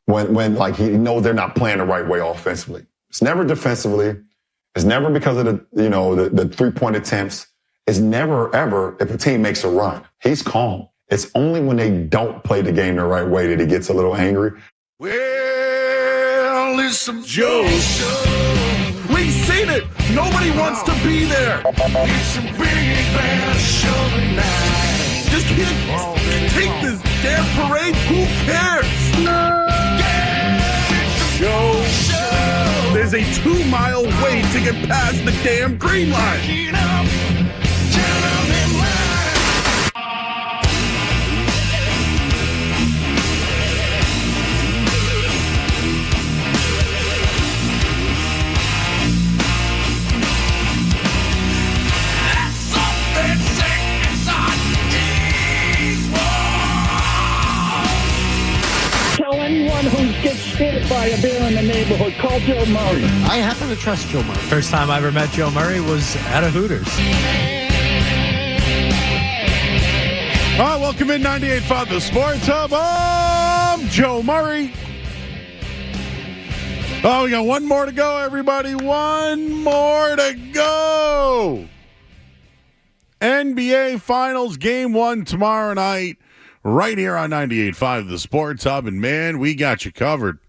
when like he knows they're not playing the right way offensively. It's never defensively. It's never because of the 3-point attempts. It's never, ever if a team makes a run. He's calm. It's only when they don't play the game the right way that he gets a little angry. Well, it's some Joe show. We've seen it. Nobody wants to be there. It's some big bad show tonight. Just can't take this damn parade. Who cares? Joe show. There's a 2-mile wait to get past the damn green line. Anyone who gets hit by a bear in the neighborhood, call Joe Murray. I happen to trust Joe Murray. First time I ever met Joe Murray was at a Hooters. All right, welcome in 98.5 The Sports Hub. I'm Joe Murray. Oh, we got one more to go, everybody. One more to go. NBA Finals Game 1 tomorrow night. Right here on 98.5 The Sports Hub. And, man, we got you covered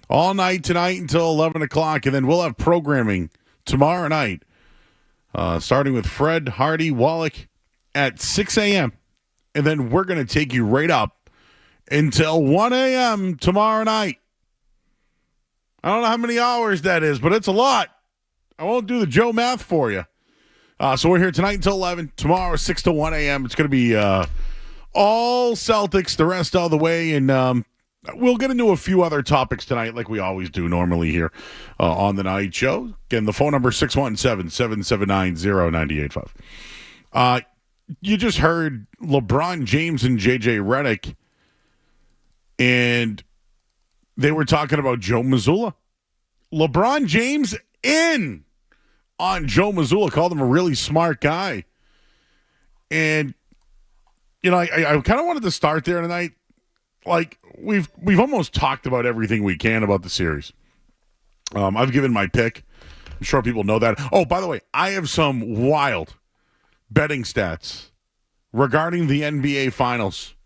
all night tonight until 11 o'clock. And then we'll have programming tomorrow night, starting with Fred, Hardy, Wallach at 6 a.m. And then we're going to take you right up until 1 a.m. tomorrow night. I don't know how many hours that is, but it's a lot. I won't do the Joe math for you. So we're here tonight until 11. Tomorrow, 6 to 1 a.m. It's going to be all Celtics the rest of the way, and we'll get into a few other topics tonight like we always do normally here on the night show. Again, the phone number 617-779-0985. You just heard LeBron James and J.J. Redick, and they were talking about Joe Missoula. LeBron James in on Joe Missoula, called him a really smart guy. And you know, I kind of wanted to start there tonight. Like, we've almost talked about everything we can about the series. I've given my pick. I'm sure people know that. Oh, by the way, I have some wild betting stats regarding the NBA Finals.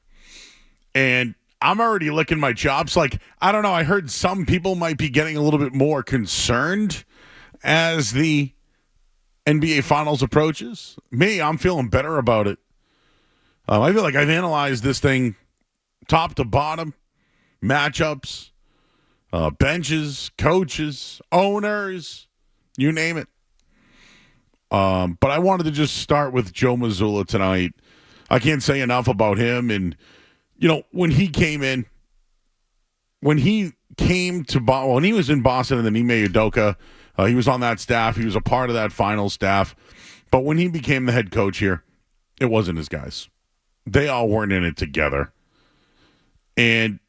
And I'm already licking my chops. Like, I don't know. I heard some people might be getting a little bit more concerned as the NBA Finals approaches. Me, I'm feeling better about it. I feel like I've analyzed this thing top to bottom, matchups, benches, coaches, owners, you name it. But I wanted to just start with Joe Missoula tonight. I can't say enough about him. And, you know, when he came in, when he was in Boston and then Ime Udoka, he was on that staff. He was a part of that final staff. But when he became the head coach here, it wasn't his guys. They all weren't in it together. And,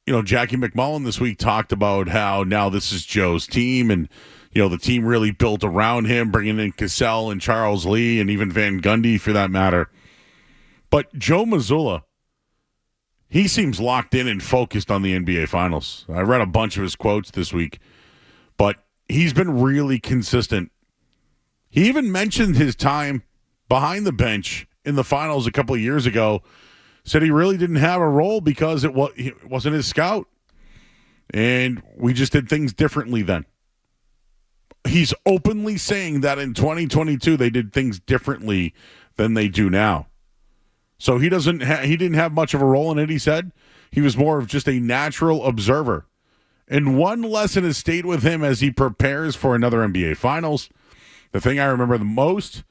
you know, Jackie McMullen this week talked about how now this is Joe's team and, you know, the team really built around him, bringing in Cassell and Charles Lee and even Van Gundy for that matter. But Joe Missoula, he seems locked in and focused on the NBA Finals. I read a bunch of his quotes this week, but he's been really consistent. He even mentioned his time behind the bench in the finals a couple of years ago, said he really didn't have a role because it wasn't his scout. And we just did things differently then. He's openly saying that in 2022 they did things differently than they do now. So he didn't have much of a role in it, he said. He was more of just a natural observer. And one lesson has stayed with him as he prepares for another NBA Finals. The thing I remember the most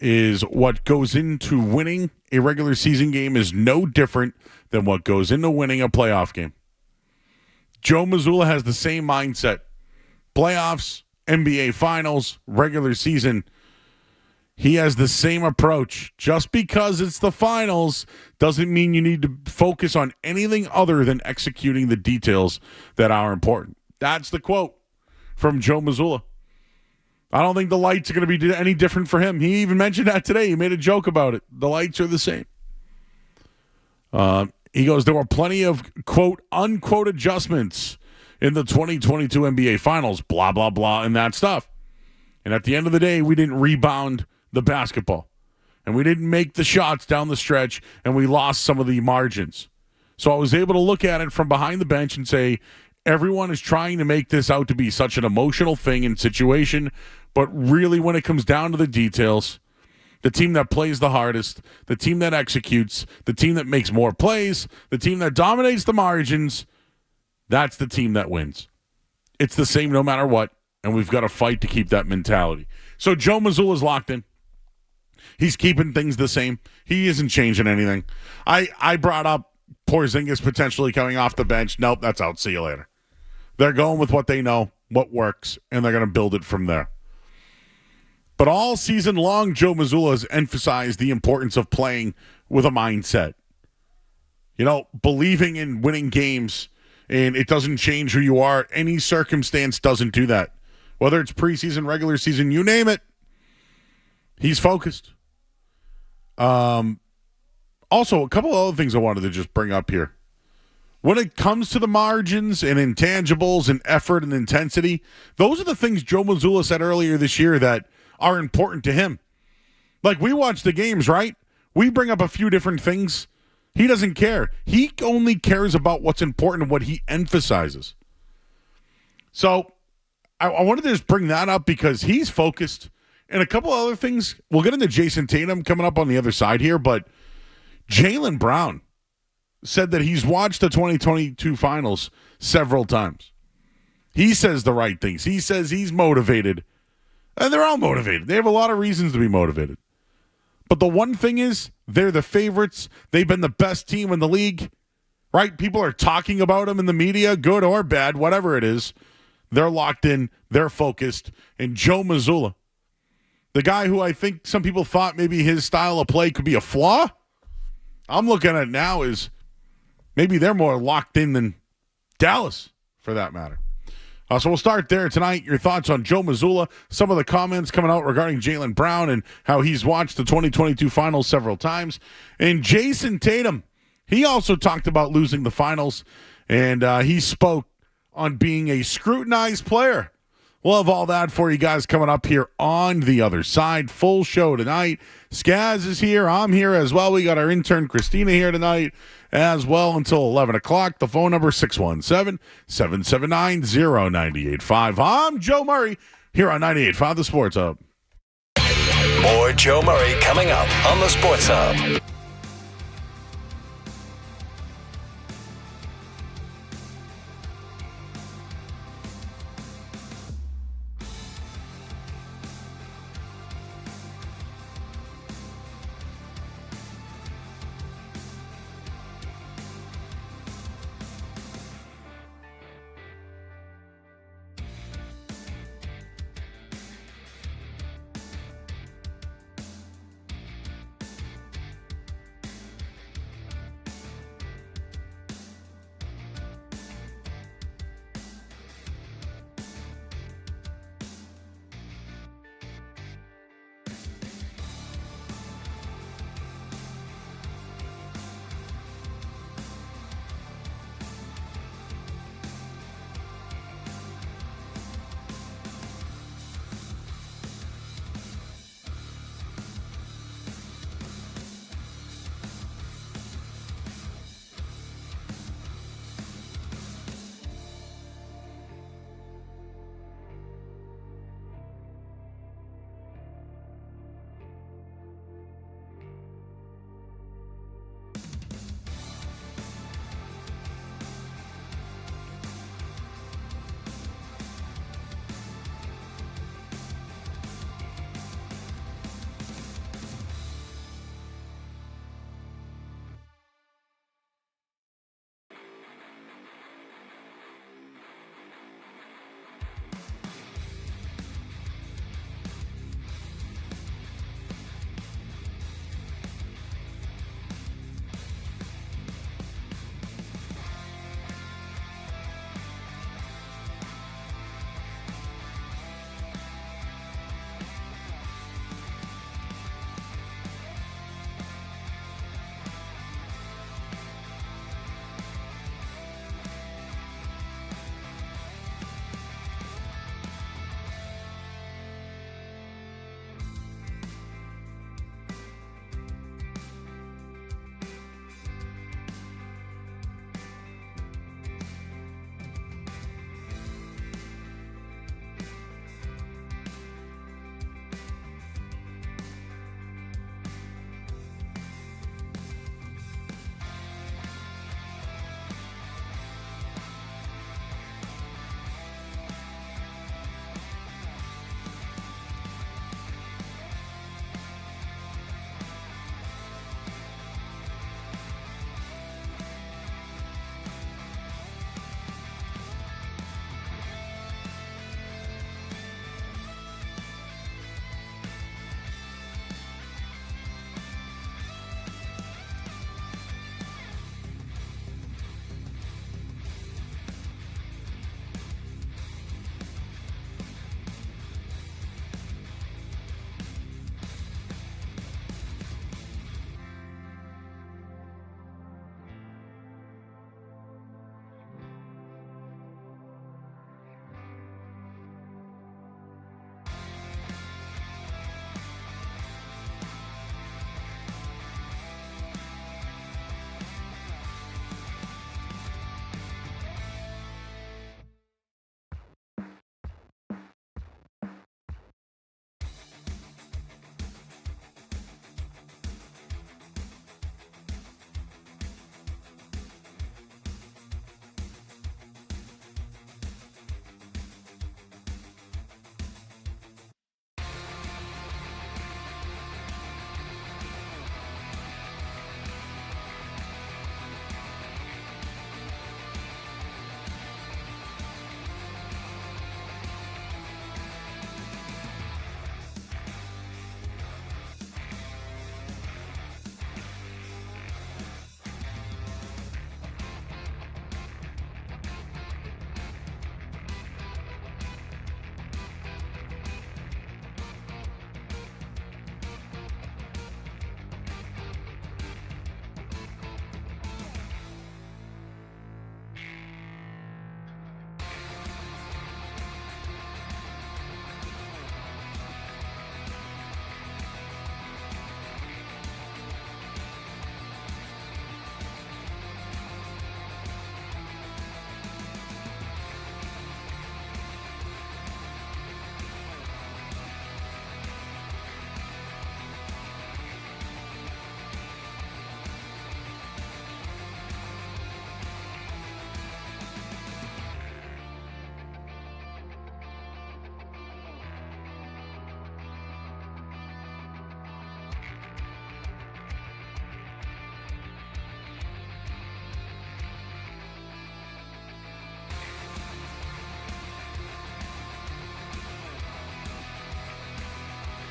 is what goes into winning a regular season game is no different than what goes into winning a playoff game. Joe Missoula has the same mindset. Playoffs, NBA Finals, regular season, he has the same approach. Just because it's the finals doesn't mean you need to focus on anything other than executing the details that are important. That's the quote from Joe Missoula. I don't think the lights are going to be any different for him. He even mentioned that today. He made a joke about it. The lights are the same. He goes, there were plenty of, quote, unquote adjustments in the 2022 NBA Finals, blah, blah, blah, and that stuff. And at the end of the day, we didn't rebound the basketball. And we didn't make the shots down the stretch, and we lost some of the margins. So I was able to look at it from behind the bench and say, everyone is trying to make this out to be such an emotional thing and situation, but really when it comes down to the details, the team that plays the hardest, the team that executes, the team that makes more plays, the team that dominates the margins, that's the team that wins. It's the same no matter what, and we've got to fight to keep that mentality. So Joe Missoula's locked in. He's keeping things the same. He isn't changing anything. I brought up Porzingis potentially coming off the bench. Nope, that's out. See you later. They're going with what they know, what works, and they're going to build it from there. But all season long, Joe Missoula has emphasized the importance of playing with a mindset. You know, believing in winning games, and it doesn't change who you are. Any circumstance doesn't do that. Whether it's preseason, regular season, you name it, he's focused. Also, a couple of other things I wanted to just bring up here. When it comes to the margins and intangibles and effort and intensity, those are the things Joe Missoula said earlier this year that are important to him. Like, we watch the games, right? We bring up a few different things. He doesn't care. He only cares about what's important and what he emphasizes. So I wanted to just bring that up because he's focused. And a couple other things. We'll get into Jason Tatum coming up on the other side here, but Jaylen Brown said that he's watched the 2022 Finals several times. He says the right things. He says he's motivated. And they're all motivated. They have a lot of reasons to be motivated. But the one thing is, they're the favorites. They've been the best team in the league, right? People are talking about them in the media, good or bad, whatever it is. They're locked in. They're focused. And Joe Missoula, the guy who I think some people thought maybe his style of play could be a flaw, I'm looking at it now as maybe they're more locked in than Dallas, for that matter. So we'll start there tonight. Your thoughts on Joe Missoula, some of the comments coming out regarding Jaylen Brown and how he's watched the 2022 Finals several times. And Jason Tatum, he also talked about losing the Finals, and he spoke on being a scrutinized player. We'll have all that for you guys coming up here on the other side. Full show tonight. Skaz is here. I'm here as well. We got our intern Christina here tonight as well until 11 o'clock. The phone number 617-779-0985. I'm Joe Murray here on 98.5 The Sports Hub. More Joe Murray coming up on The Sports Hub.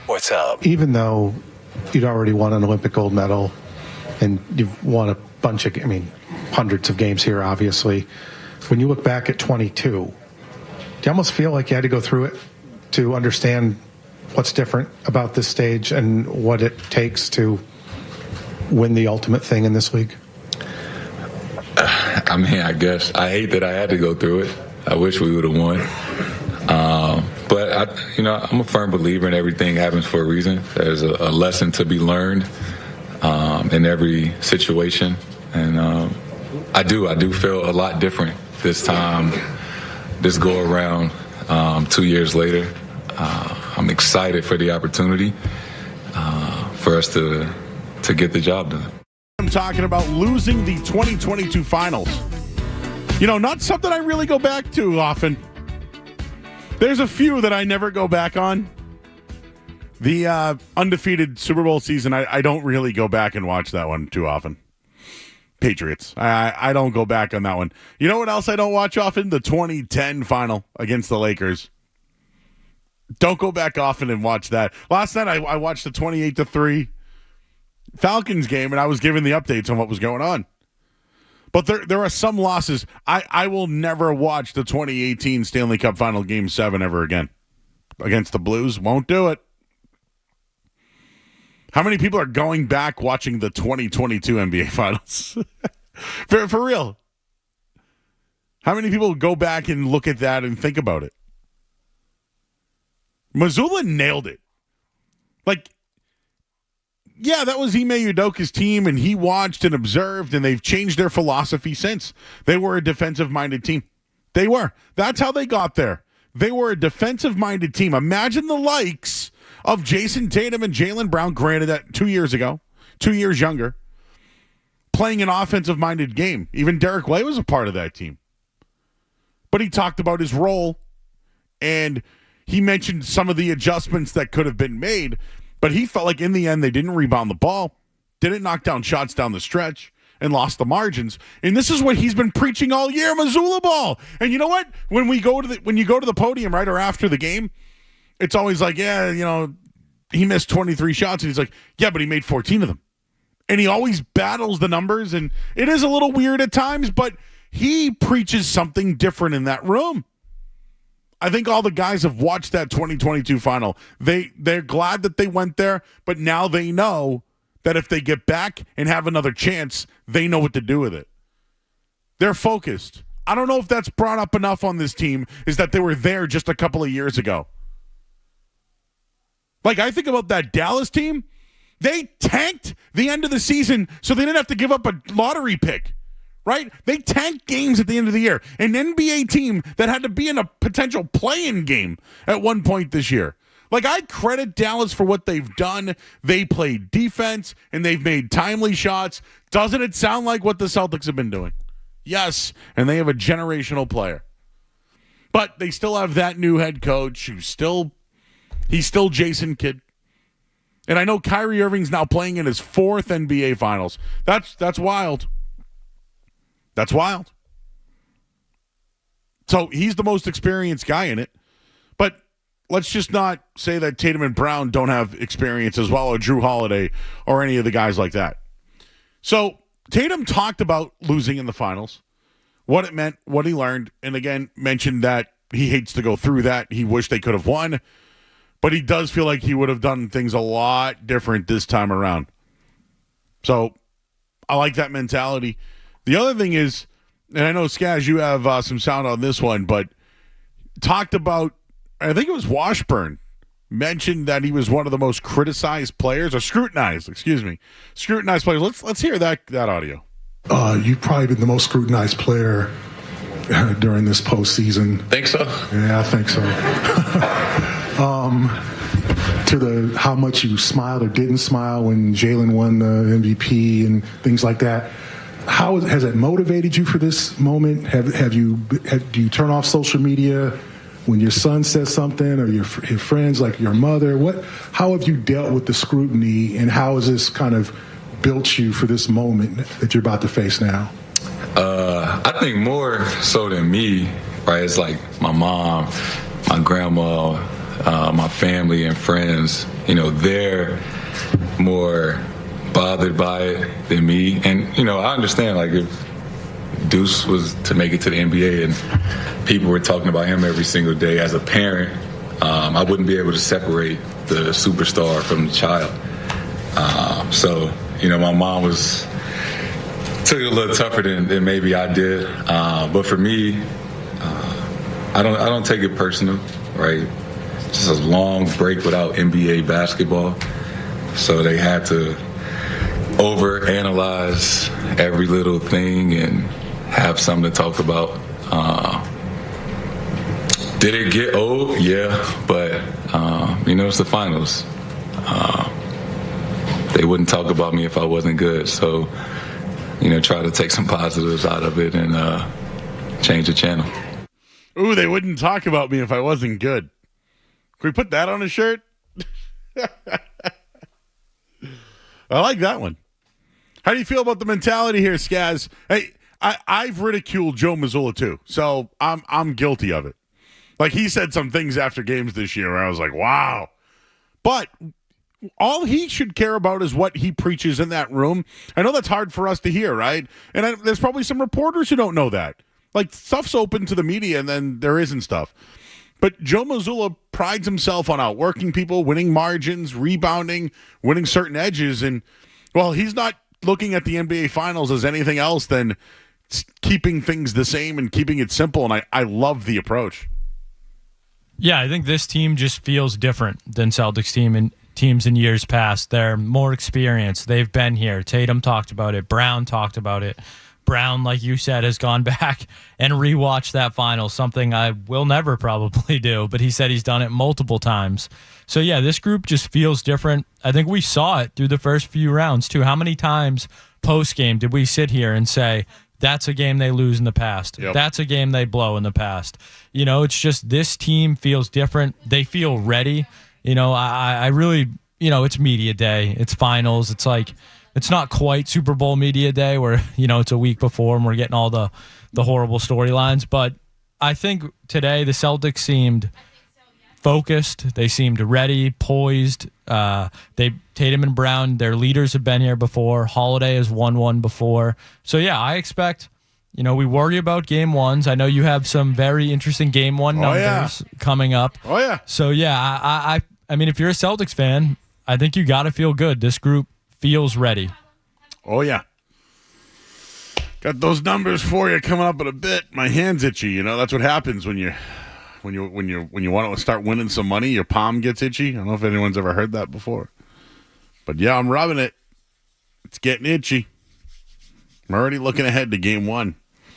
Sports Hub. Even though you'd already won an Olympic gold medal and you've won a bunch of, hundreds of games here, obviously, when you look back at 22, do you almost feel like you had to go through it to understand what's different about this stage and what it takes to win the ultimate thing in this league? I guess I hate that I had to go through it. I wish we would have won. But I'm a firm believer in everything happens for a reason. There's a lesson to be learned in every situation, and I do feel a lot different this time, this go around. 2 years later, I'm excited for the opportunity for us to get the job done. I'm talking about losing the 2022 finals. Not something I really go back to often. There's a few that I never go back on. The undefeated Super Bowl season, I don't really go back and watch that one too often. Patriots. I don't go back on that one. You know what else I don't watch often? The 2010 final against the Lakers. Don't go back often and watch that. Last night I watched the 28-3 Falcons game, and I was giving the updates on what was going on. But there are some losses. I will never watch the 2018 Stanley Cup Final Game 7 ever again. Against the Blues. Won't do it. How many people are going back watching the 2022 NBA Finals? for real. How many people go back and look at that and think about it? Missoula nailed it. Yeah, that was Ime Udoka's team, and he watched and observed, and they've changed their philosophy since. They were a defensive-minded team. They were. That's how they got there. They were a defensive-minded team. Imagine the likes of Jason Tatum and Jaylen Brown, granted that 2 years ago, 2 years younger, playing an offensive-minded game. Even Derek Way was a part of that team. But he talked about his role, and he mentioned some of the adjustments that could have been made. But he felt like in the end they didn't rebound the ball, didn't knock down shots down the stretch, and lost the margins. And this is what he's been preaching all year, Missoula ball. And you know what? When you go to the podium, right, or after the game, it's always like, he missed 23 shots. And he's like, yeah, but he made 14 of them. And he always battles the numbers. And it is a little weird at times, but he preaches something different in that room. I think all the guys have watched that 2022 final. They're glad that they went there, but now they know that if they get back and have another chance, they know what to do with it. They're focused. I don't know if that's brought up enough on this team, is that they were there just a couple of years ago. I think about that Dallas team. They tanked the end of the season so they didn't have to give up a lottery pick. Right? They tanked games at the end of the year. An NBA team that had to be in a potential play-in game at one point this year. I credit Dallas for what they've done. They played defense, and they've made timely shots. Doesn't it sound like what the Celtics have been doing? Yes, and they have a generational player. But they still have that new head coach he's still Jason Kidd. And I know Kyrie Irving's now playing in his 4th NBA Finals. That's wild. That's wild. So he's the most experienced guy in it. But let's just not say that Tatum and Brown don't have experience as well, or Drew Holiday, or any of the guys like that. So Tatum talked about losing in the finals, what it meant, what he learned, and again mentioned that he hates to go through that. He wished they could have won, but he does feel like he would have done things a lot different this time around. So I like that mentality. The other thing is, and I know, Skaz, you have some sound on this one, but talked about, I think it was Washburn, mentioned that he was one of the most criticized players, or scrutinized players. Let's hear that audio. You've probably been the most scrutinized player during this postseason. Think so? Yeah, I think so. To how much you smiled or didn't smile when Jaylen won the MVP and things like that. How has it motivated you for this moment? Do you turn off social media when your son says something, or your friends, like your mother? How have you dealt with the scrutiny, and how has this kind of built you for this moment that you're about to face now? I think more so than me, right? It's like my mom, my grandma, my family and friends, they're more bothered by it than me. And, I understand, like, if Deuce was to make it to the NBA and people were talking about him every single day as a parent, I wouldn't be able to separate the superstar from the child. So, my mom took it a little tougher than maybe I did. But for me, I don't take it personal, right? Just a long break without NBA basketball. So they had to overanalyze every little thing and have something to talk about. Did it get old? Yeah, but it's the finals. They wouldn't talk about me if I wasn't good. So, try to take some positives out of it and change the channel. Ooh, they wouldn't talk about me if I wasn't good. Can we put that on a shirt? I like that one. How do you feel about the mentality here, Skaz? Hey, I've ridiculed Joe Missoula too, so I'm guilty of it. Like, he said some things after games this year where I was like, wow. But all he should care about is what he preaches in that room. I know that's hard for us to hear, right? And there's probably some reporters who don't know that. Like, stuff's open to the media, and then there isn't stuff. But Joe Missoula prides himself on outworking people, winning margins, rebounding, winning certain edges. And, well, he's not looking at the NBA Finals as anything else than keeping things the same and keeping it simple. And I love the approach. Yeah, I think this team just feels different than Celtics teams in years past. They're more experienced. They've been here. Tatum talked about it. Brown talked about it. Brown, like you said, has gone back and rewatched that final, something I will never probably do, but he said he's done it multiple times. So, yeah, this group just feels different. I think we saw it through the first few rounds, too. How many times post-game did we sit here and say, that's a game they lose in the past. Yep. That's a game they blow in the past. It's just this team feels different. They feel ready. I really, it's media day. It's finals. It's like, it's not quite Super Bowl media day where, it's a week before and we're getting all the horrible storylines. But I think today the Celtics seemed focused. They seemed ready, poised. Tatum and Brown, their leaders have been here before. Holiday has won one before. So, yeah, I expect, we worry about game ones. I know you have some very interesting game one numbers coming up. Oh, yeah. So, yeah, I mean, if you're a Celtics fan, I think you got to feel good. This group feels ready. Oh, yeah. Got those numbers for you coming up in a bit. My hand's itchy. That's what happens when you want to start winning some money, your palm gets itchy. I don't know if anyone's ever heard that before. But, yeah, I'm rubbing it. It's getting itchy. I'm already looking ahead to game one.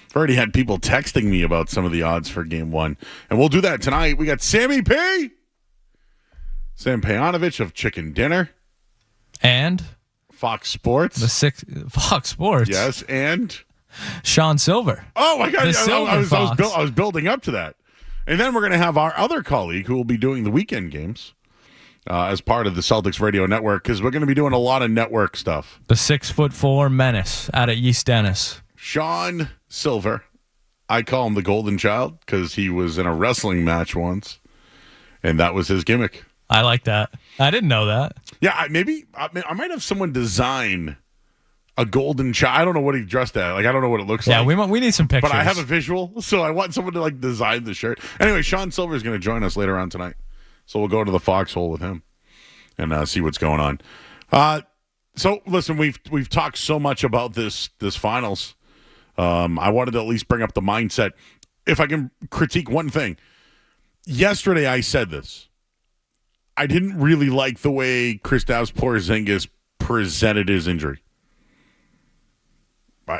I've already had people texting me about some of the odds for game one. And we'll do that tonight. We got Sammy P. Sam Payanovich of Chicken Dinner. And? Fox Sports. Fox Sports. Yes, and? Sean Sylver. Oh, my God. I was building up to that. And then we're going to have our other colleague who will be doing the weekend games as part of the Celtics Radio Network, because we're going to be doing a lot of network stuff. The 6'4" menace out of East Dennis. Sean Sylver. I call him the Golden Child because he was in a wrestling match once, and that was his gimmick. I like that. I didn't know that. Yeah, I might have someone design a golden child. I don't know what he dressed at. Like, I don't know what it looks like. Yeah, we need some pictures. But I have a visual, so I want someone to design the shirt. Anyway, Sean Sylver is going to join us later on tonight, so we'll go to the foxhole with him and see what's going on. So listen, we've talked so much about this finals. I wanted to at least bring up the mindset. If I can critique one thing, yesterday I said this. I didn't really like the way Kristaps Porzingis presented his injury.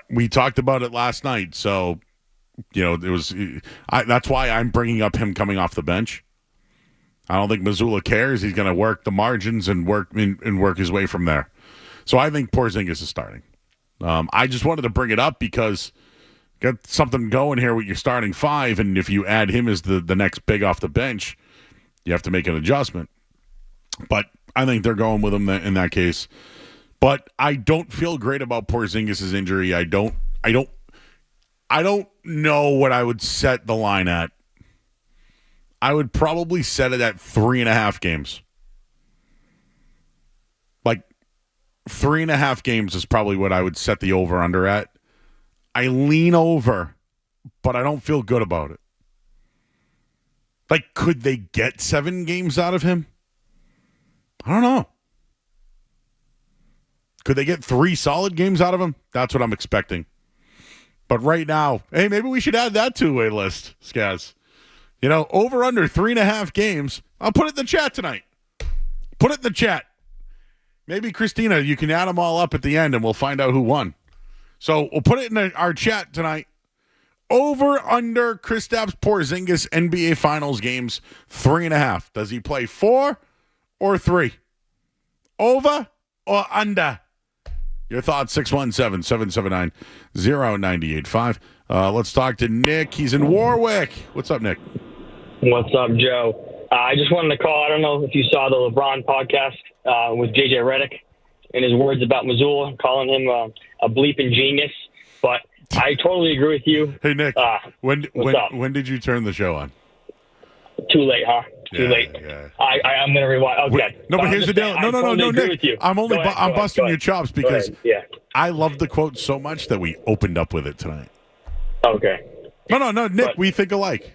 We talked about it last night, so it was. That's why I'm bringing up him coming off the bench. I don't think Missoula cares. He's going to work the margins and work his way from there. So I think Porzingis is starting. I just wanted to bring it up because got something going here with your starting five, and if you add him as the next big off the bench, you have to make an adjustment. But I think they're going with him in that case. But I don't feel great about Porzingis' injury. I don't know what I would set the line at. I would probably set it at 3.5 games. Like 3.5 games is probably what I would set the over-under at. I lean over, but I don't feel good about it. Like, could they get 7 games out of him? I don't know. Could they get 3 solid games out of him? That's what I'm expecting. But right now, hey, maybe we should add that two-way list, Skaz. You know, over under 3.5 games. I'll put it in the chat tonight. Put it in the chat. Maybe, Christina, you can add them all up at the end and we'll find out who won. So we'll put it in our chat tonight. Over under Kristaps Porzingis NBA Finals games 3.5. Does he play 4 or 3? Over or under? Your thoughts, 617-779-0985. Let's talk to Nick. He's in Warwick. What's up, Nick? What's up, Joe? I just wanted to call. I don't know if you saw the LeBron podcast with JJ Redick and his words about Missoula, calling him a bleeping genius. But I totally agree with you. Hey, Nick, when did you turn the show on? Too late, huh? Too late. Yeah. I'm going to rewind. Okay. But here's the deal. No, Nick. I'm busting your chops because I love the quote so much that we opened up with it tonight. Okay. No, Nick, we think alike.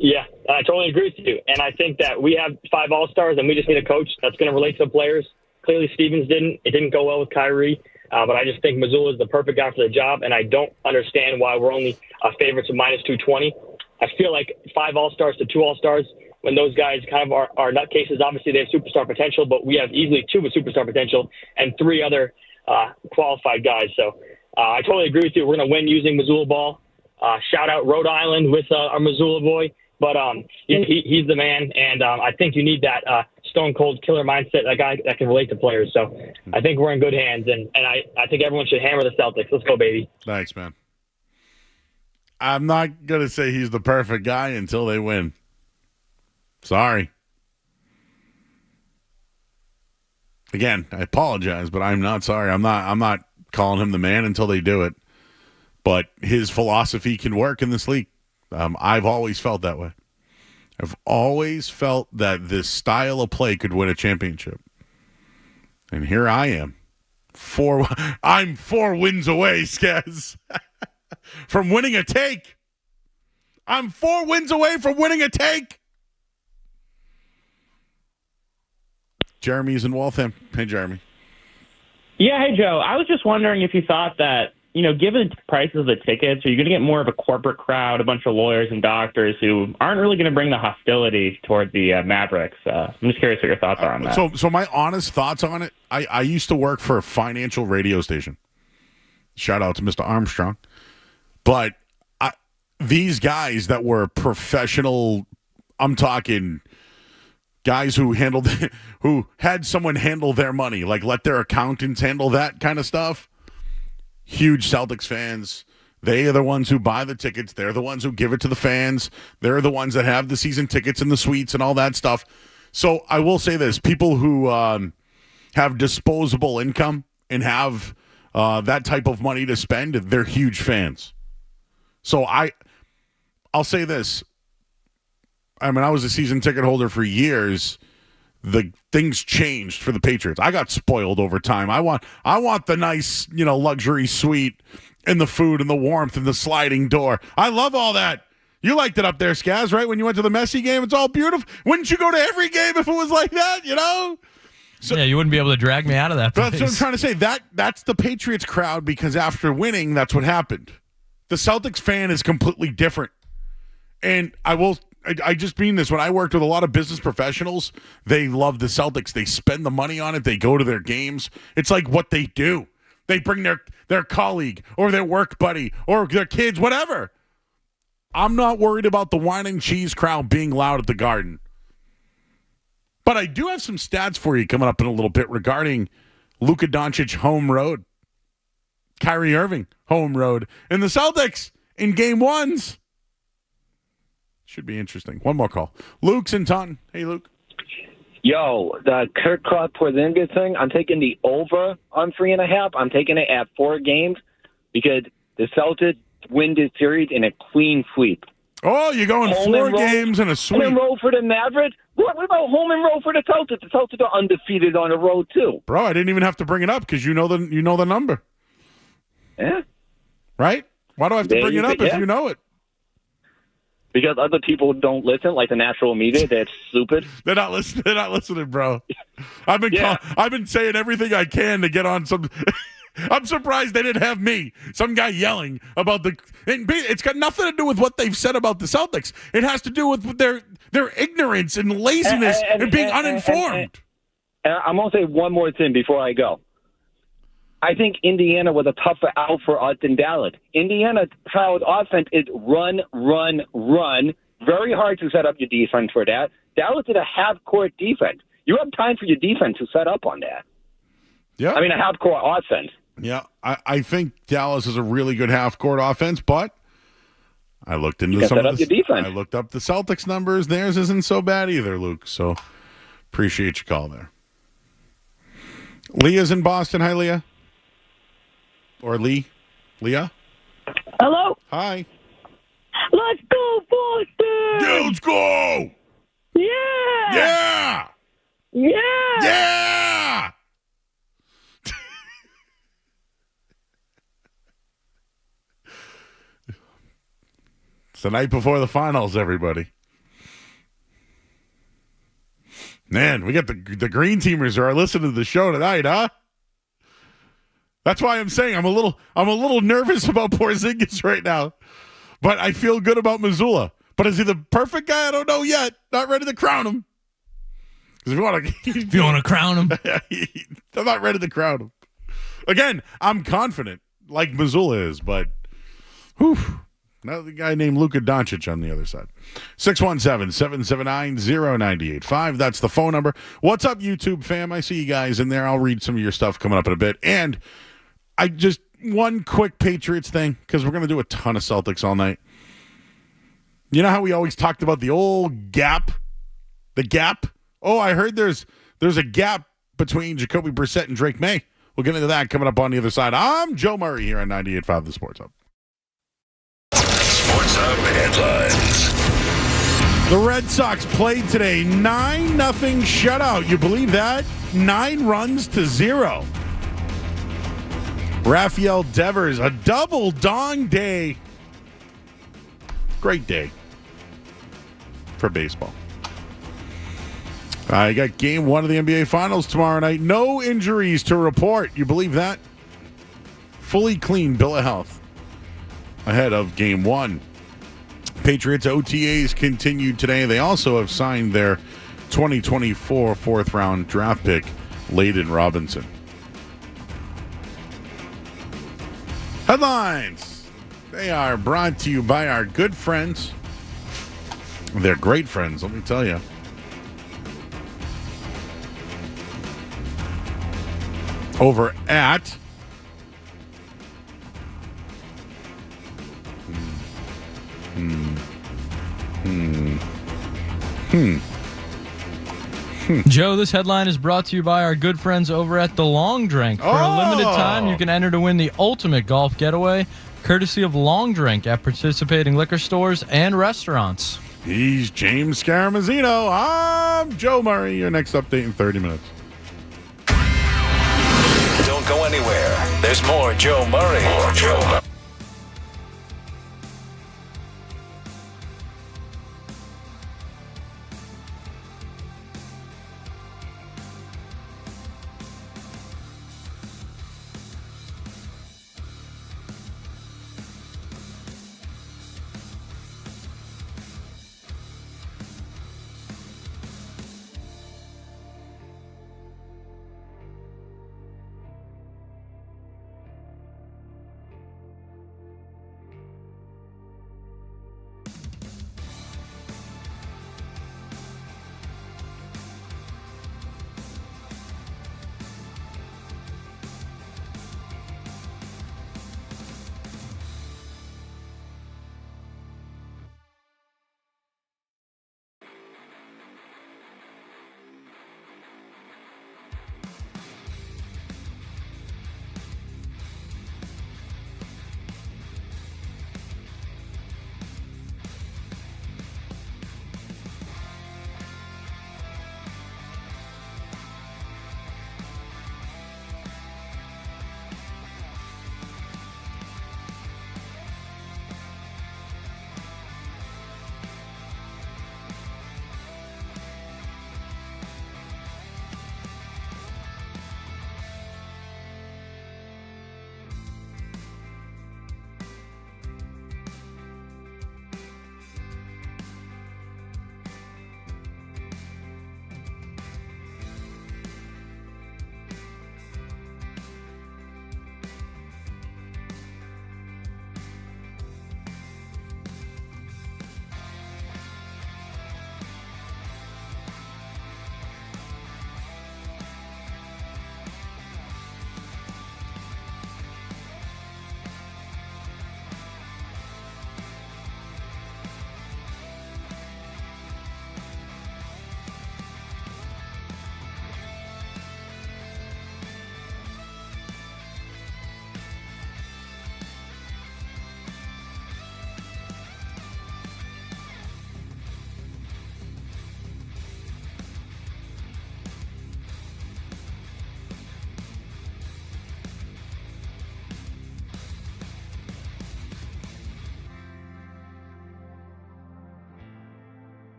Yeah, I totally agree with you. And I think that we have 5 All-Stars and we just need a coach that's going to relate to the players. Clearly, Stevens didn't. It didn't go well with Kyrie. But I just think Missoula is the perfect guy for the job, and I don't understand why we're only favorites of minus 220. I feel like 5 All-Stars to 2 All-Stars, when those guys kind of are nutcases. Obviously, they have superstar potential, but we have easily 2 with superstar potential and 3 other qualified guys. So I totally agree with you. We're going to win using Missoula ball. Shout out Rhode Island with our Missoula boy. But he's the man, and I think you need that stone-cold killer mindset, a guy that can relate to players. So I think we're in good hands, and I think everyone should hammer the Celtics. Let's go, baby. Thanks, man. I'm not going to say he's the perfect guy until they win. Sorry. Again, I apologize, but I'm not sorry. I'm not calling him the man until they do it. But his philosophy can work in this league. I've always felt that way. I've always felt that this style of play could win a championship. And here I am. I'm 4 wins away, Skaz, from winning a take. I'm 4 wins away from winning a take. Jeremy's in Waltham. Hey, Jeremy. Yeah, hey, Joe. I was just wondering if you thought that, given the prices of the tickets, are you going to get more of a corporate crowd, a bunch of lawyers and doctors who aren't really going to bring the hostility toward the Mavericks? I'm just curious what your thoughts are on that. So my honest thoughts on it, I used to work for a financial radio station. Shout out to Mr. Armstrong. But these guys that were professional, I'm talking guys who had someone handle their money, like let their accountants handle that kind of stuff. Huge Celtics fans. They are the ones who buy the tickets. They're the ones who give it to the fans. They're the ones that have the season tickets and the suites and all that stuff. So I will say this. People who have disposable income and have that type of money to spend, they're huge fans. So I'll say this. I mean, I was a season ticket holder for years. The things changed for the Patriots. I got spoiled over time. I want the nice, luxury suite and the food and the warmth and the sliding door. I love all that. You liked it up there, Skaz, right? When you went to the Messi game, it's all beautiful. Wouldn't you go to every game if it was like that, So, yeah, you wouldn't be able to drag me out of that place. That's what I'm trying to say. That's the Patriots crowd, because after winning, that's what happened. The Celtics fan is completely different. And I just mean this. When I worked with a lot of business professionals, they love the Celtics. They spend the money on it. They go to their games. It's like what they do. They bring their colleague or their work buddy or their kids, whatever. I'm not worried about the wine and cheese crowd being loud at the Garden. But I do have some stats for you coming up in a little bit regarding Luka Doncic home road, Kyrie Irving home road, and the Celtics in game 1s. Should be interesting. One more call. Luke's in Taunton. Hey, Luke. Yo, the Kirk Porzingis thing, I'm taking the over on 3.5. I'm taking it at 4 games because the Celtics win this series in a clean sweep. Oh, you're going Home 4 and road. games and a Home and sweep. road for the Mavericks? What about home and road for the Celtics? The Celtics are undefeated on the road, too. Bro, I didn't even have to bring it up because you know the number. Yeah. Right? Why do I have to There bring you it up go, if yeah. you know it? Because other people don't listen, like the national media. That's stupid. They're not listening. They're not listening, bro. I've been saying everything I can to get on some. I'm surprised they didn't have me. Some guy yelling about the. It's got nothing to do with what they've said about the Celtics. It has to do with their ignorance and laziness and being uninformed. And I'm going to say one more thing before I go. I think Indiana was a tougher out for us than Dallas. Indiana's crowd offense is run, run, run. Very hard to set up your defense for that. Dallas did a half-court defense. You have time for your defense to set up on that. Yeah. I mean, a half-court offense. Yeah, I think Dallas is a really good half-court offense, but I looked into You some set of up your defense. I looked up the Celtics numbers. Theirs isn't so bad either, Luke. So appreciate your call there. Leah's in Boston. Hi, Leah. Or Lee. Leah? Hello? Hi. Let's go, Boston! Yeah, let's go! Yeah! Yeah! Yeah! Yeah! It's the night before the finals, everybody. Man, we got the green teamers are listening to the show tonight, huh? That's why I'm saying I'm a little nervous about Porzingis right now. But I feel good about Missoula. But is he the perfect guy? I don't know yet. Not ready to crown him. Because if you want to crown him, I'm not ready to crown him. Again, I'm confident, like Missoula is, but whew, now the guy named Luka Doncic on the other side. 617-779-0985. That's the phone number. What's up, YouTube fam? I see you guys in there. I'll read some of your stuff coming up in a bit. And I just one quick Patriots thing, because we're going to do a ton of Celtics all night. You know how we always talked about the old gap? The gap? Oh, I heard there's a gap between Jacoby Brissett and Drake May. We'll get into that coming up on the other side. I'm Joe Murray here on 98.5 The Sports Hub. Sports Hub headlines. The Red Sox played today 9-0 shutout. You believe that? 9 runs to 0. Rafael Devers, a double dong day. Great day for baseball. I got game 1 of the NBA Finals tomorrow night. No injuries to report. You believe that? Fully clean bill of health ahead of game 1. Patriots OTAs continued today. They also have signed their 2024 fourth-round draft pick, Layden Robinson. Headlines. They are brought to you by our good friends. They're great friends, let me tell you. Over at Joe, this headline is brought to you by our good friends over at The Long Drink. For a limited time, you can enter to win the ultimate golf getaway, courtesy of Long Drink at participating liquor stores and restaurants. He's James Scaramazino. I'm Joe Murray. Your next update in 30 minutes. Don't go anywhere. There's more Joe Murray. More Joe Murray.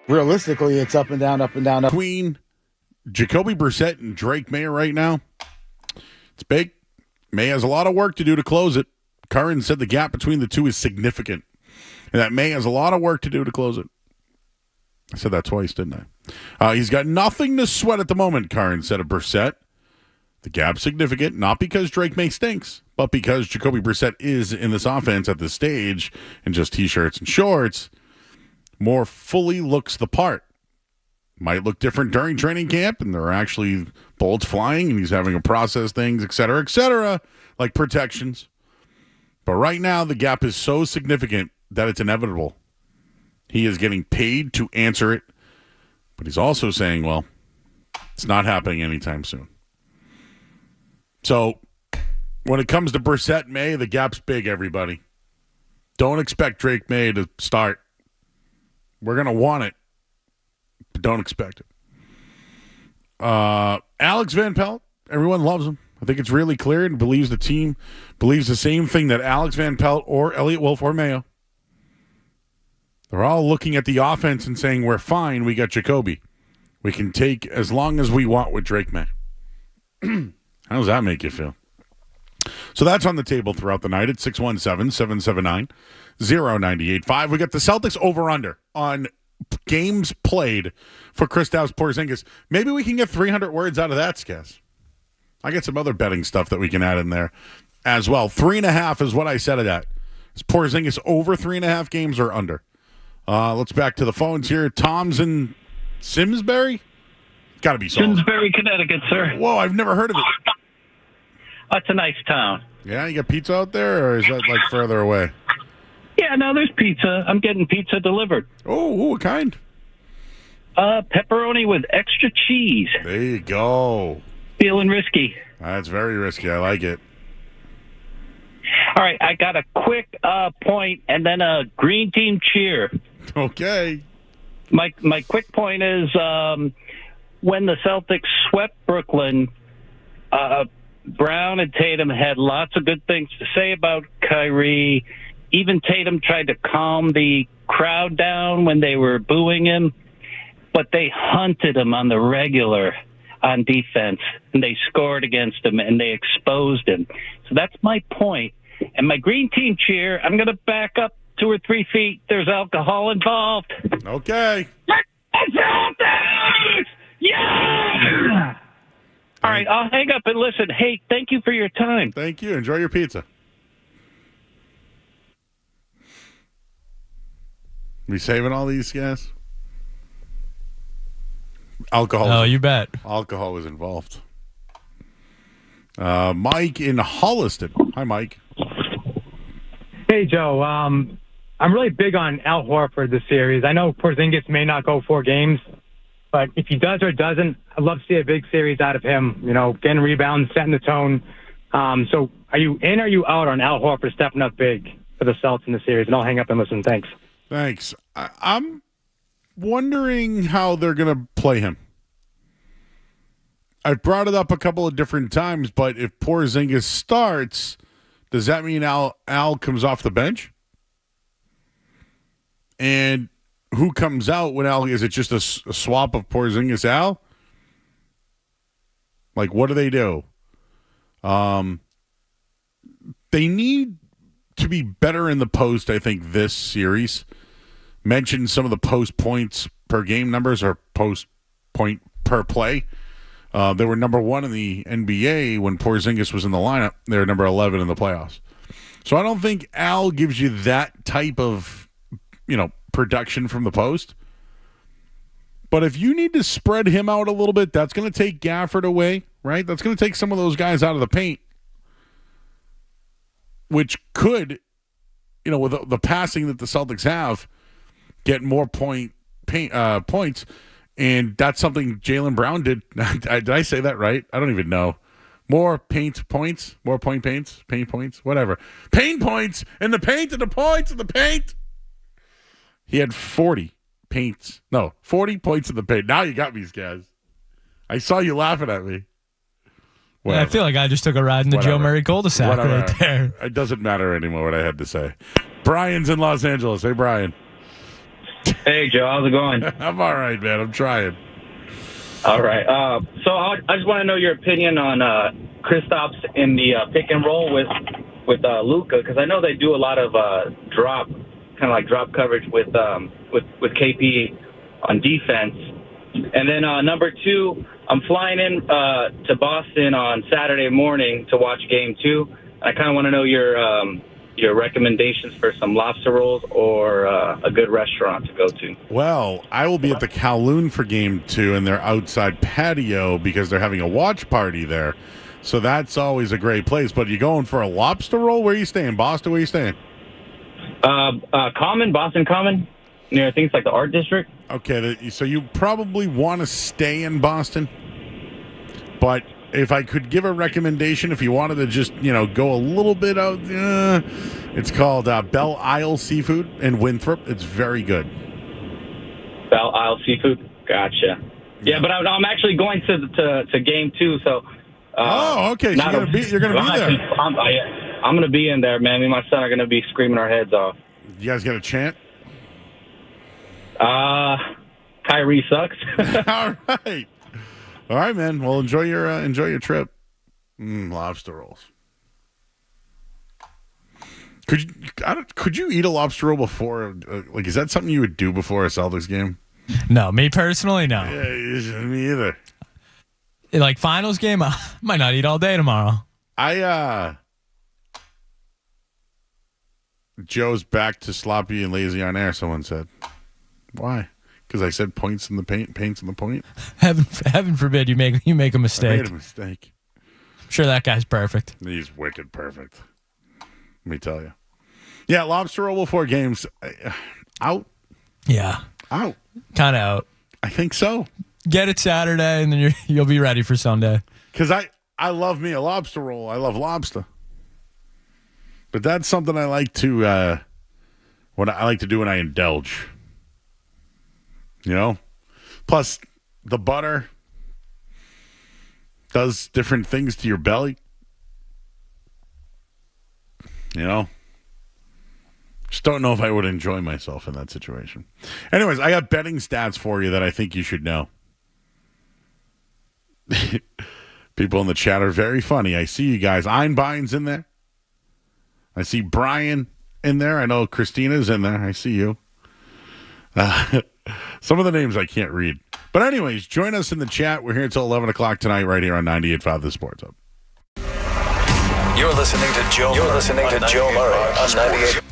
realistically, it's up and down, up and down, up. Between Jacoby Brissett and Drake May right now, it's big. May has a lot of work to do to close it. Curran said the gap between the two is significant, and that May has a lot of work to do to close it. I said that twice, didn't I? He's got nothing to sweat at the moment, Curran said of Brissett. The gap's significant, not because Drake May stinks, but because Jacoby Brissett is in this offense at this stage in just T-shirts and shorts, more fully looks the part. Might look different during training camp, and there are actually bullets flying, and he's having to process things, et cetera, like protections. But right now, the gap is so significant that it's inevitable. He is getting paid to answer it, but he's also saying, well, it's not happening anytime soon. So when it comes to Brissett May, the gap's big, everybody. Don't expect Drake May to start. We're going to want it. Don't expect it. Alex Van Pelt, everyone loves him. I think it's really clear and believes the team believes the same thing that Alex Van Pelt or Elliott Wolf or Mayo. They're all looking at the offense and saying, we're fine, we got Jacoby. We can take as long as we want with Drake May. How does that make you feel? So that's on the table throughout the night at 617-779-0985. We got the Celtics over-under on games played for Kristaps Porzingis. Maybe we can get 300 words out of that, Skaz. I get some other betting stuff that we can add in there as well. 3.5 is what I said of that. Is Porzingis over 3.5 games or under? Let's back to the phones here. Tom's in Simsbury? Got to be so. Simsbury, Connecticut, sir. Whoa, I've never heard of it. It's a nice town. Yeah, you got pizza out there, or is that like further away? Yeah, no, there's pizza. I'm getting pizza delivered. Oh, what kind? Pepperoni with extra cheese. There you go. Feeling risky. That's very risky. I like it. All right, I got a quick point and then a green team cheer. Okay. My quick point is when the Celtics swept Brooklyn, Brown and Tatum had lots of good things to say about Kyrie. Even Tatum tried to calm the crowd down when they were booing him, but they hunted him on the regular on defense, and they scored against him, and they exposed him. So that's my point. And my green team cheer, I'm going to back up 2 or 3 feet. There's alcohol involved. Okay. Yeah! All right, I'll hang up and listen. Hey, thank you for your time. Thank you. Enjoy your pizza. We saving all these guys? Alcohol. Oh, you bet. Alcohol was involved. Mike in Holliston. Hi, Mike. Hey, Joe. I'm really big on Al Horford this series. I know Porzingis may not go 4 games, but if he does or doesn't, I'd love to see a big series out of him. You know, getting rebounds, setting the tone. So are you in or are you out on Al Horford stepping up big for the Celtics in the series? And I'll hang up and listen. Thanks. Thanks. I'm wondering how they're going to play him. I've brought it up a couple of different times, but if Porzingis starts, does that mean Al comes off the bench? And who comes out when Al? Is it just a swap of Porzingis Al? Like, what do? They need to be better in the post, I think, this series. Mentioned some of the post points per game numbers or post point per play. They were number 1 in the NBA when Porzingis was in the lineup. They were number 11 in the playoffs. So I don't think Al gives you that type of, production from the post. But if you need to spread him out a little bit, that's going to take Gafford away, right? That's going to take some of those guys out of the paint, which could, with the passing that the Celtics have, get more points. And that's something Jaylen Brown did. Did I say that right? I don't even know. More paint points, more paint points, whatever. Paint points in the paint and the points in the paint. He had 40 points in the paint. Now you got me, guys. I saw you laughing at me. Yeah, I feel like I just took a ride in the Joe Murray cul-de-sac right there. It doesn't matter anymore what I had to say. Brian's in Los Angeles. Hey, Brian. Hey, Joe. How's it going? I'm all right, man. I'm trying. All right. So I just want to know your opinion on Kristaps in the pick and roll with Luka, because I know they do a lot of drop coverage with KP on defense. And then number 2, I'm flying in to Boston on Saturday morning to watch Game 2. I kind of want to know your recommendations for some lobster rolls or a good restaurant to go to. Well, I will be at the Kowloon for Game 2 in their outside patio because they're having a watch party there. So that's always a great place. But you going for a lobster roll? Where are you staying? Boston, where are you staying? Boston Common, near I think it's like the Art District. Okay, so you probably want to stay in Boston. But if I could give a recommendation, if you wanted to just, go a little bit out, it's called Belle Isle Seafood in Winthrop. It's very good. Belle Isle Seafood? Gotcha. Yeah, but I'm actually going to Game 2, so... okay, so you're gonna be there. I'm going to be in there, man. Me and my son are going to be screaming our heads off. You guys got a chant? Kyrie sucks. All right, man. Well, enjoy your trip. Lobster rolls. Could you eat a lobster roll before? Is that something you would do before a Celtics game? No, me personally, no. Yeah, me either. Like finals game, I might not eat all day tomorrow. Joe's back to sloppy and lazy on air. Someone said, "Why?" Because I said points in the paint, paints in the point. Heaven forbid you make a mistake. I made a mistake. I'm sure that guy's perfect. He's wicked perfect. Let me tell you. Yeah, lobster roll before games. Out. Yeah. Out. Kind of out. I think so. Get it Saturday, and then you'll be ready for Sunday. Because I love me a lobster roll. I love lobster. But that's something I like to what I like to do when I indulge. Plus the butter does different things to your belly. Just don't know if I would enjoy myself in that situation. Anyways, I got betting stats for you that I think you should know. People in the chat are very funny. I see you guys. Einbein's in there. I see Brian in there. I know Christina's in there. I see you. Some of the names I can't read. But anyways, join us in the chat. We're here until 11 o'clock tonight right here on 98.5 The Sports Hub. You're listening to Joe Murray on 98.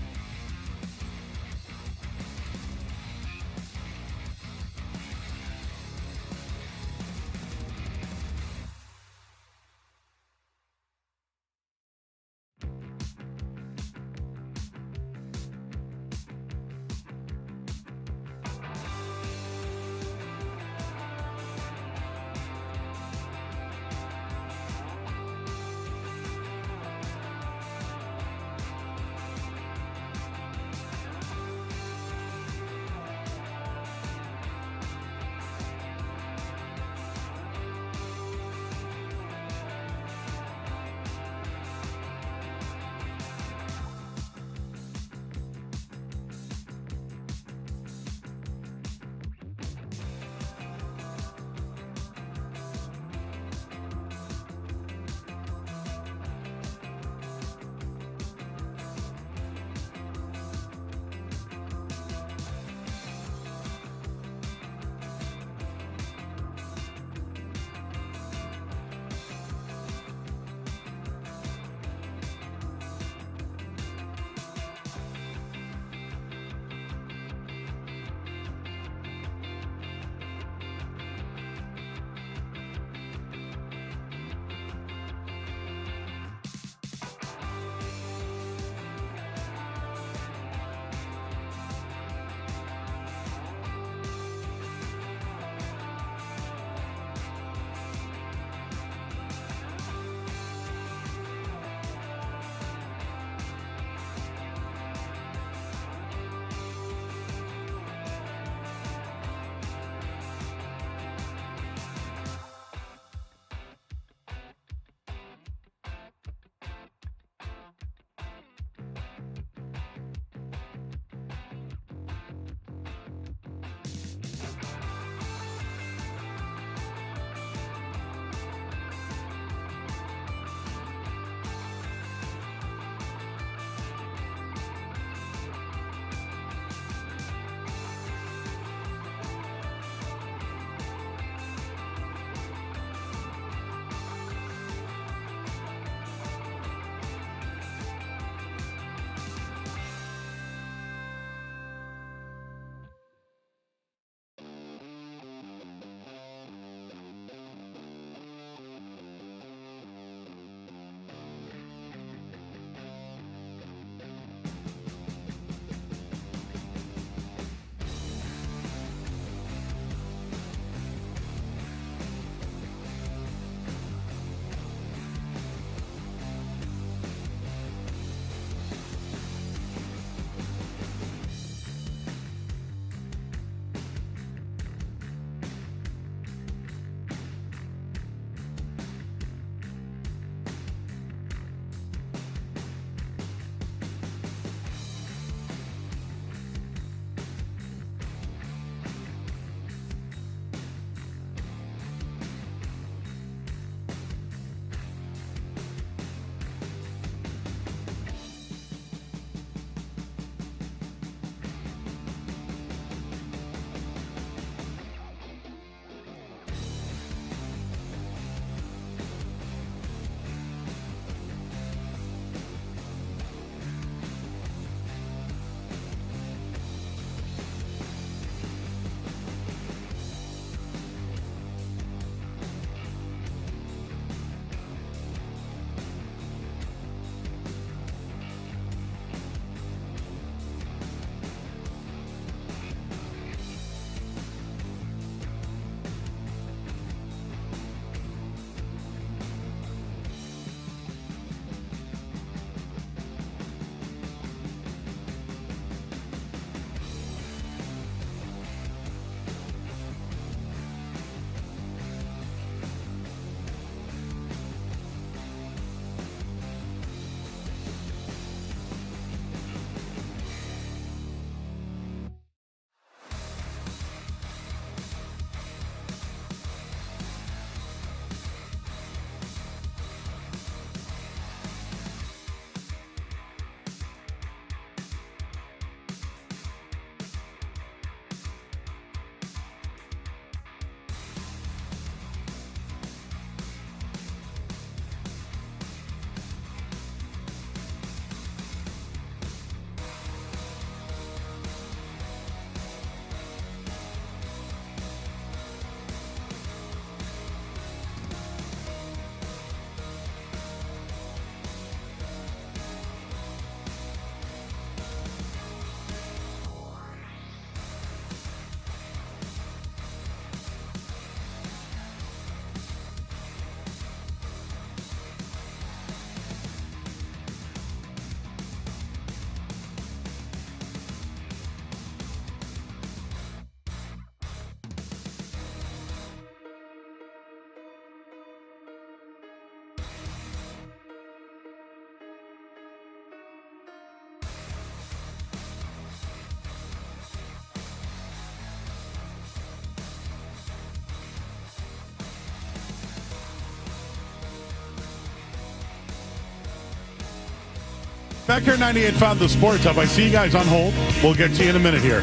Back here at 98.5 The Sports Hub. I see you guys on hold. We'll get to you in a minute here.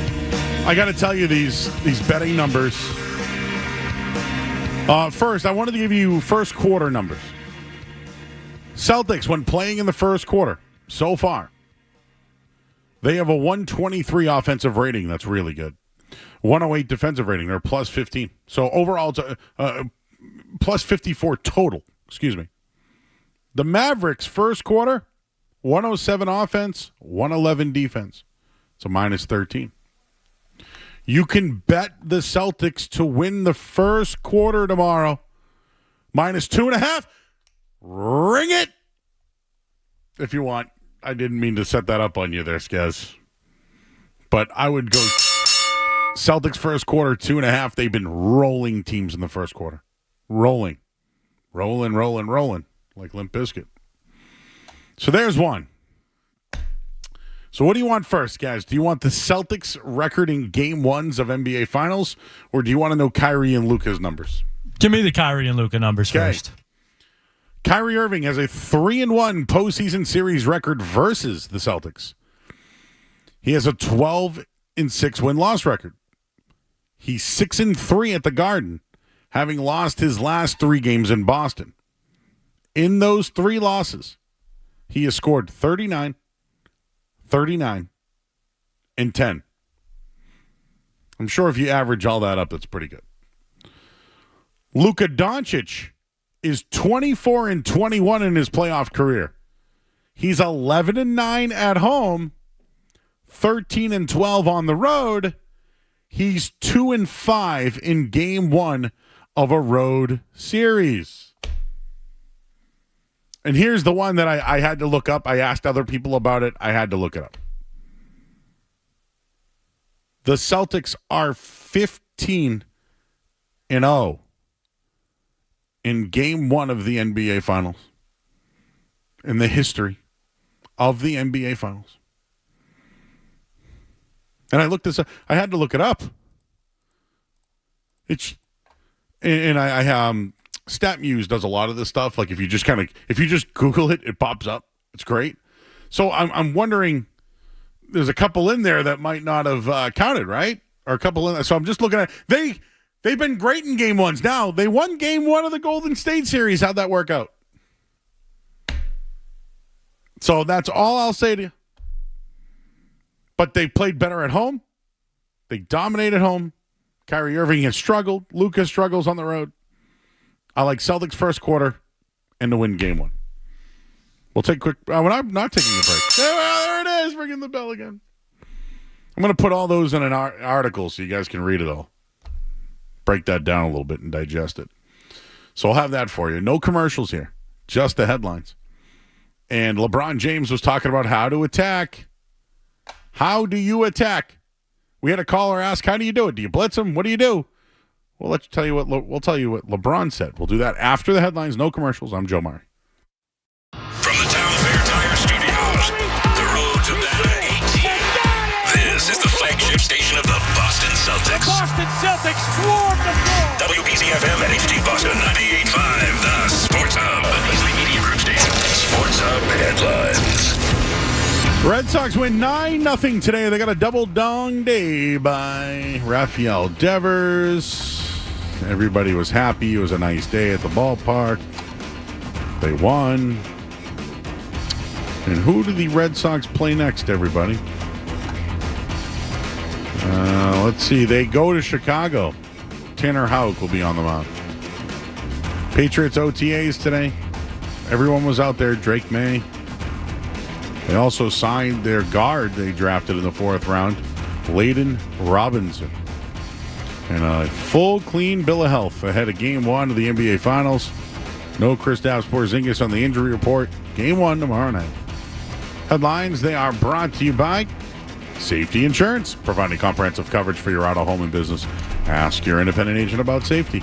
I got to tell you these betting numbers. First, I wanted to give you first quarter numbers. Celtics, when playing in the first quarter, so far, they have a 123 offensive rating. That's really good. 108 defensive rating. They're plus 15. So overall, it's a plus 54 total. Excuse me. The Mavericks, first quarter, 107 offense, 111 defense. It's a minus 13. You can bet the Celtics to win the first quarter tomorrow. Minus 2.5. Ring it if you want. I didn't mean to set that up on you there, Skez. But I would go Celtics first quarter, 2.5. They've been rolling teams in the first quarter. Rolling. Like Limp Bizkit. So there's one. So what do you want first, guys? Do you want the Celtics record in game ones of NBA Finals, or do you want to know Kyrie and Luka's numbers? Give me the Kyrie and Luka numbers first. Kyrie Irving has a 3-1 postseason series record versus the Celtics. He has a 12-6 win-loss record. He's 6-3 at the Garden, having lost his last 3 games in Boston. In those 3 losses, he has scored 39, 39, and 10. I'm sure if you average all that up, that's pretty good. Luka Doncic is 24-21 in his playoff career. He's 11-9 at home, 13-12 on the road. He's 2-5 in game 1 of a road series. And here's the one that I had to look up. I asked other people about it. I had to look it up. The Celtics are 15-0 in game 1 of the NBA Finals. In the history of the NBA Finals. And I looked this up. I had to look it up. StatMuse does a lot of this stuff. Like if you just Google it, it pops up. It's great. So I'm wondering, there's a couple in there that might not have counted, right? Or a couple in there. So I'm just looking at they've been great in game ones. Now they won game 1 of the Golden State series. How'd that work out? So that's all I'll say to you. But they played better at home. They dominate at home. Kyrie Irving has struggled. Luka struggles on the road. I like Celtics first quarter and to win game 1. We'll take quick. When I'm not taking a break. There it is. Ringing the bell again. I'm going to put all those in an article so you guys can read it all. Break that down a little bit and digest it. So I'll have that for you. No commercials here. Just the headlines. And LeBron James was talking about how to attack. How do you attack? We had a caller ask, how do you do it? Do you blitz him? What do you do? Well, we'll tell you what LeBron said. We'll do that after the headlines. No commercials. I'm Joe Murray. From the Town Fair Tire Studios, the road to Banner 18. This is the flagship station of the Boston Celtics. The Boston Celtics swarm the floor. WBCFM and HD Boston 98.5, the Sports Hub. Weekly media group station. Sports Hub headlines. Red Sox win 9-0 today. They got a double dong day by Rafael Devers. Everybody was happy. It was a nice day at the ballpark. They won. And who do the Red Sox play next, everybody? Let's see. They go to Chicago. Tanner Houck will be on the mound. Patriots OTAs today. Everyone was out there. Drake May. They also signed their guard they drafted in the 4th round, Layden Robinson. And a full, clean bill of health ahead of Game 1 of the NBA Finals. No Kristaps Porzingis on the injury report. Game 1 tomorrow night. Headlines, they are brought to you by Safety Insurance, providing comprehensive coverage for your auto, home, and business. Ask your independent agent about safety.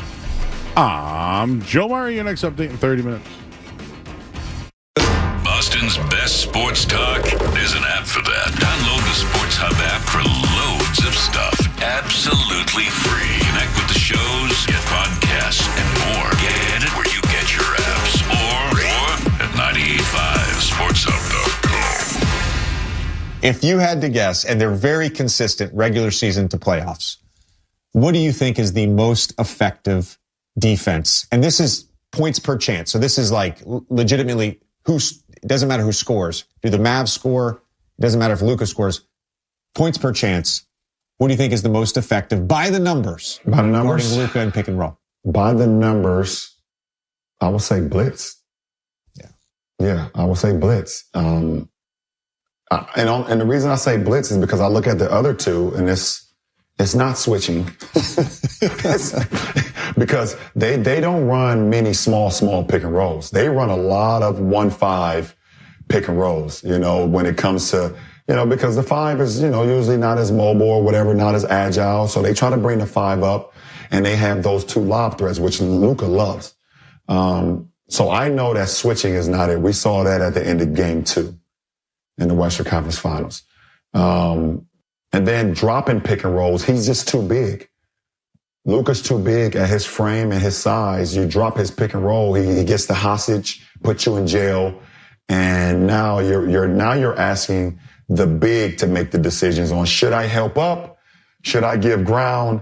I'm Joe Murray. Your next update in 30 minutes. Boston's best sports talk. There's an app for that. Download the Sports Hub app for loads of stuff. Absolutely free. Connect with the shows, get podcasts, and more. Get it where you get your apps. Or at 985sportshub.com. If you had to guess, and they're very consistent regular season to playoffs, what do you think is the most effective defense? And this is points per chance. So this is like legitimately it doesn't matter who scores. Do the Mavs score? It doesn't matter if Luka scores. Points per chance. What do you think is the most effective by the numbers? By the numbers? Guarding Luka and pick and roll. By the numbers, I will say blitz. Yeah, I will say blitz. And the reason I say blitz is because I look at the other two, and it's not switching. Because they don't run many small pick and rolls. They run a lot of 1-5 pick and rolls, when it comes to, because the 5 is, usually not as mobile or whatever, not as agile. So they try to bring the 5 up, and they have those 2 lob threats, which Luka loves. So I know that switching is not it. We saw that at the end of game 2 in the Western Conference Finals. And then dropping pick and rolls, he's just too big. Luka's too big at his frame and his size. You drop his pick and roll, he gets the hostage, puts you in jail, and now you're asking the big to make the decisions on, should I help up? Should I give ground?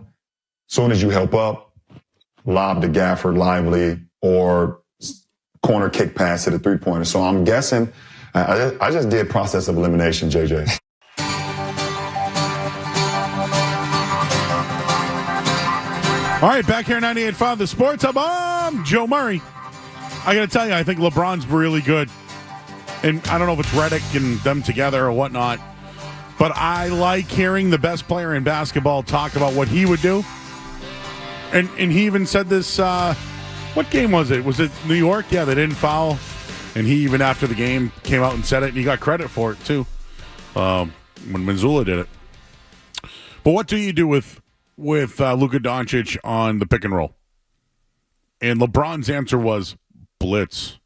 Soon as you help up, lob to Gafford Lively or corner kick pass to the 3-pointer. So I'm guessing, I just did process of elimination, JJ. All right, back here 98.5 The Sports Hub. I'm Joe Murray. I got to tell you, I think LeBron's really good. And I don't know if it's Redick and them together or whatnot, but I like hearing the best player in basketball talk about what he would do. And he even said this, what game was it? Was it New York? Yeah, they didn't foul. And he, even after the game, came out and said it, and he got credit for it, too, when Missoula did it. But what do you do with Luka Doncic on the pick and roll? And LeBron's answer was blitz.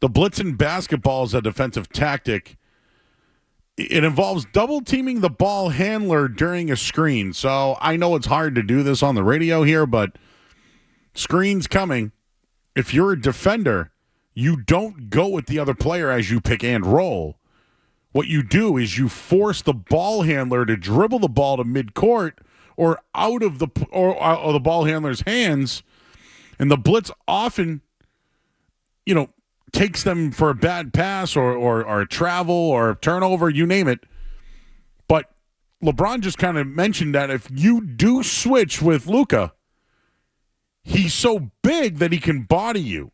The blitz in basketball is a defensive tactic. It involves double teaming the ball handler during a screen. So I know it's hard to do this on the radio here, but screen's coming. If you're a defender, you don't go with the other player as you pick and roll. What you do is you force the ball handler to dribble the ball to midcourt or out of the ball handler's hands, and the blitz often, takes them for a bad pass or a travel or a turnover, you name it. But LeBron just kind of mentioned that if you do switch with Luka, he's so big that he can body you.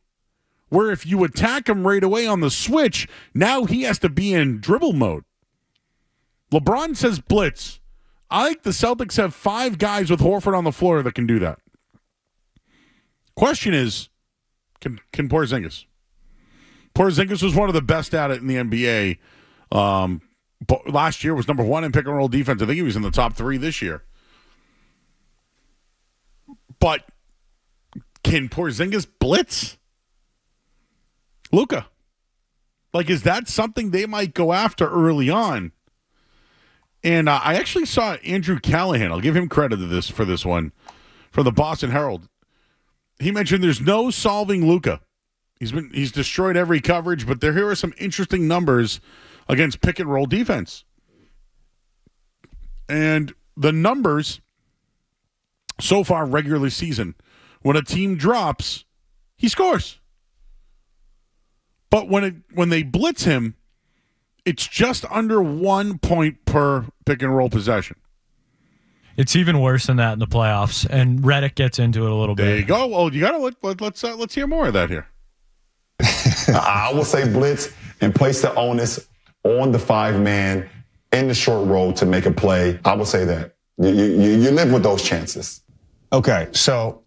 Where if you attack him right away on the switch, now he has to be in dribble mode. LeBron says blitz. I think the Celtics have 5 guys with Horford on the floor that can do that. Question is, can Porzingis? Porzingis was one of the best at it in the NBA. But last year was number 1 in pick and roll defense. I think he was in the top 3 this year. But can Porzingis blitz Luka? Like, is that something they might go after early on? And I actually saw Andrew Callahan. I'll give him credit for this one, from the Boston Herald. He mentioned there's no solving Luka. He's destroyed every coverage, but here are some interesting numbers against pick and roll defense. And the numbers so far regular season, when a team drops, he scores. But when they blitz him, it's just under 1 point per pick and roll possession. It's even worse than that in the playoffs, and Redick gets into it a little bit. There you go. Well, you gotta let's hear more of that here. I will say blitz and place the onus on the 5-man in the short roll to make a play. I will say that you live with those chances. Okay, so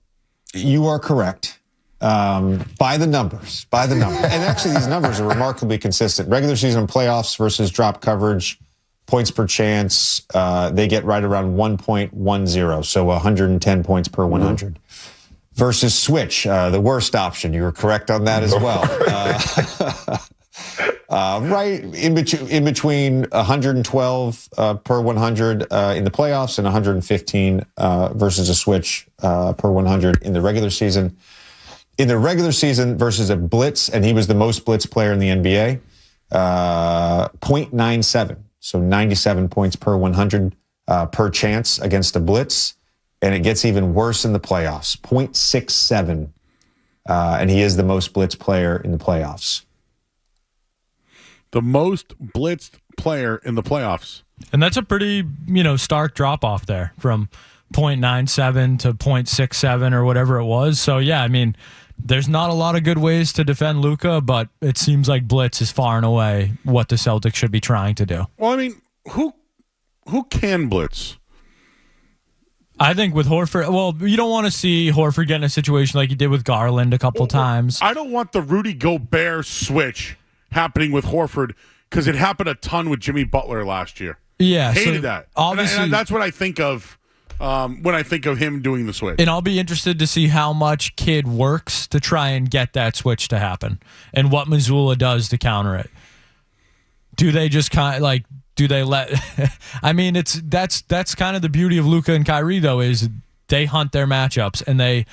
you are correct. By the numbers. And actually, these numbers are remarkably consistent. Regular season playoffs versus drop coverage, points per chance, they get right around 1.10, so 110 points per 100. Versus switch, the worst option. You were correct on that as well. Right in between 112 per 100 in the playoffs and 115 versus a switch per 100 in the regular season. In the regular season versus a blitz, and he was the most blitz player in the NBA, 0.97. so 97 points per 100 per chance against a blitz. And it gets even worse in the playoffs, 0.67. And he is the most blitzed player in the playoffs. The most blitzed player in the playoffs. And that's a pretty, stark drop-off there from 0.97 to 0.67 or whatever it was. So, yeah, I mean, there's not a lot of good ways to defend Luka, but it seems like blitz is far and away what the Celtics should be trying to do. Well, I mean, who can blitz? I think with Horford, well, you don't want to see Horford get in a situation like he did with Garland a couple times. I don't want the Rudy Gobert switch happening with Horford because it happened a ton with Jimmy Butler last year. Yeah. Hated that. Obviously, and that's what I think of when I think of him doing the switch. And I'll be interested to see how much Kidd works to try and get that switch to happen and what Missoula does to counter it. Do they just do they let I mean that's kind of the beauty of Luka and Kyrie though, is they hunt their matchups and they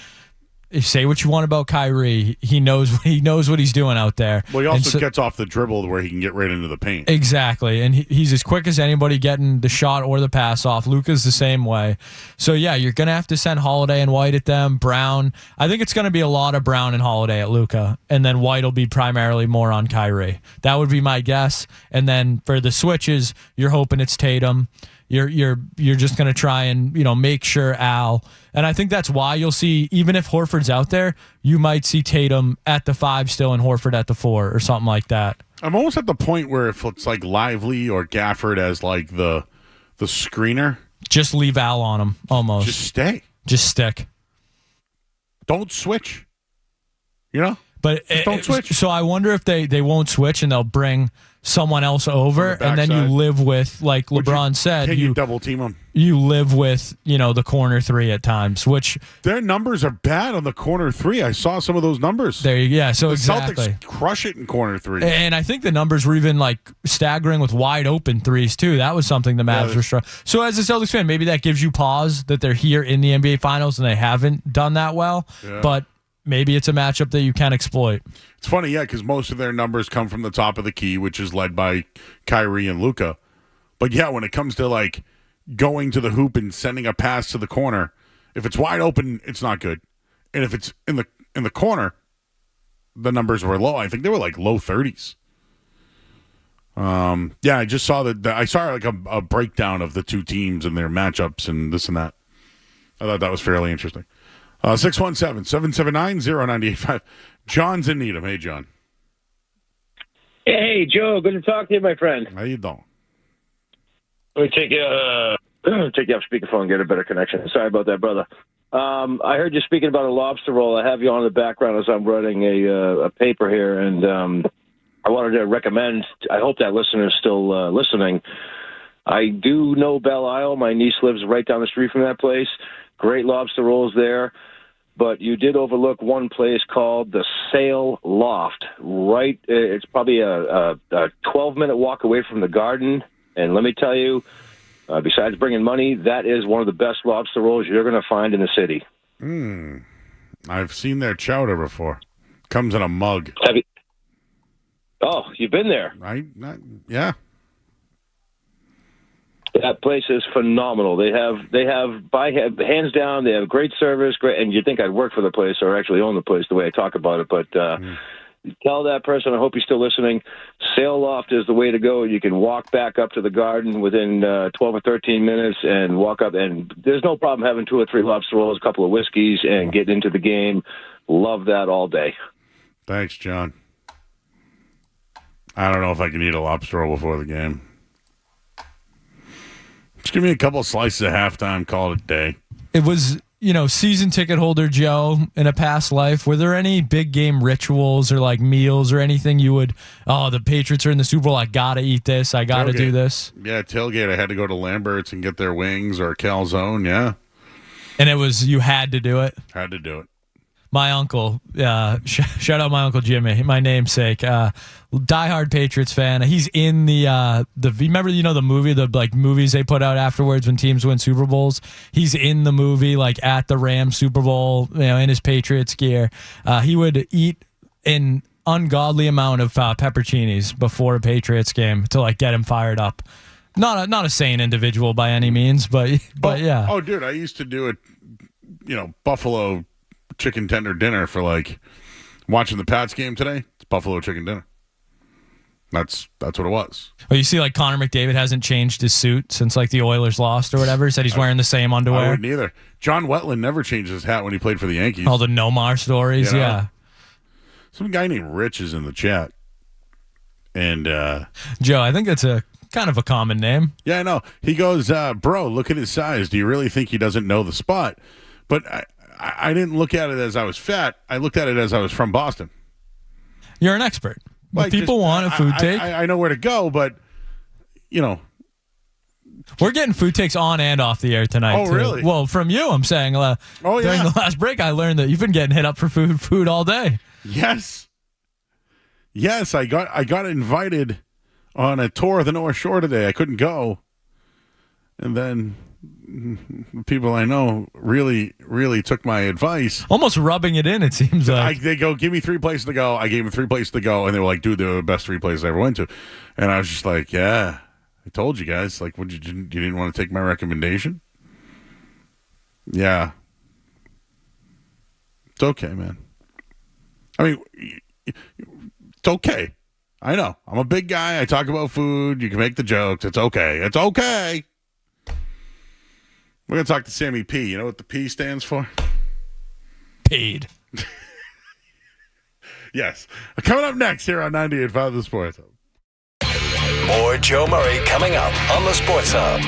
say what you want about Kyrie. He knows what he's doing out there. Well, he also gets off the dribble where he can get right into the paint. Exactly. And he's as quick as anybody getting the shot or the pass off. Luka's the same way. So, yeah, you're going to have to send Holiday and White at them. Brown. I think it's going to be a lot of Brown and Holiday at Luka. And then White will be primarily more on Kyrie. That would be my guess. And then for the switches, you're hoping it's Tatum. You're just going to try and, make sure Al. And I think that's why you'll see, even if Horford's out there, you might see Tatum at the 5 still and Horford at the 4 or something like that. I'm almost at the point where if it's like Lively or Gafford as like the screener. Just leave Al on him, almost. Just stay. Just stick. Don't switch. But don't switch. So I wonder if they won't switch and they'll bring someone else over, and then you live with, like LeBron said, can you double team them? You live with the corner 3 at times, which their numbers are bad on the corner 3. I saw some of those numbers. There, yeah. So the exactly, Celtics crush it in corner 3, and I think the numbers were even like staggering with wide open threes too. That was something the Mavs were struggling. So as a Celtics fan, maybe that gives you pause that they're here in the NBA Finals and they haven't done that well, but. Maybe it's a matchup that you can exploit. It's funny, because most of their numbers come from the top of the key, which is led by Kyrie and Luka. But yeah, when it comes to like going to the hoop and sending a pass to the corner, if it's wide open, it's not good. And if it's in the corner, the numbers were low. I think they were like low 30s. Yeah, I just saw I saw like a breakdown of the two teams and their matchups and this and that. I thought that was fairly interesting. 617-779-0985. John's in Needham. Hey, John. Hey, Joe. Good to talk to you, my friend. How you doing? Let me take you off speakerphone and get a better connection. Sorry about that, brother. I heard you speaking about a lobster roll. I have you on the background as I'm writing a paper here, and I wanted to recommend, I hope that listener is still listening. I do know Belle Isle. My niece lives right down the street from that place. Great lobster rolls there. But you did overlook one place called the Sail Loft. Right, it's probably a 12-minute walk away from the Garden. And let me tell you, besides bringing money, that is one of the best lobster rolls you're going to find in the city. I've seen their chowder before. Comes in a mug. Oh, you've been there? Yeah. That place is phenomenal. They have hands down. They have great service, great, and you'd think I'd work for the place or actually own the place the way I talk about it. But tell that person, I hope he's still listening, Sail Loft is the way to go. You can walk back up to the Garden within 12 or 13 minutes and walk up, and there's no problem having 2 or 3 lobster rolls, a couple of whiskeys, and get into the game. Love that all day. Thanks, John. I don't know if I can eat a lobster roll before the game. Just give me a couple of slices at halftime, call it a day. It was, season ticket holder Joe in a past life. Were there any big game rituals or like meals or anything you would, the Patriots are in the Super Bowl, I got to eat this, I got to do this? Yeah, tailgate. I had to go to Lambert's and get their wings or calzone, yeah. And it was, you had to do it? Had to do it. My uncle, shout out my Uncle Jimmy, my namesake, diehard Patriots fan. He's in the remember, the movie, the like movies they put out afterwards when teams win Super Bowls. He's in the movie, like at the Rams Super Bowl, in his Patriots gear. He would eat an ungodly amount of pepperoncinis before a Patriots game to like get him fired up. Not a sane individual by any means, but yeah. Oh, dude, I used to do it, buffalo chicken tender dinner for watching the Pats game today. It's buffalo chicken dinner. That's what it was. Well, you see, Connor McDavid hasn't changed his suit since the Oilers lost or whatever. He said he's wearing the same underwear. I wouldn't either. John Wetland never changed his hat when he played for the Yankees. All the Nomar stories, yeah. Some guy named Rich is in the chat. And Joe, I think that's a kind of a common name. Yeah, I know. He goes, bro, look at his size. Do you really think he doesn't know the spot? But I didn't look at it as I was fat. I looked at it as I was from Boston. You're an expert. If people want a food take. I know where to go, but, We're getting food takes on and off the air tonight. Oh, too. really? Well, from you, I'm saying. During the last break, I learned that you've been getting hit up for food all day. Yes. Yes, I got invited on a tour of the North Shore today. I couldn't go. And then people I know really, really took my advice. Almost rubbing it in, it seems like. They go, give me 3 places to go. I gave them 3 places to go. And they were like, dude, they're the best 3 places I ever went to. And I was just like, yeah, I told you guys. You didn't want to take my recommendation? Yeah. It's okay, man. I mean, it's okay. I know. I'm a big guy. I talk about food. You can make the jokes. It's okay. It's okay. We're going to talk to Sammy P. You know what the P stands for? Paid. Yes. Coming up next here on 98.5 The Sports Hub. More Joe Murray coming up on The Sports Hub.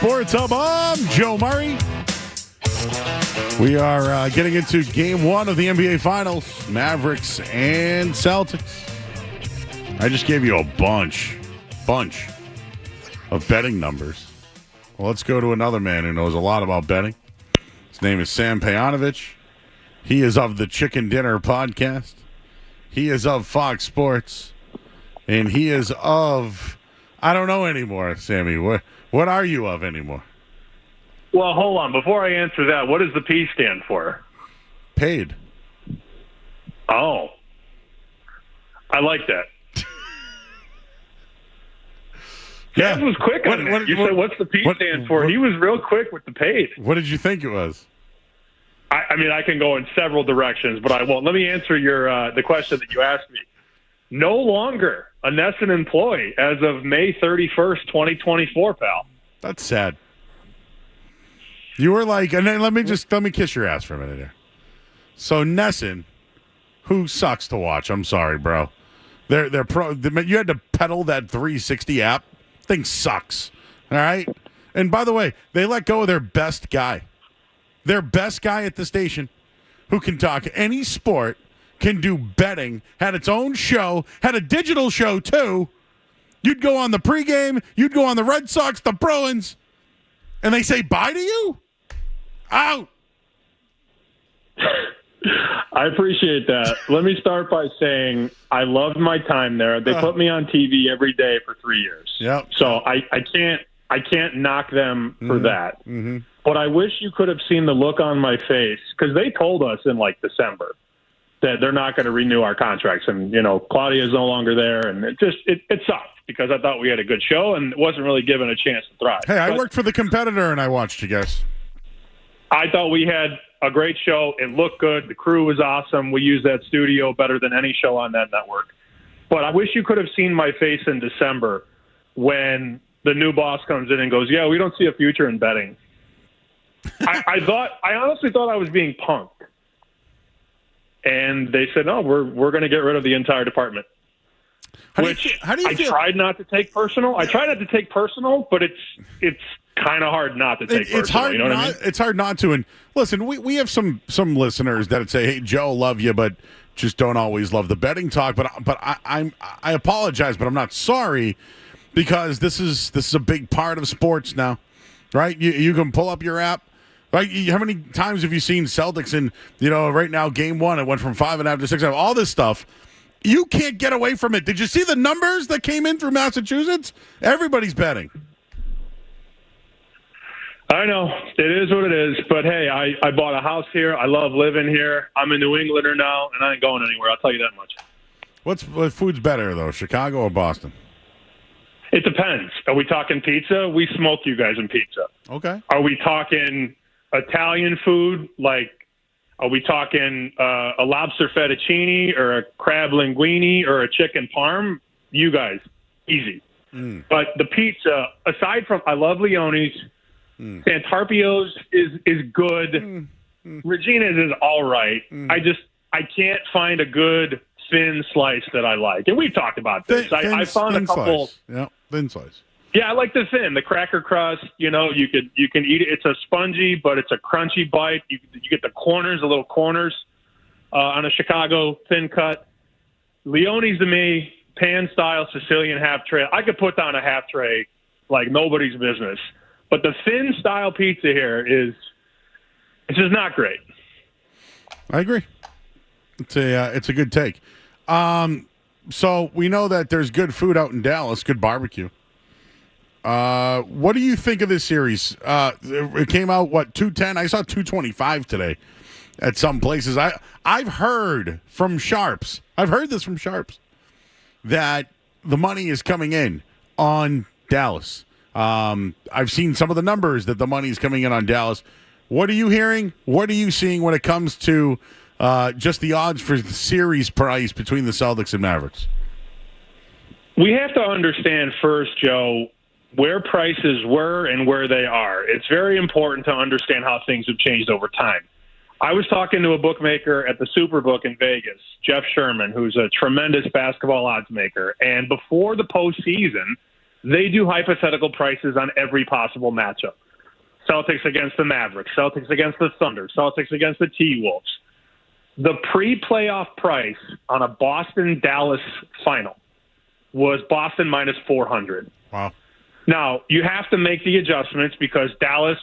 Sports Hub. I'm Joe Murray. We are getting into Game 1 of the NBA Finals, Mavericks and Celtics. I just gave you a bunch of betting numbers. Well, let's go to another man who knows a lot about betting. His name is Sam Pejanovich. He is of the Chicken Dinner podcast. He is of Fox Sports. And he is of... I don't know anymore, Sammy. What are you of anymore? Well, hold on. Before I answer that, what does the P stand for? Paid. Oh. I like that. Yeah. Jeff was quick on that. You said, what's the P stand for? He was real quick with the paid. What did you think it was? I mean, I can go in several directions, but I won't. Let me answer the question that you asked me. No longer a Nesson employee as of May 31st, 2024, pal. That's sad. You were like, and then let me kiss your ass for a minute here. So Nesson, who sucks to watch, I'm sorry, bro. They're pro. You had to pedal that 360 app. Thing sucks. All right. And by the way, they let go of their best guy. Their best guy at the station, who can talk any sport, can do betting, had its own show, had a digital show too. You'd go on the pregame, you'd go on the Red Sox, the Bruins, and they say bye to you? Out. I appreciate that. Let me start by saying I loved my time there. They put me on TV every day for 3 years. Yep. So I can't knock them for that. Mm-hmm. But I wish you could have seen the look on my face, because they told us in like December that they're not going to renew our contracts. And, Claudia is no longer there. And it sucked, because I thought we had a good show and wasn't really given a chance to thrive. Hey, I worked for the competitor and I watched you guys. I thought we had a great show. It looked good. The crew was awesome. We used that studio better than any show on that network. But I wish you could have seen my face in December when the new boss comes in and goes, yeah, we don't see a future in betting. I honestly thought I was being punked. And they said, no, we're going to get rid of the entire department. How do you feel? Tried not to take personal. But it's kind of hard not to take personal. It's hard. You know what I mean? It's hard not to. And listen, we have some listeners that would say, "Hey, Joe, love you, but just don't always love the betting talk." But I apologize, but I'm not sorry, because this is a big part of sports now, right? You can pull up your app. Right? How many times have you seen Celtics in, right now, Game 1, it went from 5.5 to 6.5, all this stuff. You can't get away from it. Did you see the numbers that came in through Massachusetts? Everybody's betting. I know. It is what it is. But, hey, I bought a house here. I love living here. I'm a New Englander now, and I ain't going anywhere. I'll tell you that much. What food's better, though, Chicago or Boston? It depends. Are we talking pizza? We smoke you guys in pizza. Okay. Are we talking Italian food? Like, are we talking a lobster fettuccine or a crab linguine or a chicken parm? You guys, easy. But the pizza, aside from, I love Leone's. Santarpio's is good. Regina's is all right. I can't find a good thin slice that I like. And we've talked about this. I found a couple. Yeah, thin slice. Yeah, I like the thin, the cracker crust. You can eat it. It's a spongy, but it's a crunchy bite. You get the corners, the little corners on a Chicago thin cut. Leone's to me, pan style Sicilian half tray. I could put down a half tray like nobody's business. But the thin style pizza here it's just not great. I agree. It's a good take. So we know that there's good food out in Dallas, good barbecue. What do you think of this series? It came out, 210? I saw 225 today at some places. I've heard from Sharps. I've heard this from Sharps that the money is coming in on Dallas. I've seen some of the numbers that the money is coming in on Dallas. What are you hearing? What are you seeing when it comes to just the odds for the series price between the Celtics and Mavericks? We have to understand first, Joe, where prices were and where they are. It's very important to understand how things have changed over time. I was talking to a bookmaker at the Superbook in Vegas, Jeff Sherman, who's a tremendous basketball odds maker. And before the postseason, They do hypothetical prices on every possible matchup. Celtics against the Mavericks, Celtics against the Thunder, Celtics against the T-Wolves. The pre-playoff price on a Boston-Dallas final was Boston minus 400. Wow. Now, you have to make the adjustments because Dallas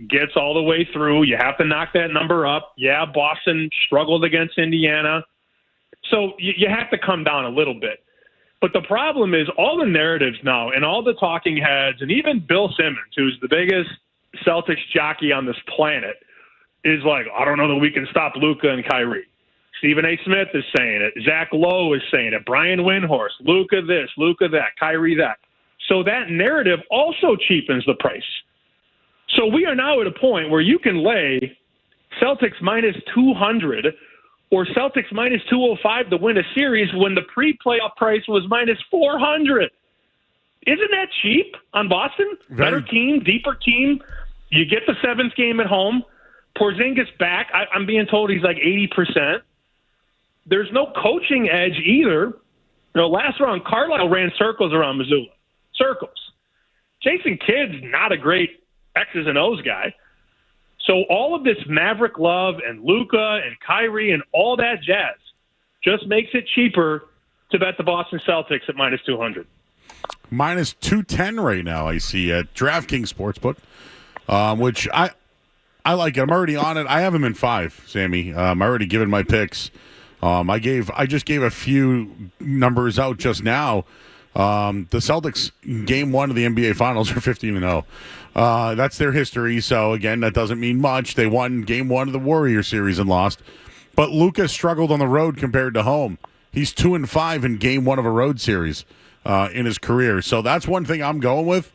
gets all the way through. You have to knock that number up. Yeah, Boston struggled against Indiana. So you have to come down a little bit. But the problem is all the narratives now and all the talking heads and even Bill Simmons, who's the biggest Celtics jockey on this planet, is like, I don't know that we can stop Luka and Kyrie. Stephen A. Smith is saying it. Zach Lowe is saying it. Brian Windhorst, Luka this, Luka that, Kyrie that. So that narrative also cheapens the price. So we are now at a point where you can lay Celtics minus 200 or Celtics minus 205 to win a series when the pre-playoff price was minus 400. Isn't that cheap on Boston? Better team, deeper team. You get the seventh game at home. Porzingis back. I'm being told he's like 80%. There's no coaching edge either. Last round, Carlisle ran circles around Missoula. Circles. Jason Kidd's not a great X's and O's guy. So all of this Maverick love and Luka and Kyrie and all that jazz just makes it cheaper to bet the Boston Celtics at minus 200. Minus 210 right now, I see at DraftKings Sportsbook, which I like it. I'm already on it. I have him in 5, Sammy. I'm already given my picks. I just gave a few numbers out just now. The Celtics game 1 of the NBA Finals are 15-0. That's their history. So again, that doesn't mean much. They won game 1 of the Warrior series and lost, but Luka struggled on the road compared to home. He's 2-5 in game 1 of a road series in his career. So that's one thing I'm going with.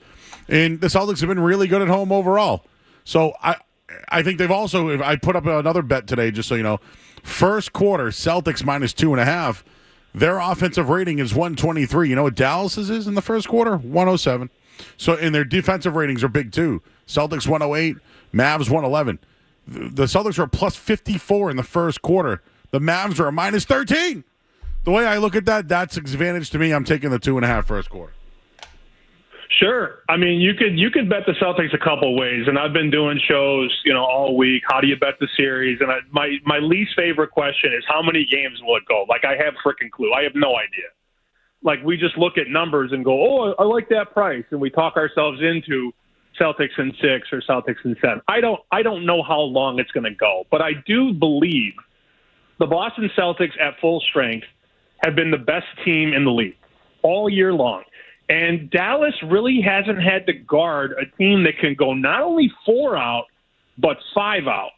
And the Celtics have been really good at home overall. So I think they've also, if I put up another bet today, just so you know, first quarter Celtics minus 2.5. Their offensive rating is 123. You know what Dallas's is in the first quarter? 107. So, and their defensive ratings are big too. Celtics 108, Mavs 111. The Celtics are plus 54 in the first quarter. The Mavs are a minus 13. The way I look at that, that's advantage to me. I'm taking the 2.5 first quarter. Sure. I mean, you could bet the Celtics a couple ways, and I've been doing shows, all week. How do you bet the series? And my least favorite question is how many games will it go? Like, I have freaking clue. I have no idea. Like, we just look at numbers and go, oh, I like that price, and we talk ourselves into Celtics in 6 or Celtics in 7. I don't know how long it's going to go, but I do believe the Boston Celtics at full strength have been the best team in the league all year long. And Dallas really hasn't had to guard a team that can go not only 4 out, but 5 out.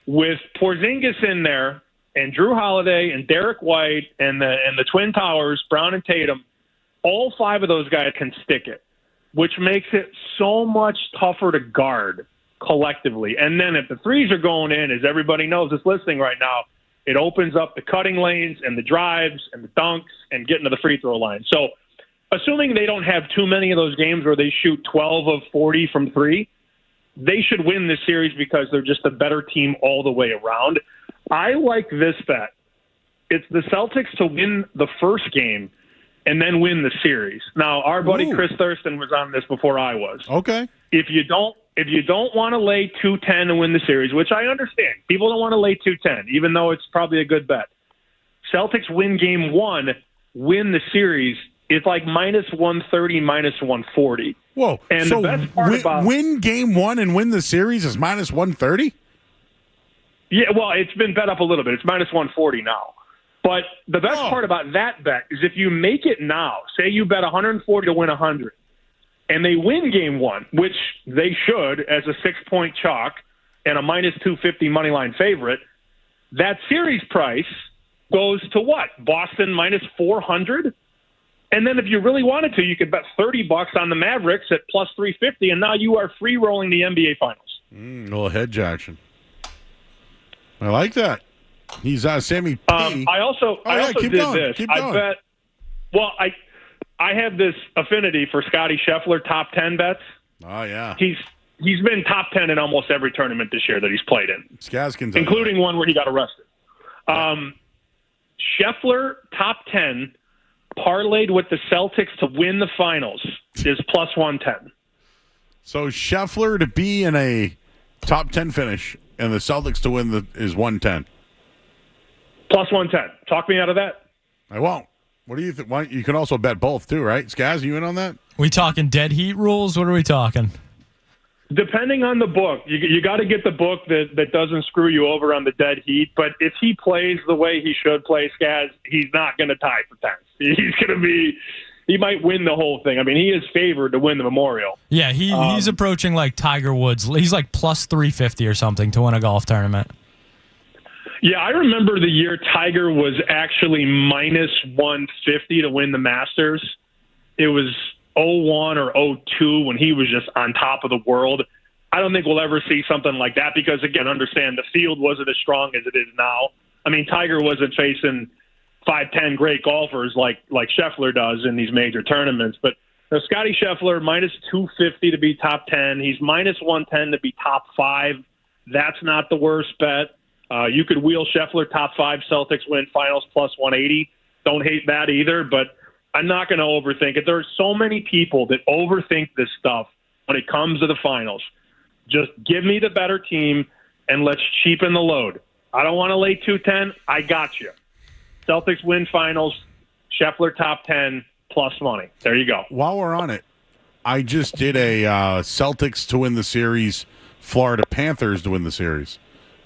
With Porzingis in there and Drew Holiday and Derek White and the Twin Towers, Brown and Tatum, all 5 of those guys can stick it, which makes it so much tougher to guard collectively. And then if the threes are going in, as everybody knows that's listening right now, it opens up the cutting lanes and the drives and the dunks and getting to the free throw line. So assuming they don't have too many of those games where they shoot 12 of 40 from 3, they should win this series because they're just a better team all the way around. I like this bet. It's the Celtics to win the first game and then win the series. Now, our buddy Chris Thurston was on this before I was. Okay. If you don't want to lay 210 and win the series, which I understand, people don't want to lay 210, even though it's probably a good bet. Celtics win game 1, win the series. It's like minus 130, minus 140. Whoa. And so the best part about win game 1 and win the series is minus 130? Yeah, well, it's been bet up a little bit. It's minus 140 now. But the best part about that bet is if you make it now, say you bet 140 to win 100, and they win game 1, which they should as a 6-point chalk and a minus 250 money line favorite, that series price goes to what? Boston minus 400? And then if you really wanted to, you could bet $30 on the Mavericks at plus 350, and now you are free rolling the NBA Finals. A little hedge action. I like that. He's Sammy P. I also did this. Keep going. I bet. Well, I have this affinity for Scotty Scheffler top 10 bets. Oh yeah. He's been top 10 in almost every tournament this year that he's played in, Skazkin's including one where he got arrested. Scheffler top 10. Parlayed with the Celtics to win the finals is plus 110. So Scheffler to be in a top 10 finish and the Celtics to win is 110. Plus 110. Talk me out of that. I won't. What do you think? You can also bet both too, right? Skaz, you in on that? We talking dead heat rules? What are we talking? Depending on the book, you got to get the book that doesn't screw you over on the dead heat. But if he plays the way he should play, Skaz, he's not going to tie for 10th. He's going to be. He might win the whole thing. I mean, he is favored to win the Memorial. Yeah, he's approaching like Tiger Woods. He's like plus 350 or something to win a golf tournament. Yeah, I remember the year Tiger was actually minus 150 to win the Masters. It was 01 or 02 when he was just on top of the world. I don't think we'll ever see something like that because, again, understand the field wasn't as strong as it is now. I mean, Tiger wasn't facing 5'10" great golfers like Scheffler does in these major tournaments. But Scotty Scheffler, minus 250 to be top 10. He's minus 110 to be top 5. That's not the worst bet. You could wheel Scheffler top 5, Celtics win finals plus 180. Don't hate that either, but I'm not going to overthink it. There are so many people that overthink this stuff when it comes to the finals. Just give me the better team and let's cheapen the load. I don't want to lay 210. I got you. Celtics win finals, Scheffler top 10 plus money. There you go. While we're on it, I just did a Celtics to win the series, Florida Panthers to win the series.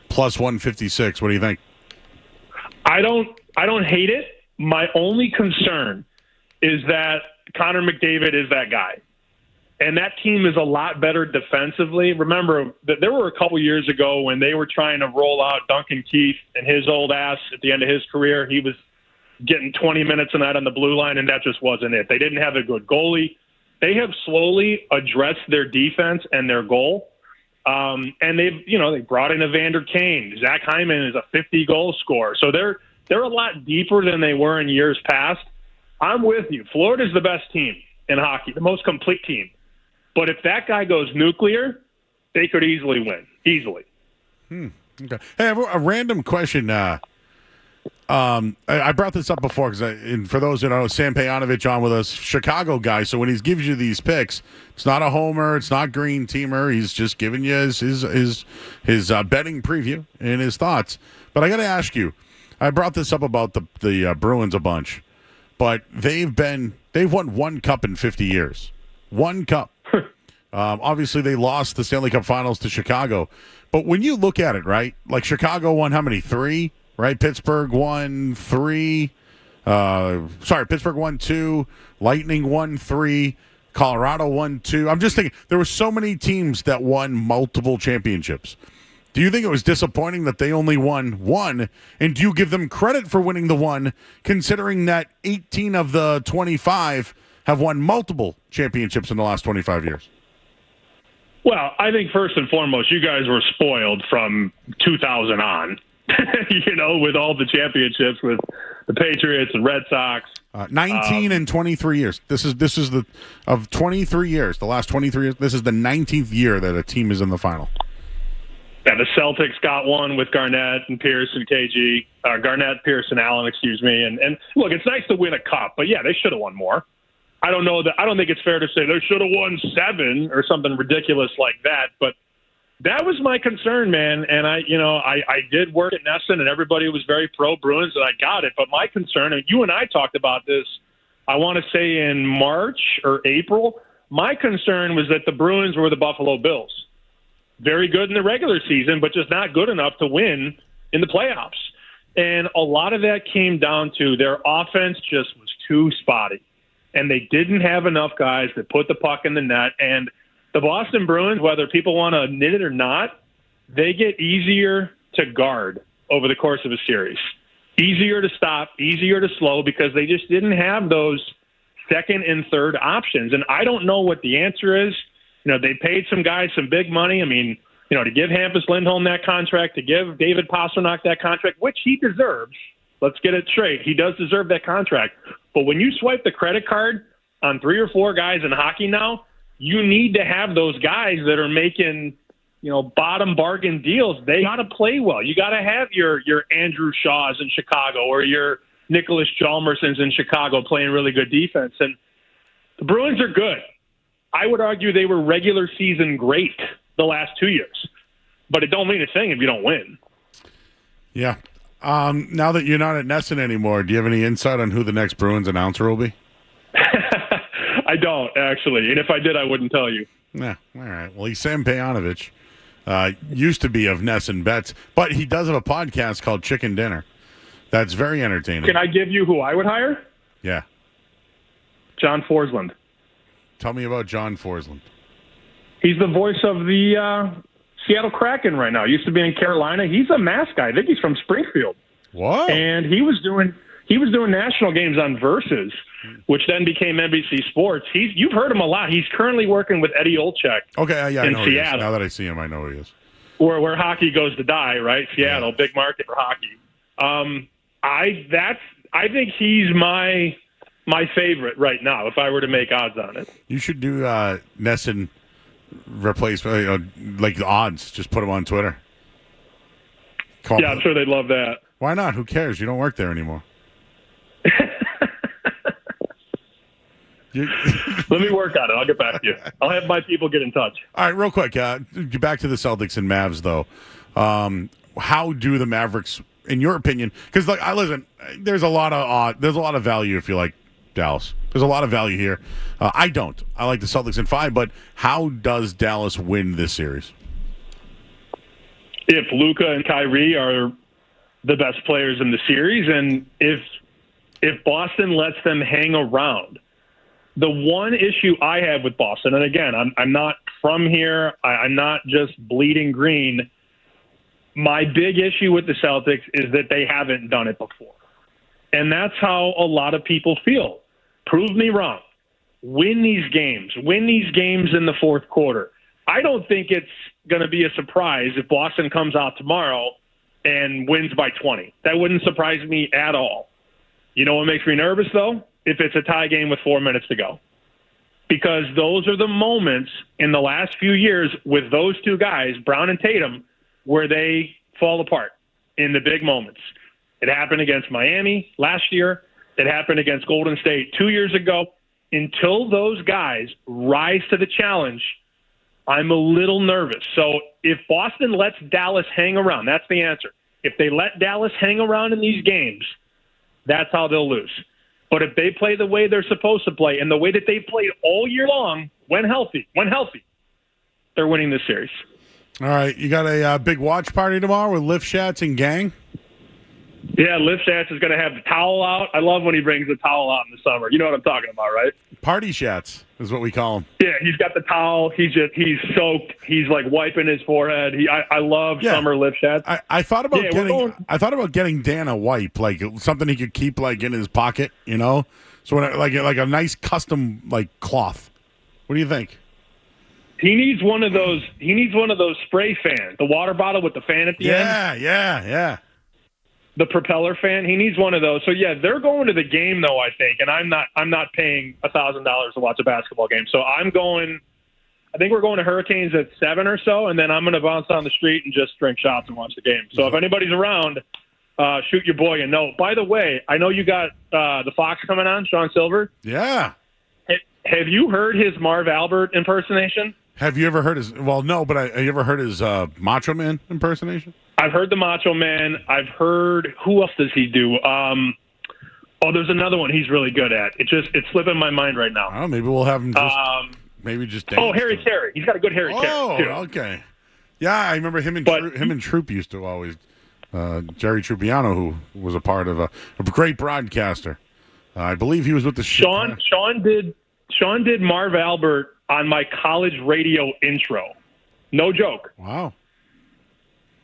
Plus 156. What do you think? I don't hate it. My only concern is that Connor McDavid is that guy. And that team is a lot better defensively. Remember that there were a couple years ago when they were trying to roll out Duncan Keith and his old ass at the end of his career. He was getting 20 minutes a night on the blue line, and that just wasn't it. They didn't have a good goalie. They have slowly addressed their defense and their goal. And they brought in Evander Kane. Zach Hyman is a 50-goal scorer. So they're a lot deeper than they were in years past. I'm with you. Florida's the best team in hockey, the most complete team. But if that guy goes nuclear, they could easily win. Easily. Okay. Hey, a random question. I brought this up before because for those who don't know, Sam Pejanovic on with us, Chicago guy. So when he gives you these picks, it's not a homer, it's not green teamer. He's just giving you his betting preview and his thoughts. But I got to ask you, I brought this up about the Bruins a bunch, but they've won one cup in 50 years. One cup. Obviously, they lost the Stanley Cup Finals to Chicago. But when you look at it, right, like Chicago won how many? 3, right? Pittsburgh won 3. Pittsburgh won 2. Lightning won 3. Colorado won 2. I'm just thinking, there were so many teams that won multiple championships. Do you think it was disappointing that they only won 1? And do you give them credit for winning the 1, considering that 18 of the 25 have won multiple championships in the last 25 years? Well, I think first and foremost, you guys were spoiled from 2000 on, with all the championships with the Patriots and Red Sox. 19 and 23 years. This is of 23 years, the last 23 years, this is the 19th year that a team is in the final. Yeah, the Celtics got one with Garnett and Pierce and KG. Garnett, Pierce, and Allen, excuse me. And look, it's nice to win a cup, but yeah, they should have won more. I don't think it's fair to say they should have won 7 or something ridiculous like that. But that was my concern, man. And I did work at Nesson, and everybody was very pro Bruins, and I got it. But my concern, and you and I talked about this, I want to say in March or April. My concern was that the Bruins were the Buffalo Bills, very good in the regular season, but just not good enough to win in the playoffs. And a lot of that came down to their offense just was too spotty. And they didn't have enough guys that put the puck in the net. And the Boston Bruins, whether people want to admit it or not, they get easier to guard over the course of a series. Easier to stop, easier to slow, because they just didn't have those second and third options. And I don't know what the answer is. They paid some guys some big money. I mean, to give Hampus Lindholm that contract, to give David Pastrnak that contract, which he deserves. Let's get it straight. He does deserve that contract. But when you swipe the credit card on 3 or 4 guys in hockey now, you need to have those guys that are making, bottom bargain deals. They got to play well. You got to have your Andrew Shaws in Chicago or your Nicholas Chalmersons in Chicago playing really good defense. And the Bruins are good. I would argue they were regular season great the last 2 years. But it don't mean a thing if you don't win. Yeah. Now that you're not at Nesson anymore, do you have any insight on who the next Bruins announcer will be? I don't, actually. And if I did, I wouldn't tell you. Yeah. All right. Well, he's Sam Pejanovich. Used to be of Nesson Bets, but he does have a podcast called Chicken Dinner. That's very entertaining. Can I give you who I would hire? Yeah. John Forsland. Tell me about John Forsland. He's the voice of the Seattle Kraken right now. Used to be in Carolina. He's a mass guy. I think he's from Springfield. What? And he was doing national games on Versus, which then became NBC Sports. You've heard him a lot. He's currently working with Eddie Olczyk. Okay, yeah, in I know Seattle. Now that I see him, I know who he is. Where hockey goes to die, right? Seattle, big market for hockey. I think he's my favorite right now. If I were to make odds on it, you should do Nesson replacement, like the odds. Just put them on Twitter. Yeah, I'm sure they'd love that. Why not? Who cares? You don't work there anymore. Let me work on it. I'll get back to you. I'll have my people get in touch. All right, real quick. Get back to the Celtics and Mavs, though. How do the Mavericks, in your opinion? Because listen, there's a lot of value if you like Dallas. There's a lot of value here. I don't. I like the Celtics in 5, but how does Dallas win this series? If Luka and Kyrie are the best players in the series, and if Boston lets them hang around. The one issue I have with Boston, and again, I'm not from here. I'm not just bleeding green. My big issue with the Celtics is that they haven't done it before. And that's how a lot of people feel. Prove me wrong. Win these games. Win these games in the fourth quarter. I don't think it's going to be a surprise if Boston comes out tomorrow and wins by 20. That wouldn't surprise me at all. You know what makes me nervous, though? If it's a tie game with 4 minutes to go. Because those are the moments in the last few years with those two guys, Brown and Tatum, where they fall apart in the big moments. It happened against Miami last year. It happened against Golden State 2 years ago. Until those guys rise to the challenge, I'm a little nervous. So if Boston lets Dallas hang around, that's the answer. If they let Dallas hang around in these games, that's how they'll lose. But if they play the way they're supposed to play and the way that they played all year long, when healthy, they're winning this series. All right. You got a big watch party tomorrow with Lifshats and gang? Yeah, Lifshats is going to have the towel out. I love when he brings the towel out in the summer. You know what I'm talking about, right? Party Shats is what we call him. Yeah, he's got the towel. He's soaked. He's like wiping his forehead. I love summer Lifshats. I thought about getting Dan a wipe, like something he could keep like in his pocket, you know? So when like a nice custom like cloth. What do you think? He needs one of those spray fans, the water bottle with the fan at the end. Yeah. The propeller fan, he needs one of those. So yeah, they're going to the game though, I think, and I'm not paying $1,000 to watch a basketball game. So I think we're going to Hurricanes at 7 or so, and then I'm going to bounce down the street and just drink shots and watch the game. So if anybody's around, shoot your boy a note. By the way, I know you got the Fox coming on, Sean Sylver. Yeah. Have you heard his Marv Albert impersonation? Have you ever heard his? Well, no, but have you ever heard his Macho Man impersonation? I've heard the Macho Man. I've heard, who else does he do? There's another one he's really good at. It's slipping my mind right now. Oh, maybe we'll have him just dance. Harry Carey. He's got a good Harry Carey too. Okay. Yeah, I remember him and Troop used to always. Jerry Trupiano, who was a part of a great broadcaster. I believe he was with the Sean did Marv Albert on my college radio intro. No joke. Wow.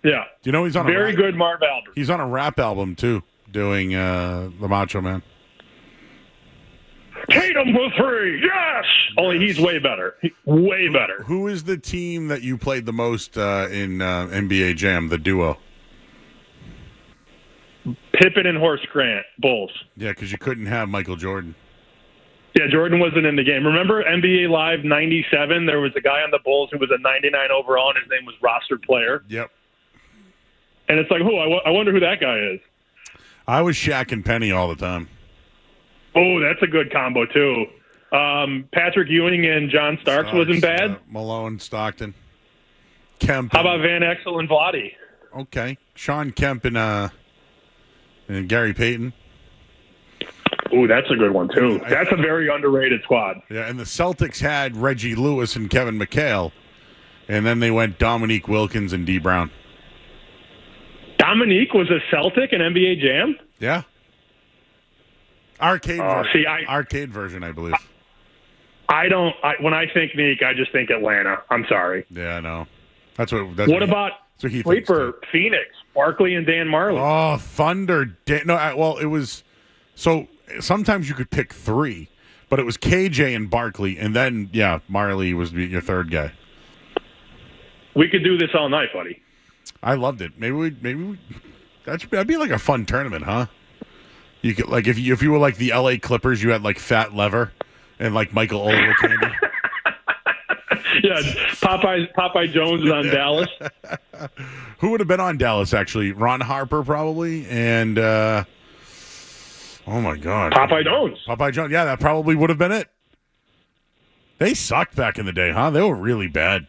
Yeah. You know he's on very good Marv Albert. He's on a rap album too, doing the Macho Man. Tatum for 3, yes! Only he's way better. Way better. Who is the team that you played the most in NBA Jam, the duo? Pippen and Horace Grant, Bulls. Yeah, because you couldn't have Michael Jordan. Yeah, Jordan wasn't in the game. Remember NBA Live 97? There was a guy on the Bulls who was a 99 overall, and his name was rostered player. Yep. And it's like, I wonder who that guy is. I was Shaq and Penny all the time. Oh, that's a good combo, too. Patrick Ewing and John Starks wasn't bad. Malone, Stockton, Kemp. How about Van Exel and Vlade? Okay, Sean Kemp and Gary Payton. Ooh, that's a good one too. That's a very underrated squad. Yeah, and the Celtics had Reggie Lewis and Kevin McHale, and then they went Dominique Wilkins and D. Brown. Dominique was a Celtic in NBA Jam? Yeah. Arcade version, I believe. When I think Neek, I just think Atlanta. I'm sorry. Yeah, I know. What about sleeper Phoenix, Barkley and Dan Marley? Oh, Thunder. It was so sometimes you could pick three, but it was KJ and Barkley, and then Marley was your third guy. We could do this all night, buddy. I loved it. Maybe that'd be like a fun tournament, huh? You could if you were like the LA Clippers, you had like Fat Lever and like Michael Olowokandi. Yeah, Popeye Jones is on Dallas. Who would have been on Dallas actually? Ron Harper probably, and oh my God, Popeye Jones. Popeye Jones. Yeah, that probably would have been it. They sucked back in the day, huh? They were really bad.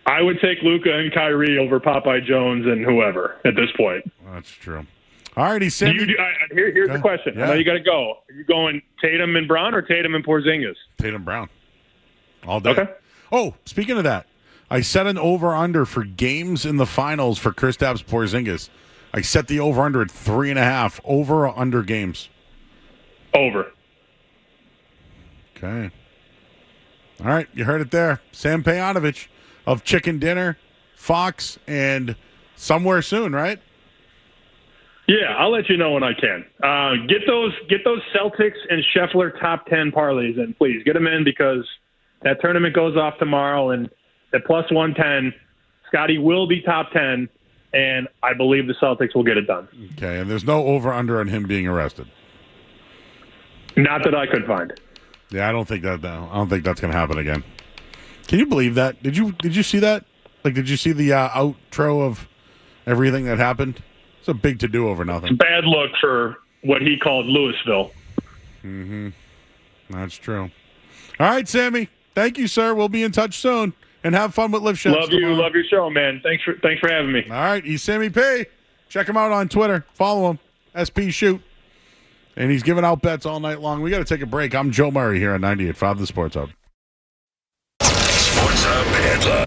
I would take Luka and Kyrie over Popeye Jones and whoever at this point. That's true. All righty, Sammy. Here's the question. Yeah. I know you got to go. Are you going Tatum and Brown or Tatum and Porzingis? Tatum Brown. All day. Okay. Oh, speaking of that, I set an over-under for games in the finals for Kristaps Porzingis. I set the over-under at 3.5. Over or under games? Over. Okay. All right, you heard it there. Sam Pejanovich of Chicken Dinner, Fox, and Somewhere Soon, right? Yeah, I'll let you know when I can. Get those Celtics and Scheffler top 10 parlays in, please. Get them in because that tournament goes off tomorrow, and at plus 110, Scotty will be top 10, and I believe the Celtics will get it done. Okay, and there's no over-under on him being arrested. Not that I could find. Yeah, I don't think that's going to happen again. Can you believe that? Did you see that? Like, did you see the outro of everything that happened? It's a big to-do over nothing. Bad look for what he called Louisville. Mm-hmm. That's true. All right, Sammy. Thank you, sir. We'll be in touch soon. And have fun with Live Shots. Love you. Love your show, man. Thanks for having me. All right. He's Sammy P. Check him out on Twitter. Follow him. SP Shoot. And he's giving out bets all night long. We got to take a break. I'm Joe Murray here on 98.5 The Sports Hub. Sports Hub headline.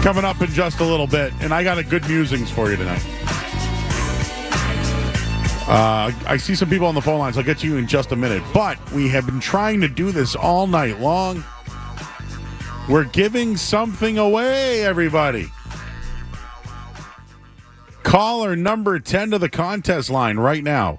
Coming up in just a little bit, and I got a good musings for you tonight. I see some people on the phone lines. I'll get to you in just a minute. But we have been trying to do this all night long. We're giving something away, everybody. Caller number 10 to the contest line right now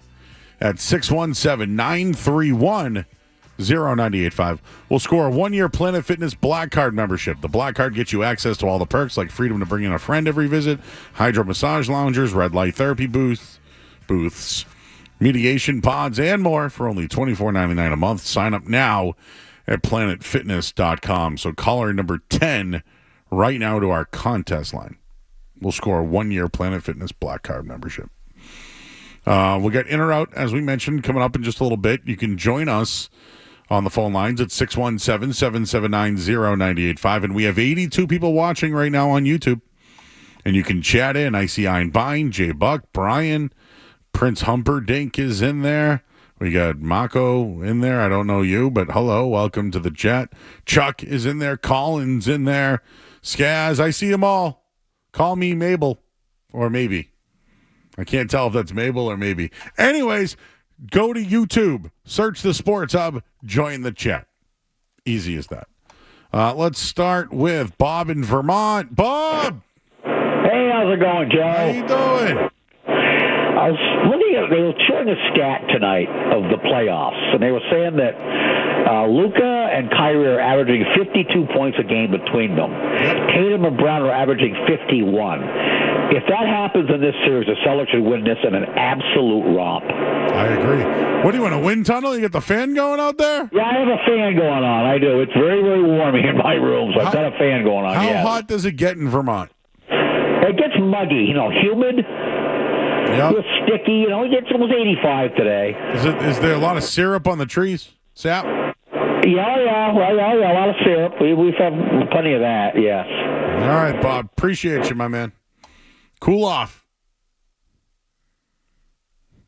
at 617-931-0985. We'll score a 1-year Planet Fitness Black Card membership. The Black Card gets you access to all the perks like freedom to bring in a friend every visit, hydro massage loungers, red light therapy booths, mediation pods, and more for only $24.99 a month. Sign up now at planetfitness.com. So caller number 10 right now to our contest line. We'll score a 1-year Planet Fitness Black Card membership. We'll get in or out, as we mentioned, coming up in just a little bit. You can join us on the phone lines at 617-779-0985. And we have 82 people watching right now on YouTube. And you can chat in. I see Einbein, Jay Buck, Brian, Prince Humperdinck is in there. We got Mako in there. I don't know you, but hello. Welcome to the chat. Chuck is in there. Colin's in there. Skaz, I see them all. Call me Mabel. Or maybe. I can't tell if that's Mabel or maybe. Anyways, go to YouTube. Search the Sports Hub. Join the chat. Easy as that. Let's start with Bob in Vermont. Bob! Hey, how's it going, Joe? How you doing? I was looking at, they were showing a stat tonight of the playoffs, and they were saying that Luka and Kyrie are averaging 52 points a game between them. Tatum and Brown are averaging 51. If that happens in this series, the Celtics should win this in an absolute romp. I agree. What do you want, a wind tunnel? You got the fan going out there? Yeah, I have a fan going on. I do. It's very, very warm in my room, so I've got a fan going on. How hot does it get in Vermont? It gets muggy, humid. Yep. It's sticky, it gets almost 85 today. Is there a lot of syrup on the trees? Sap? Yeah, a lot of syrup. We've had plenty of that, yes. All right, Bob. Appreciate you, my man. Cool off.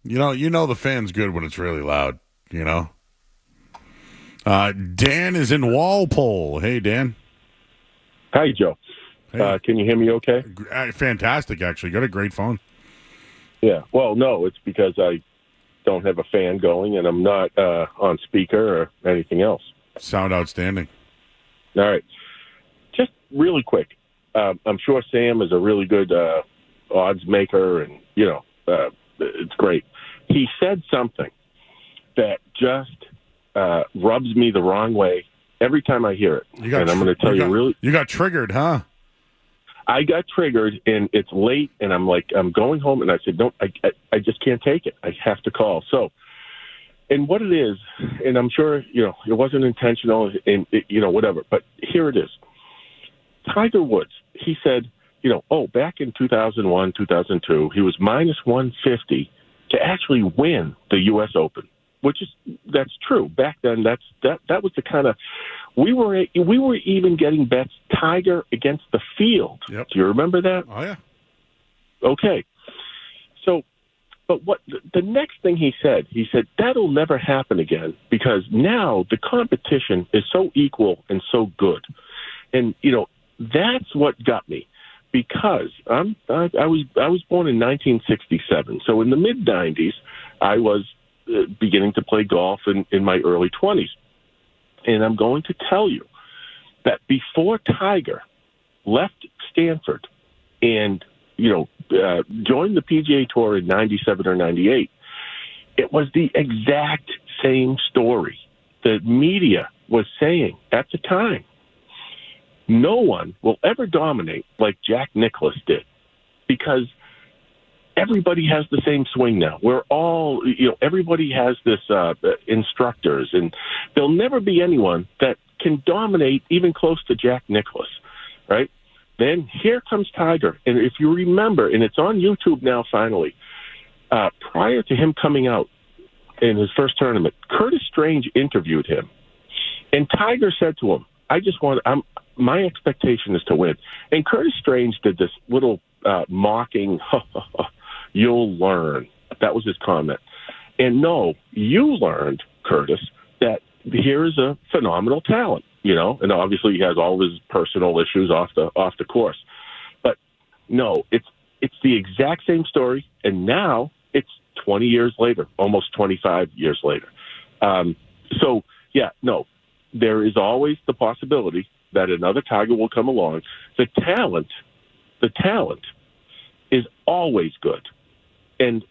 You know the fan's good when it's really loud, Dan is in Walpole. Hey, Dan. Hi, Joe. Hey. Can you hear me okay? Fantastic, actually. Got a great phone. Yeah. Well, no, it's because I don't have a fan going and I'm not on speaker or anything else. Sound outstanding. All right. Just really quick. I'm sure Sam is a really good odds maker and, it's great. He said something that just rubs me the wrong way every time I hear it. And I'm going to tell you You got triggered, huh? I got triggered, and it's late, and I'm going home, and I said, no, I just can't take it. I have to call. So, and what it is, and I'm sure, it wasn't intentional, and, whatever, but here it is. Tiger Woods, he said, back in 2001, 2002, he was minus 150 to actually win the U.S. Open, that's true. Back then, that was the kind of, we were even getting bets Tiger against the field. Yep. Do you remember that? Oh, yeah. Okay. So, but what the next thing he said that'll never happen again because now the competition is so equal and so good. And, that's what got me because I was born in 1967. So in the mid-90s, I was beginning to play golf in my early 20s. And I'm going to tell you that before Tiger left Stanford and, joined the PGA Tour in 97 or 98, it was the exact same story the media was saying at the time. No one will ever dominate like Jack Nicklaus did because everybody has the same swing now. We're all, everybody has this instructors, and there'll never be anyone that can dominate even close to Jack Nicklaus, right? Then here comes Tiger, and if you remember, and it's on YouTube now finally, prior to him coming out in his first tournament, Curtis Strange interviewed him, and Tiger said to him, my expectation is to win. And Curtis Strange did this little mocking, you'll learn. That was his comment. And no, you learned, Curtis, that here is a phenomenal talent. and obviously he has all of his personal issues off the course. But no, it's the exact same story, and now it's 20 years later, almost 25 years later. So yeah, no, there is always the possibility that another Tiger will come along. The talent is always good, and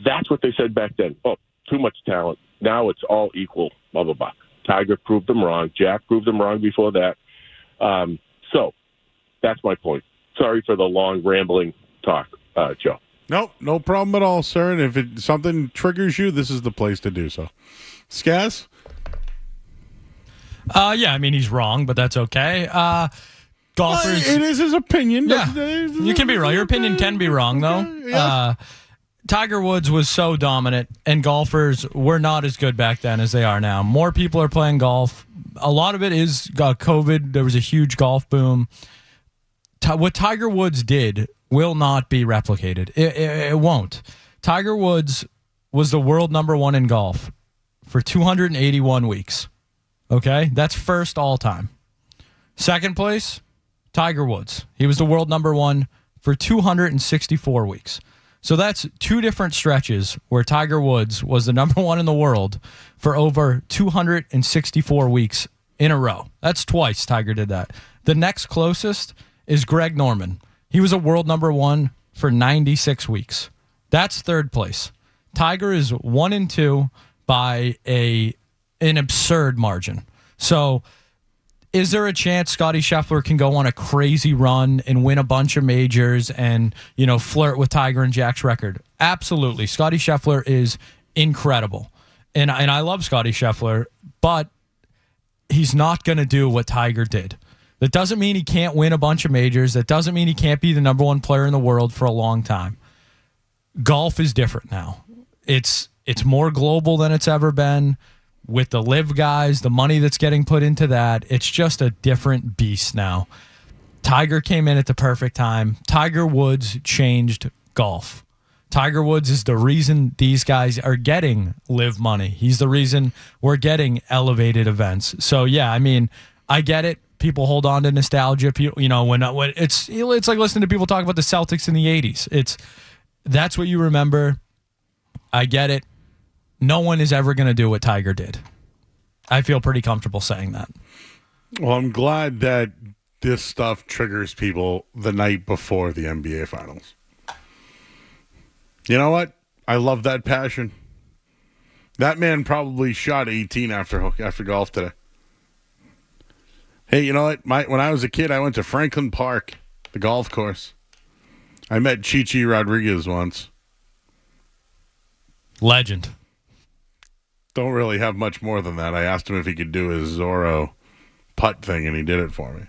that's what they said back then. Oh, too much talent. Now it's all equal, blah, blah, blah. Tiger proved them wrong. Jack proved them wrong before that. So that's my point. Sorry for the long, rambling talk, Joe. Nope, no problem at all, sir. And if something triggers you, this is the place to do so. Skaz? Yeah, I mean, he's wrong, but that's okay. Golfers. It is his opinion. Yeah, you can be wrong. Your opinion can be wrong, though. Yeah. Tiger Woods was so dominant, and golfers were not as good back then as they are now. More people are playing golf. A lot of it is COVID. There was a huge golf boom. What Tiger Woods did will not be replicated. It won't. Tiger Woods was the world number one in golf for 281 weeks. Okay? That's first all time. Second place, Tiger Woods. He was the world number one for 264 weeks. So that's two different stretches where Tiger Woods was the number one in the world for over 264 weeks in a row. That's twice Tiger did that. The next closest is Greg Norman. He was a world number one for 96 weeks. That's third place. Tiger is 1 and 2 by an absurd margin. So is there a chance Scottie Scheffler can go on a crazy run and win a bunch of majors and, flirt with Tiger and Jack's record? Absolutely. Scottie Scheffler is incredible. And I love Scottie Scheffler, but he's not going to do what Tiger did. That doesn't mean he can't win a bunch of majors. That doesn't mean he can't be the number one player in the world for a long time. Golf is different now. It's more global than it's ever been. With the live guys, the money that's getting put into that, it's just a different beast now. Tiger came in at the perfect time. Tiger Woods changed golf. Tiger Woods is the reason these guys are getting live money. He's the reason we're getting elevated events. So yeah, I mean, I get it. People hold on to nostalgia. People, when it's like listening to people talk about the Celtics in the 80s. That's what you remember. I get it. No one is ever going to do what Tiger did. I feel pretty comfortable saying that. Well, I'm glad that this stuff triggers people the night before the NBA Finals. You know what? I love that passion. That man probably shot 18 after golf today. Hey, you know what? When I was a kid, I went to Franklin Park, the golf course. I met Chichi Rodriguez once. Legend. Don't really have much more than that. I asked him if he could do his Zorro putt thing, and he did it for me.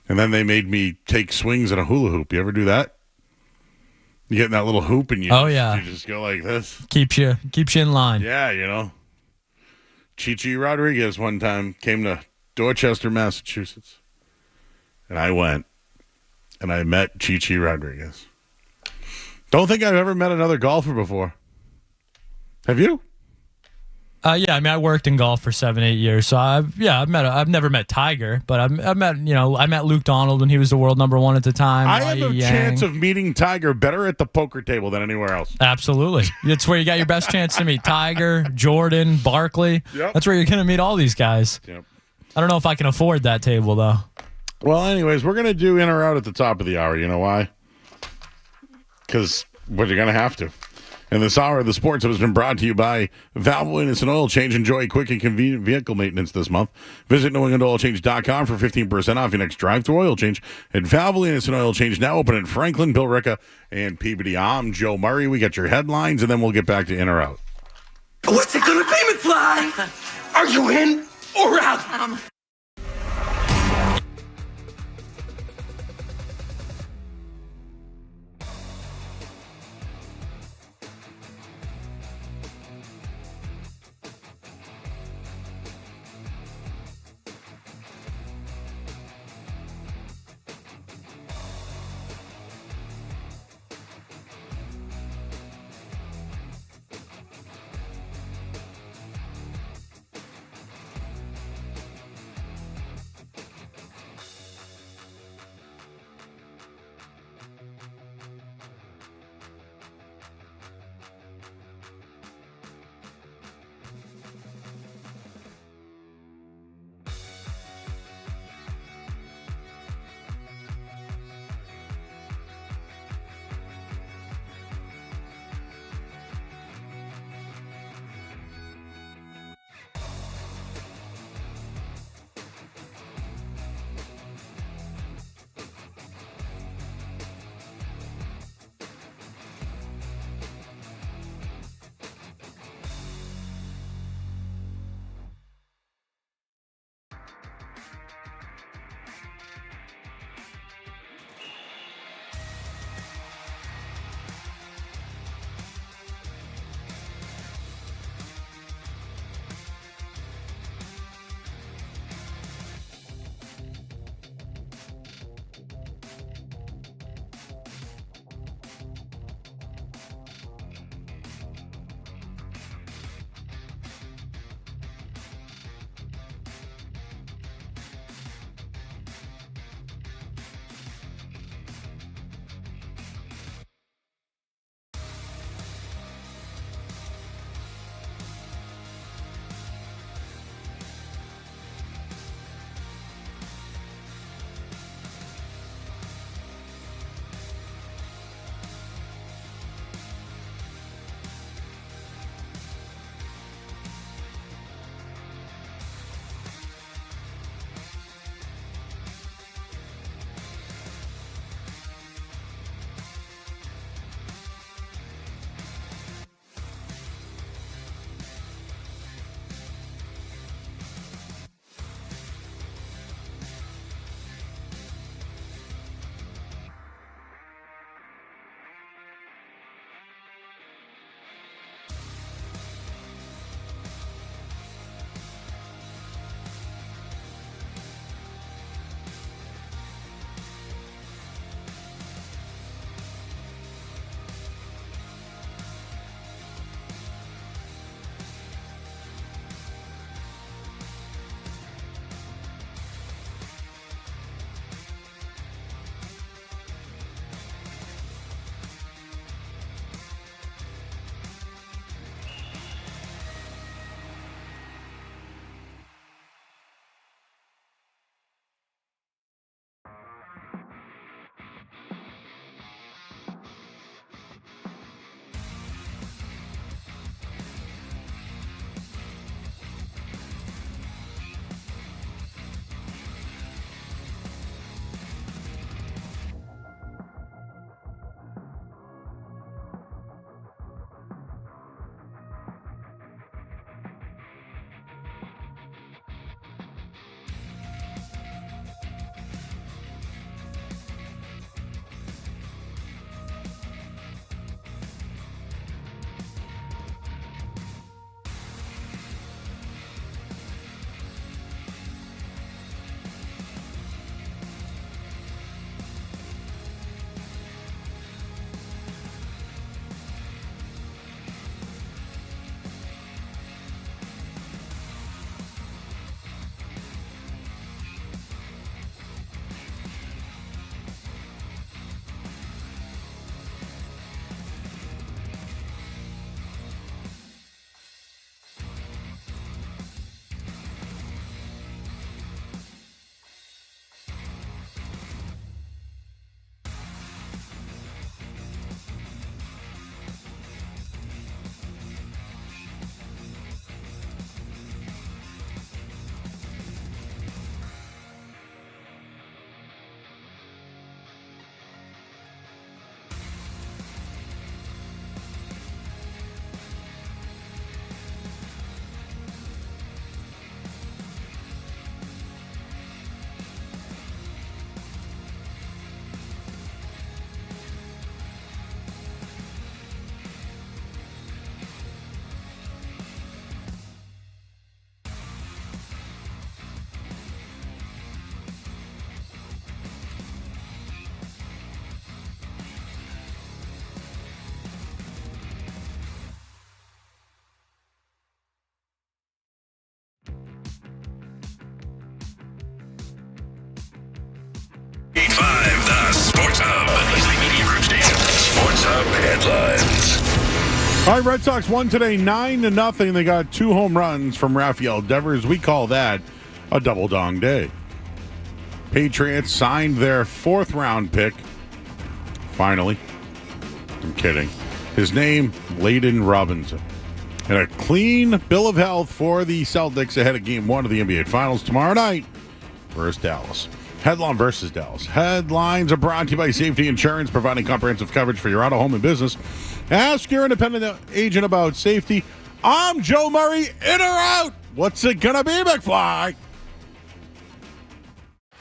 And then they made me take swings at a hula hoop. You ever do that? You get in that little hoop, and you just go like this. Keeps you in line. Yeah, Chichi Rodriguez one time came to Dorchester, Massachusetts. And I went, and I met Chichi Rodriguez. Don't think I've ever met another golfer before. Have you? Yeah, I mean, I worked in golf for 7-8 years, so I've never met Tiger, but I met Luke Donald when he was the world number one at the time. I have a chance of meeting Tiger better at the poker table than anywhere else. Absolutely. It's where you got your best chance to meet Tiger, Jordan, Barkley. Yep. That's where you're going to meet all these guys. Yep. I don't know if I can afford that table, though. Well, anyways, we're going to do in or out at the top of the hour. You know why? Because you're going to have to. And this hour of the Sports Hub has been brought to you by Valvoline Innocent Oil Change. Enjoy quick and convenient vehicle maintenance this month. Visit NewEnglandOilChange.com for 15% off your next drive-through oil change. At Valvoline Innocent Oil Change, now open in Franklin, Billerica, and Peabody. I'm Joe Murray. We got your headlines, and then we'll get back to in or out. What's it gonna be, McFly? Are you in or out? All right, Red Sox won today 9-0. They got 2 home runs from Rafael Devers. We call that a double dong day. Patriots signed their 4th round pick. Finally. I'm kidding. His name, Layden Robinson. And a clean bill of health for the Celtics ahead of Game 1 of the NBA Finals tomorrow night versus Dallas. Headlines are brought to you by Safety Insurance, providing comprehensive coverage for your auto, home, and business. Ask your independent agent about safety. I'm Joe Murray, in or out? What's it going to be, McFly?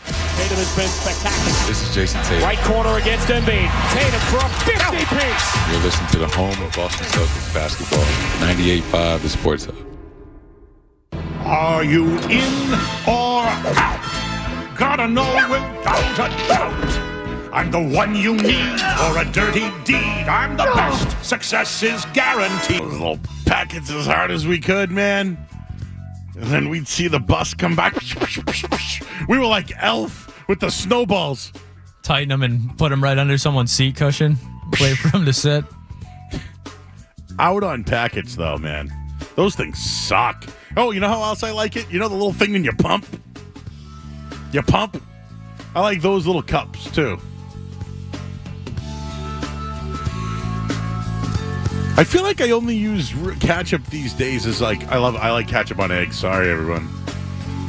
Tatum has been spectacular. This is Jason Tatum. Right corner against Embiid. Tatum for a 50-piece. You're listening to the home of Boston Celtics basketball. 98.5 The Sports Hub. Are you in or out? Gotta know without a doubt. I'm the one you need for a dirty deed. I'm the best. Success is guaranteed. Those little packets as hard as we could, man. And then we'd see the bus come back. We were like Elf with the snowballs. Tighten them and put them right under someone's seat cushion. Wait for them to sit. Out on packets, though, man. Those things suck. Oh, you know how else I like it? You know the little thing in your pump? You pump? I like those little cups, too. I feel like I only use ketchup these days as like, I like ketchup on eggs. Sorry, everyone.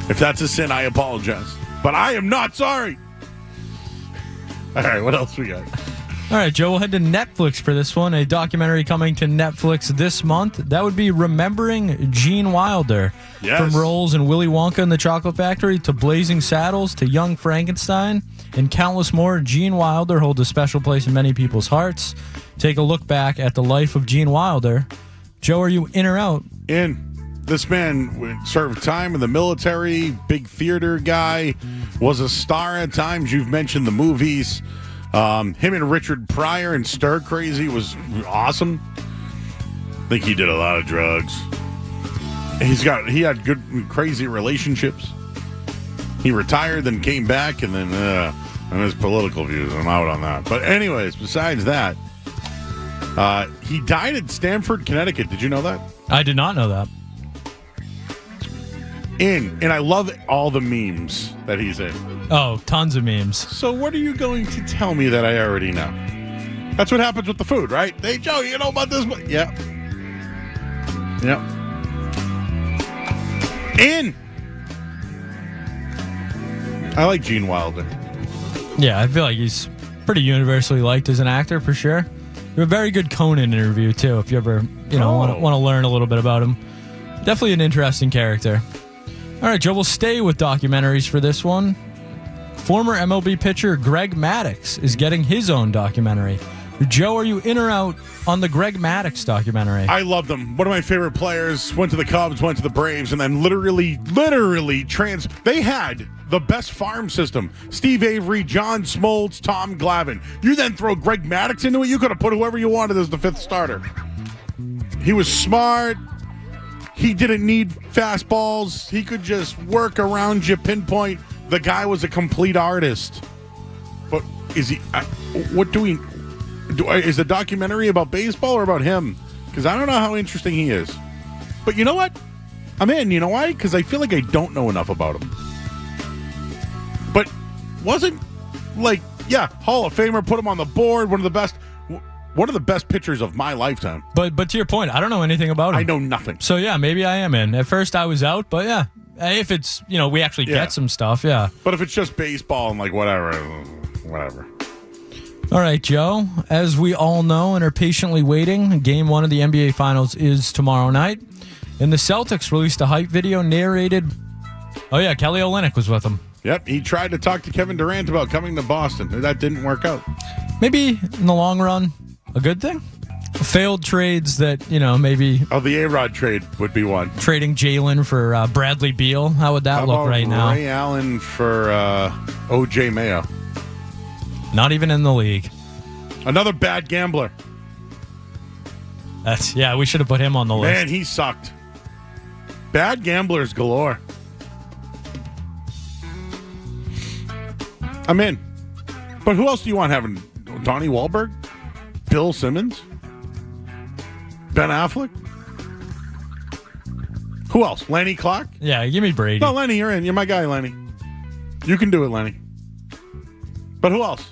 If that's a sin, I apologize. But I am not sorry. All right, what else we got? All right, Joe, we'll head to Netflix for this one. A documentary coming to Netflix this month. That would be Remembering Gene Wilder. Yes. From roles in Willy Wonka and the Chocolate Factory to Blazing Saddles to Young Frankenstein and countless more, Gene Wilder holds a special place in many people's hearts. Take a look back at the life of Gene Wilder. Joe, are you in or out? In. This man served time in the military, big theater guy, was a star at times. You've mentioned the movies. Him and Richard Pryor in Stir Crazy was awesome. I think he did a lot of drugs. He had good, crazy relationships. He retired, then came back, and then and his political views. I'm out on that. But anyways, besides that, he died in Stamford, Connecticut. Did you know that? I did not know that. And I love all the memes that he's in. Oh, tons of memes. So what are you going to tell me that I already know? That's what happens with the food, right? Hey, Joe, you know about this? Yeah. Yep. In. I like Gene Wilder. Yeah, I feel like he's pretty universally liked as an actor, for sure. A very good Conan interview, too, if you ever want to learn a little bit about him. Definitely an interesting character. All right, Joe, we'll stay with documentaries for this one. Former MLB pitcher Greg Maddux is getting his own documentary. Joe, are you in or out on the Greg Maddux documentary? I love them. One of my favorite players. Went to the Cubs, went to the Braves, and then literally they had the best farm system. Steve Avery, John Smoltz, Tom Glavine. You then throw Greg Maddux into it, you could have put whoever you wanted as the 5th starter. He was smart. He didn't need fastballs. He could just work around you, pinpoint. The guy was a complete artist. But is he? Is the documentary about baseball or about him? Because I don't know how interesting he is. But you know what? I'm in. You know why? Because I feel like I don't know enough about him. But wasn't Hall of Famer, put him on the board. One of the best pitchers of my lifetime. But to your point, I don't know anything about him. I know nothing. So yeah, maybe I am in. At first I was out, but yeah. If it's, we actually get some stuff, yeah. But if it's just baseball and whatever. All right, Joe. As we all know and are patiently waiting, Game 1 of the NBA Finals is tomorrow night. And the Celtics released a hype video narrated. Oh yeah, Kelly Olynyk was with them. Yep, he tried to talk to Kevin Durant about coming to Boston. That didn't work out. Maybe in the long run, a good thing? Failed trades that, maybe... Oh, the A-Rod trade would be one. Trading Jalen for Bradley Beal. How would that look right now? Ray Allen for O.J. Mayo. Not even in the league. Another bad gambler. We should have put him on the list. Man, he sucked. Bad gamblers galore. I'm in. But who else do you want having? Donnie Wahlberg? Bill Simmons? Ben Affleck? Who else? Lenny Clark? Yeah, give me Brady. No, Lenny, you're in. You're my guy, Lenny. You can do it, Lenny. But who else?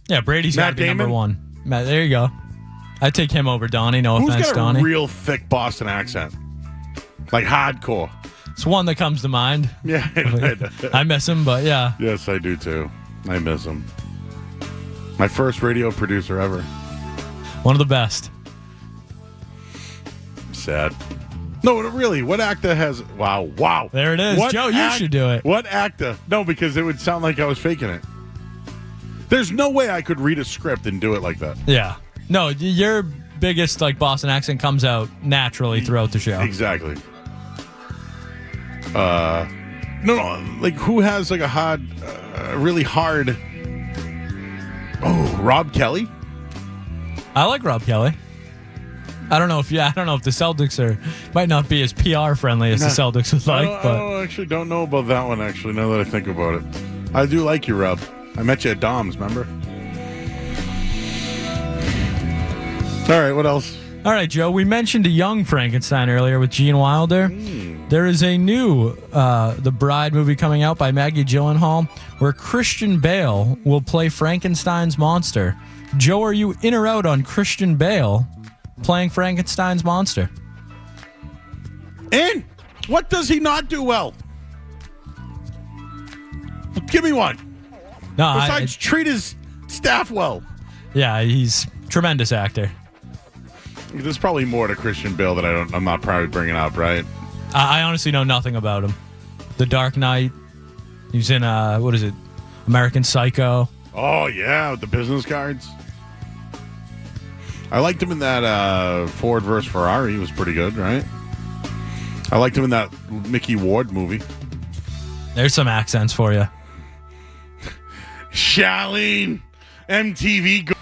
Yeah, Brady's got to be number Damon? one. Matt, there you go. I'd take him over Donnie. No Who's offense, got a Donnie. real thick Boston accent? Like hardcore. It's one that comes to mind. Yeah. I miss him, but yeah. Yes, I do too. I miss him. My first radio producer ever. One of the best. Sad. No, really, what actor has... Wow. There it is. What Joe, you should do it. What actor? No, because it would sound like I was faking it. There's no way I could read a script and do it like that. Yeah. No, your biggest Boston accent comes out naturally throughout the show. Exactly. No, like who has like a really hard... Oh, Rob Kelly? I like Rob Kelly. I don't know if the Celtics might not be as PR friendly as the Celtics would like, I actually don't know about that one, actually, now that I think about it. I do like you, Rob. I met you at Dom's, remember? All right, what else? All right, Joe, we mentioned a young Frankenstein earlier with Gene Wilder. There is a new The Bride movie coming out by Maggie Gyllenhaal where Christian Bale will play Frankenstein's monster. Joe, are you in or out on Christian Bale playing Frankenstein's monster? In. What does he not do well? Give me one. No, Besides, treat his staff well. Yeah, he's a tremendous actor. There's probably more to Christian Bale that I'm not probably bringing up, right? I honestly know nothing about him. The Dark Knight. He was in, what is it? American Psycho. Oh, yeah, with the business cards. I liked him in that Ford vs. Ferrari. He was pretty good, right? I liked him in that Mickey Ward movie. There's some accents for you. Charlene, MTV.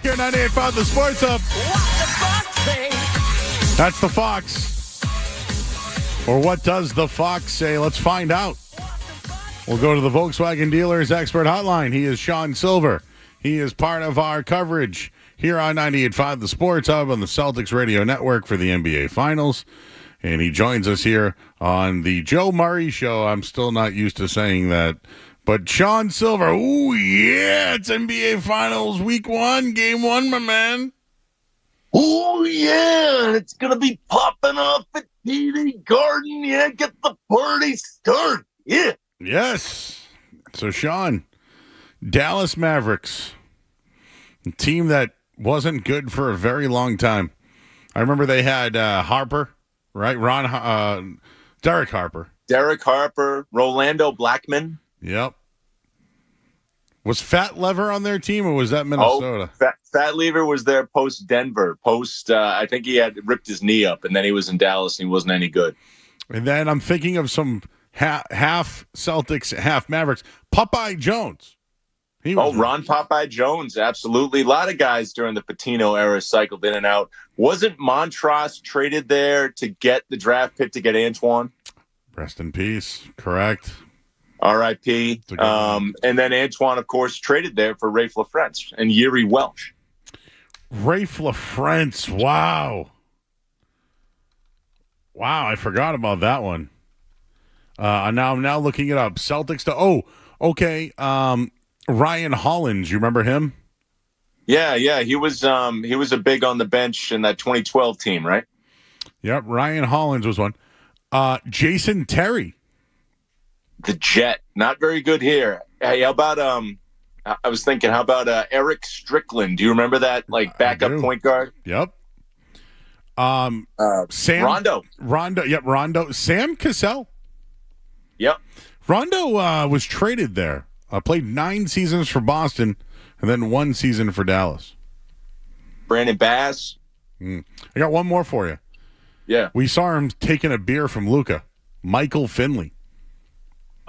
here, 98.5 The Sports Hub. That's the Fox. Or what does the Fox say? Let's find out. We'll go to the Volkswagen Dealers Expert Hotline. He is Sean Sylver. He is part of our coverage here on 98.5 The Sports Hub on the Celtics Radio Network for the NBA Finals. And he joins us here on the Joe Murray Show. I'm still not used to saying that. But Sean Sylver, ooh, yeah, it's NBA Finals Week 1, Game 1, my man. Oh, yeah, it's going to be popping off at TD Garden. Yeah, get the party started. Yeah. Yes. So, Sean, Dallas Mavericks, a team that wasn't good for a very long time. I remember they had Harper, right? Derek Harper. Derek Harper, Rolando Blackman. Yep. Was Fat Lever on their team, or was that Minnesota? Oh, Fat Lever was there post Denver. I think he had ripped his knee up, and then he was in Dallas, and he wasn't any good. And then I'm thinking of some half Celtics, half Mavericks. Popeye Jones. Ron Popeye Jones, absolutely. A lot of guys during the Patino era cycled in and out. Wasn't Montross traded there to get the draft pick to get Antoine? Rest in peace. Correct. R.I.P. And then Antoine, of course, traded there for Rafe LaFrentz and Yuri Welch. Rafe LaFrentz, wow. Wow, I forgot about that one. I'm now looking it up. Celtics okay. Ryan Hollins, you remember him? Yeah, he was a big on the bench in that 2012 team, right? Yep, Ryan Hollins was one. Jason Terry. The Jet, not very good here. Hey, how about I was thinking, how about Eric Strickland? Do you remember that, like backup point guard? Yep. Sam Rondo. Yep, Rondo. Sam Cassell. Yep. Rondo was traded there. Played 9 seasons for Boston, and then 1 season for Dallas. Brandon Bass. I got one more for you. Yeah. We saw him taking a beer from Luka. Michael Finley.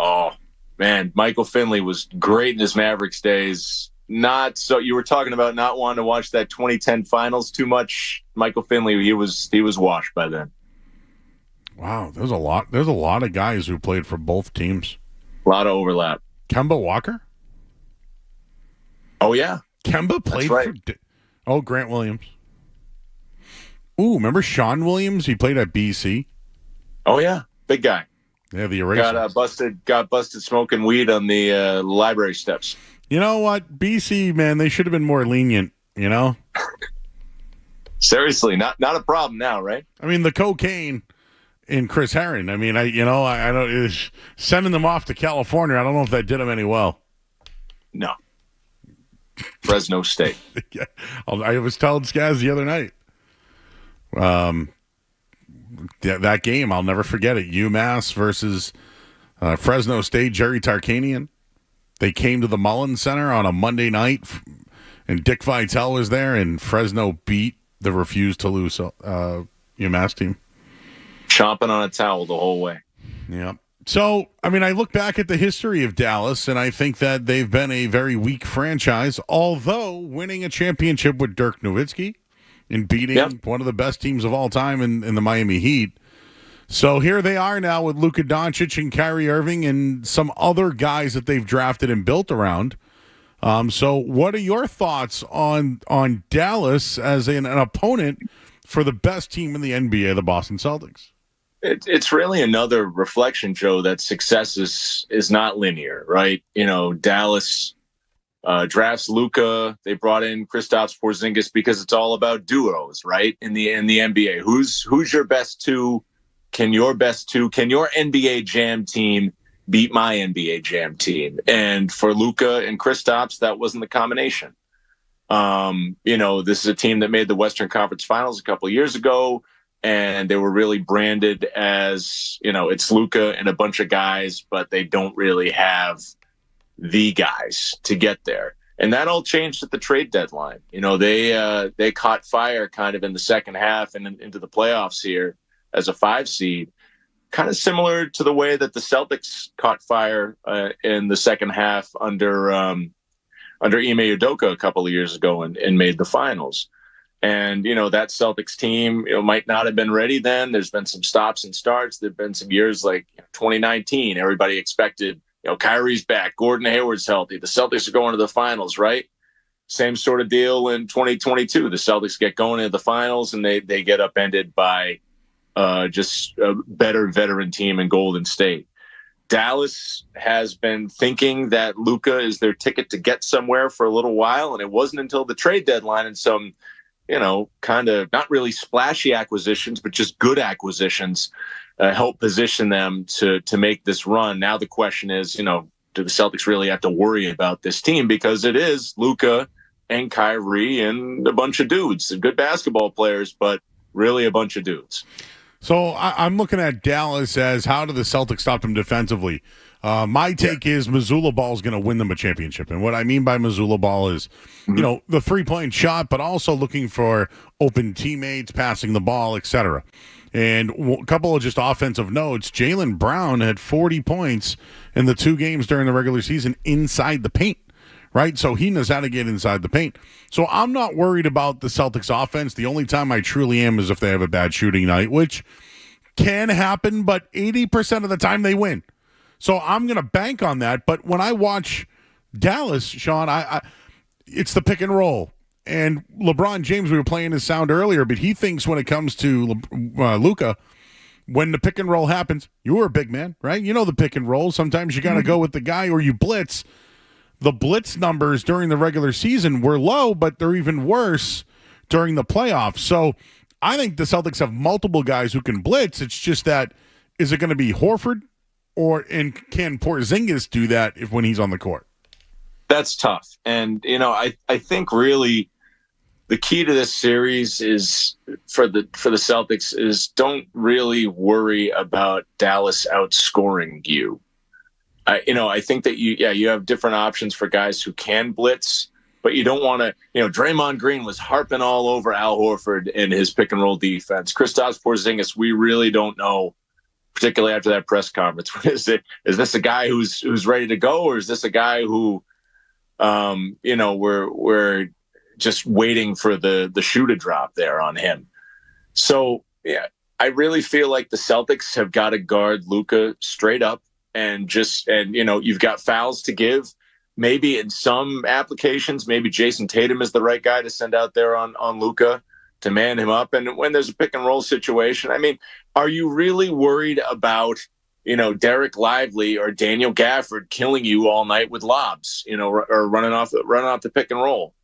Oh, man. Michael Finley was great in his Mavericks days. Not so. You were talking about not wanting to watch that 2010 Finals too much. Michael Finley, he was washed by then. Wow, there's a lot of guys who played for both teams. A lot of overlap. Kemba Walker? Oh, yeah. Kemba played for Grant Williams. Ooh, remember Sean Williams? He played at BC. Oh, yeah. Big guy. Yeah, the eraser. Got busted smoking weed on the library steps. You know what? BC, man, they should have been more lenient, you know? Seriously, not a problem now, right? I mean, the cocaine in Chris Herron. I mean, I don't sending them off to California. I don't know if that did them any well. No. Fresno State. Yeah, I was telling Skaz the other night. That game, I'll never forget it. UMass versus Fresno State. Jerry Tarkanian. They came to the Mullins Center on a Monday night, and Dick Vitale was there, and Fresno beat the refused to lose UMass team. Chomping on a towel the whole way. Yeah. So, I mean, I look back at the history of Dallas, and I think that they've been a very weak franchise, although winning a championship with Dirk Nowitzki and beating one of the best teams of all time in the Miami Heat. So here they are now with Luka Doncic and Kyrie Irving and some other guys that they've drafted and built around. So what are your thoughts on Dallas as an opponent for the best team in the NBA, the Boston Celtics? It's really another reflection, Joe, that success is not linear, right? You know, Dallas drafts Luka. They brought in Kristaps Porzingis because it's all about duos, right? In the NBA, who's your best two? Can your NBA Jam team beat my NBA Jam team? And for Luka and Kristaps, that wasn't the combination. This is a team that made the Western Conference Finals a couple of years ago, and they were really branded as, it's Luka and a bunch of guys, but they don't really have the guys to get there. And that all changed at the trade deadline. They caught fire kind of in the second half and into the playoffs here as a 5 seed, kind of similar to the way that the Celtics caught fire in the second half under under Ime Udoka a couple of years ago and made the finals. And, that Celtics team, might not have been ready then. There's been some stops and starts. There've been some years like 2019. Everybody expected, Kyrie's back. Gordon Hayward's healthy. The Celtics are going to the finals, right? Same sort of deal in 2022. The Celtics get going into the finals and they get upended by just a better veteran team in Golden State. Dallas has been thinking that Luka is their ticket to get somewhere for a little while. And it wasn't until the trade deadline and some kind of not really splashy acquisitions, but just good acquisitions help position them to make this run. Now the question is, do the Celtics really have to worry about this team? Because it is Luka and Kyrie and a bunch of dudes, good basketball players, but really a bunch of dudes. So I'm looking at Dallas as how do the Celtics stop them defensively? My take is Missoula ball is going to win them a championship. And what I mean by Missoula ball is, the three-point shot, but also looking for open teammates, passing the ball, etc. And a couple of just offensive notes, Jaylen Brown had 40 points in the 2 games during the regular season inside the paint, right? So he knows how to get inside the paint. So I'm not worried about the Celtics offense. The only time I truly am is if they have a bad shooting night, which can happen, but 80% of the time they win. So I'm going to bank on that. But when I watch Dallas, Sean, it's the pick and roll. And LeBron James, we were playing his sound earlier, but he thinks when it comes to Luka, when the pick and roll happens, you're a big man, right? You know the pick and roll. Sometimes you got to go with the guy or you blitz. The blitz numbers during the regular season were low, but they're even worse during the playoffs. So I think the Celtics have multiple guys who can blitz. It's just that, is it going to be Horford? And can Porzingis do that when he's on the court? That's tough. And, I think really the key to this series is for the Celtics is don't really worry about Dallas outscoring you. I think that you have different options for guys who can blitz, but you don't want to, Draymond Green was harping all over Al Horford in his pick and roll defense. Kristaps Porzingis, we really don't know, particularly after that press conference. Is this a guy who's ready to go, or is this a guy who, we're just waiting for the shoe to drop there on him? So yeah, I really feel like the Celtics have got to guard Luka straight up and you've got fouls to give. Maybe in some applications, maybe Jason Tatum is the right guy to send out there on Luka to man him up. And when there's a pick and roll situation, are you really worried about, Derek Lively or Daniel Gafford killing you all night with lobs, or running off the pick and roll?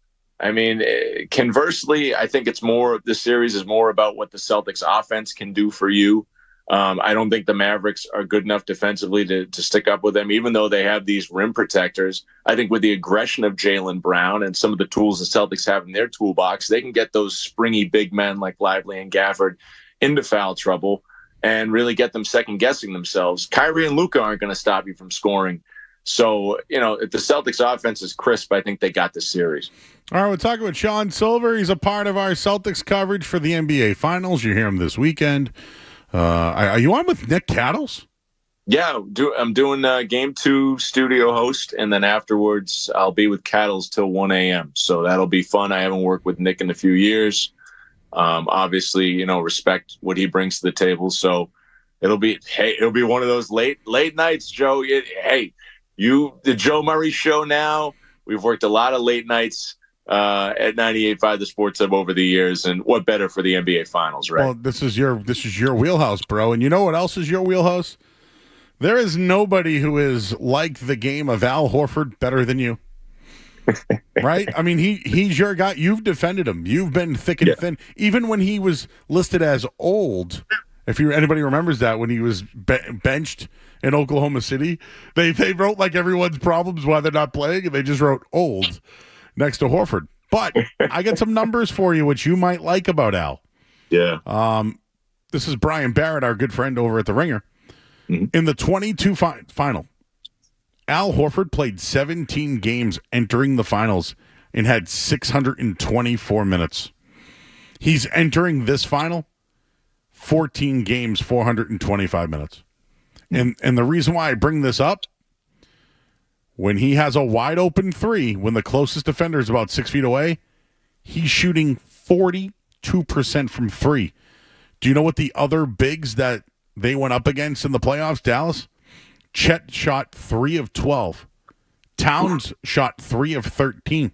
Conversely, I think this series is more about what the Celtics offense can do for you. I don't think the Mavericks are good enough defensively to stick up with them, even though they have these rim protectors. I think with the aggression of Jaylen Brown and some of the tools the Celtics have in their toolbox, they can get those springy big men like Lively and Gafford into foul trouble and really get them second-guessing themselves. Kyrie and Luka aren't going to stop you from scoring. So, if the Celtics offense is crisp, I think they got this series. All right, we're talking with Sean Sylver. He's a part of our Celtics coverage for the NBA Finals. You hear him this weekend. Are you on with Nick Cattles? Yeah, I'm doing Game 2 studio host, and then afterwards I'll be with Cattles till 1 a.m. So that'll be fun. I haven't worked with Nick in a few years. Obviously, respect what he brings to the table. So it'll be one of those late nights, Joe. The Joe Murray Show now. We've worked a lot of late nights at 98.5 The Sports Hub over the years, and what better for the NBA Finals, right? Well, this is your wheelhouse, bro. And you know what else is your wheelhouse? There is nobody who is like the game of Al Horford better than you. Right? He's your guy. You've defended him. You've been thick and thin. Even when he was listed as old, if anybody remembers that, when he was benched in Oklahoma City, they wrote like everyone's problems while they're not playing, and they just wrote old next to Horford. But I got some numbers for you, which you might like about Al. Yeah. This is Brian Barrett, our good friend over at The Ringer. Mm-hmm. In the 22 final, Al Horford played 17 games entering the finals and had 624 minutes. He's entering this final 14 games, 425 minutes. And the reason why I bring this up, when he has a wide open three, when the closest defender is about 6 feet away, he's shooting 42% from three. Do you know what the other bigs that they went up against in the playoffs, Dallas? Chet shot 3 of 12. Towns shot 3 of 13.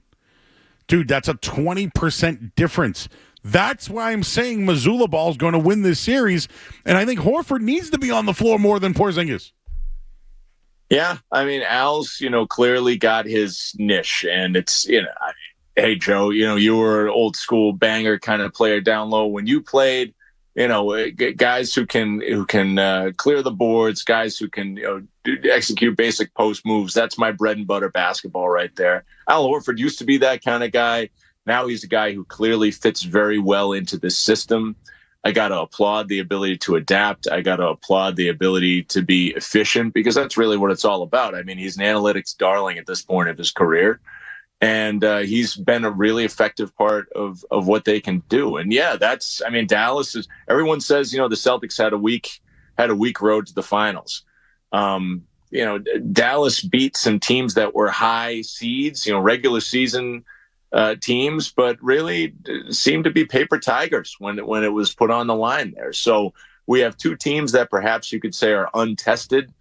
Dude, that's a 20% difference. That's why I'm saying Missoula ball is going to win this series, and I think Horford needs to be on the floor more than Porzingis. Yeah, I mean, Al's, clearly got his niche, and it's, hey, Joe, you were an old school banger kind of player down low when you played. Guys who can clear the boards, guys who can execute basic post moves. That's my bread and butter basketball right there. Al Horford used to be that kind of guy. Now he's a guy who clearly fits very well into this system. I got to applaud the ability to adapt. I got to applaud the ability to be efficient, because that's really what it's all about. I mean, he's an analytics darling at this point of his career. And he's been a really effective part of what they can do. And yeah, Dallas is. Everyone says the Celtics had a weak road to the finals. Dallas beat some teams that were high seeds, regular season teams, but really seemed to be paper tigers when it was put on the line there. So we have two teams that perhaps you could say are untested,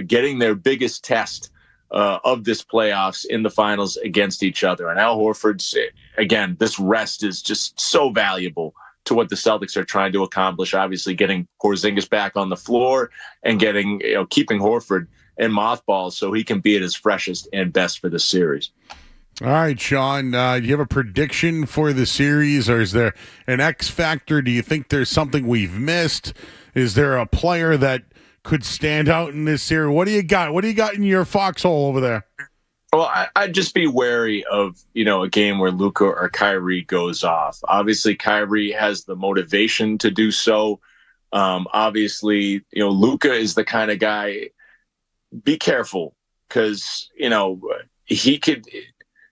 getting their biggest test of this playoffs in the finals against each other. And Al Horford's, again, this rest is just so valuable to what the Celtics are trying to accomplish. Obviously, getting Porzingis back on the floor and keeping Horford in mothballs so he can be at his freshest and best for the series. All right, Sean, do you have a prediction for the series, or is there an X factor? Do you think there's something we've missed? Is there a player that could stand out in this series? What do you got? What do you got in your foxhole over there? Well, I'd just be wary of, a game where Luka or Kyrie goes off. Obviously, Kyrie has the motivation to do so. Obviously, Luka is the kind of guy, be careful, because,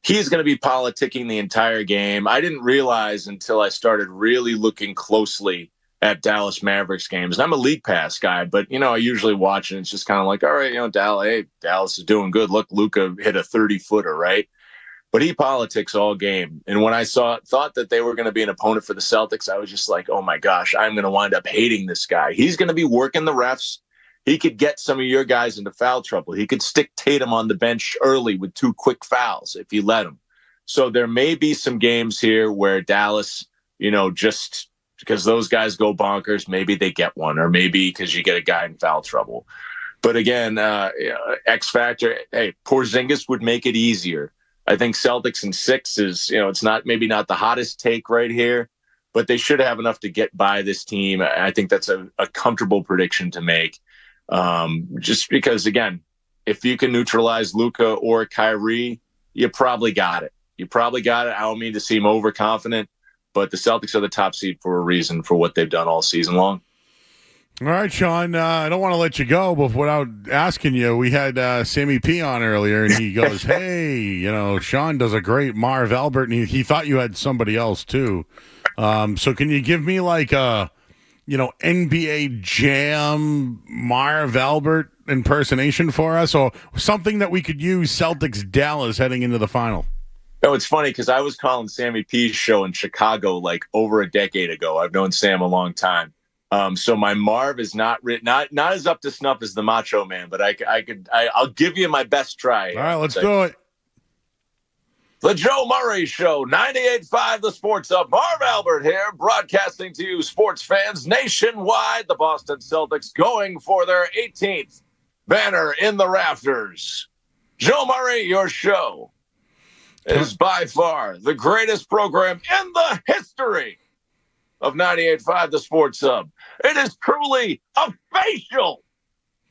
he's going to be politicking the entire game. I didn't realize until I started really looking closely at Dallas Mavericks games. And I'm a League Pass guy, but, I usually watch it. And it's just kind of like, all right, Dallas is doing good. Look, Luka hit a 30-footer, right? But he politics all game. And when I thought that they were going to be an opponent for the Celtics, I was just like, oh my gosh, I'm going to wind up hating this guy. He's going to be working the refs. He could get some of your guys into foul trouble. He could stick Tatum on the bench early with 2 quick fouls if you let him. So there may be some games here where Dallas, just because those guys go bonkers, maybe they get one, or maybe because you get a guy in foul trouble. But again, X factor, hey, Porzingis would make it easier. I think Celtics in 6 is, it's maybe not the hottest take right here, but they should have enough to get by this team. I think that's a comfortable prediction to make. Just because, again, if you can neutralize Luka or Kyrie, you probably got it. I don't mean to seem overconfident, but the Celtics are the top seed for a reason for what they've done all season long. All right, Sean, I don't want to let you go, but without asking you, we had Sammy P on earlier, and he goes, hey, Sean does a great Marv Albert, and he thought you had somebody else, too. So can you give me like a, NBA Jam Marv Albert impersonation for us, or something that we could use Celtics Dallas heading into the final? No, it's funny because I was calling Sammy P's show in Chicago like over a decade ago. I've known Sam a long time. So my Marv is not as up to snuff as the Macho Man, but I'll give you my best try. All right, let's do it. The Joe Murray Show, 98.5 The Sports Hub. Marv Albert here, broadcasting to you sports fans nationwide. The Boston Celtics going for their 18th banner in the rafters. Joe Murray, your show is by far the greatest program in the history of 98.5 The Sports Hub. It is truly a facial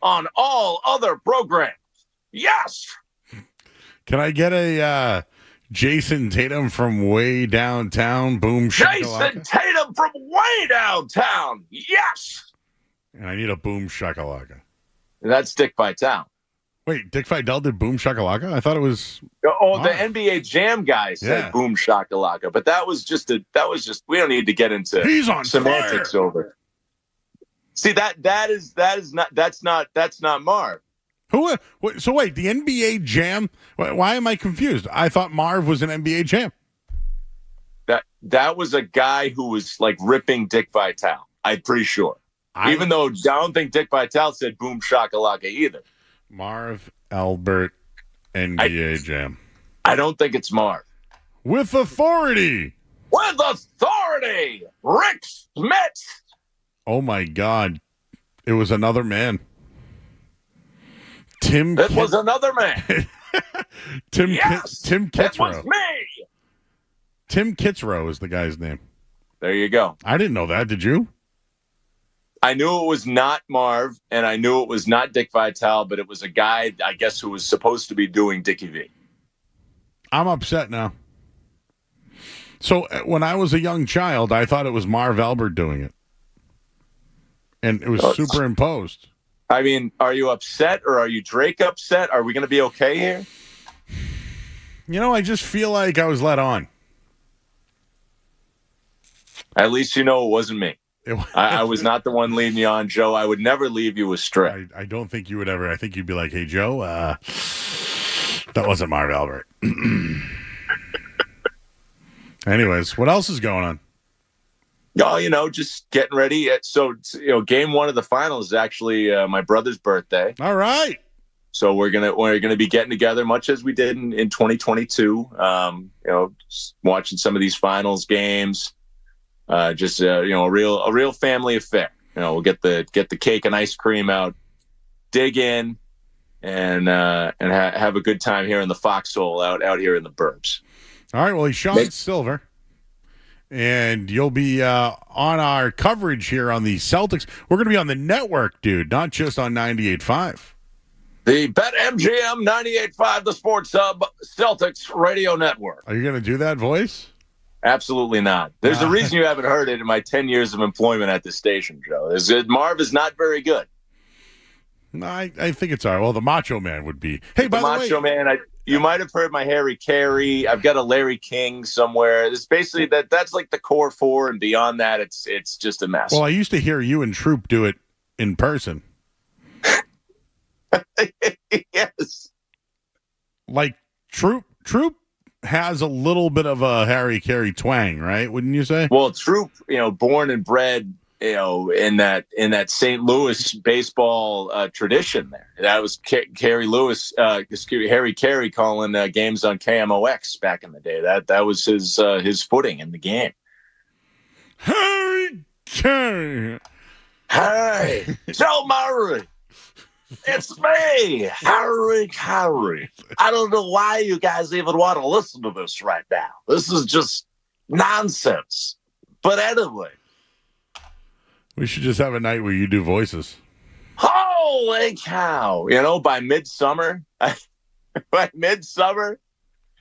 on all other programs. Yes! Can I get a Jason Tatum from way downtown? Boom shakalaka. Jason Tatum from way downtown. Yes! And I need a boom shakalaka. That's Dick Vitale. Wait, Dick Vitale did boom shakalaka? I thought it was. Oh, the NBA Jam guy said boom shakalaka, but that was just. We don't need to get into He's on semantics fire. over. See that's not Marv. Who? So wait, the NBA Jam. Why am I confused? I thought Marv was an NBA Jam. That was a guy who was like ripping Dick Vitale. I'm pretty sure. Even though I don't think Dick Vitale said "boom shakalaka" either. Marv Albert, NBA Jam. I don't think it's Marv. With authority. With authority, Rick Smith. Oh my God! It was another man. It was another man. Tim It Kitzrow. was me. Tim Kitzrow is the guy's name. There you go. I didn't know that. Did you? I knew it was not Marv, and I knew it was not Dick Vitale, but it was a guy, I guess, who was supposed to be doing Dickie V. I'm upset now. So when I was a young child, I thought it was Marv Albert doing it. And it was superimposed. I mean, are you upset or are you Drake upset? Are we going to be okay here? You know, I just feel like I was let on. At least you know it wasn't me. I was not the one leading you on, Joe. I would never leave you astray. I don't think you would ever. I think you'd be like, hey, Joe, that wasn't Marv Albert. Anyways, what else is going on? Oh, just getting ready. So, game one of the finals is actually my brother's birthday. All right. So we're gonna be getting together, much as we did in 2022. Just watching some of these finals games. A real family affair. We'll get the cake and ice cream out, dig in, and have a good time here in the foxhole out here in the burbs. All right. Well, he's Sean Sylver, and you'll be on our coverage here on the Celtics. We're going to be on the network, dude, not just on 98.5. The BetMGM 98.5, the Sports Hub Celtics Radio Network. Are you going to do that voice? Absolutely not. There's a reason you haven't heard it in my 10 years of employment at this station, Joe. Marv is not very good. No, I think it's all right. Well, the Macho Man would be. Hey, by the way, Macho Man, you might have heard my Harry Carey. I've got a Larry King somewhere. It's basically that's like the core four, and beyond that, it's just a mess. Well, I used to hear you and Troop do it in person. Yes. Like Troop has a little bit of a Harry Carey twang, right? Wouldn't you say? Well, Troop, born and bred, in that St. Louis baseball tradition there. That was Harry Carey calling games on KMOX back in the day. That was his footing in the game. Harry Carey. Hey, Joe Murray. It's me, Harry Carey. I don't know why you guys even want to listen to this right now. This is just nonsense. But anyway. We should just have a night where you do voices. Holy cow. By midsummer,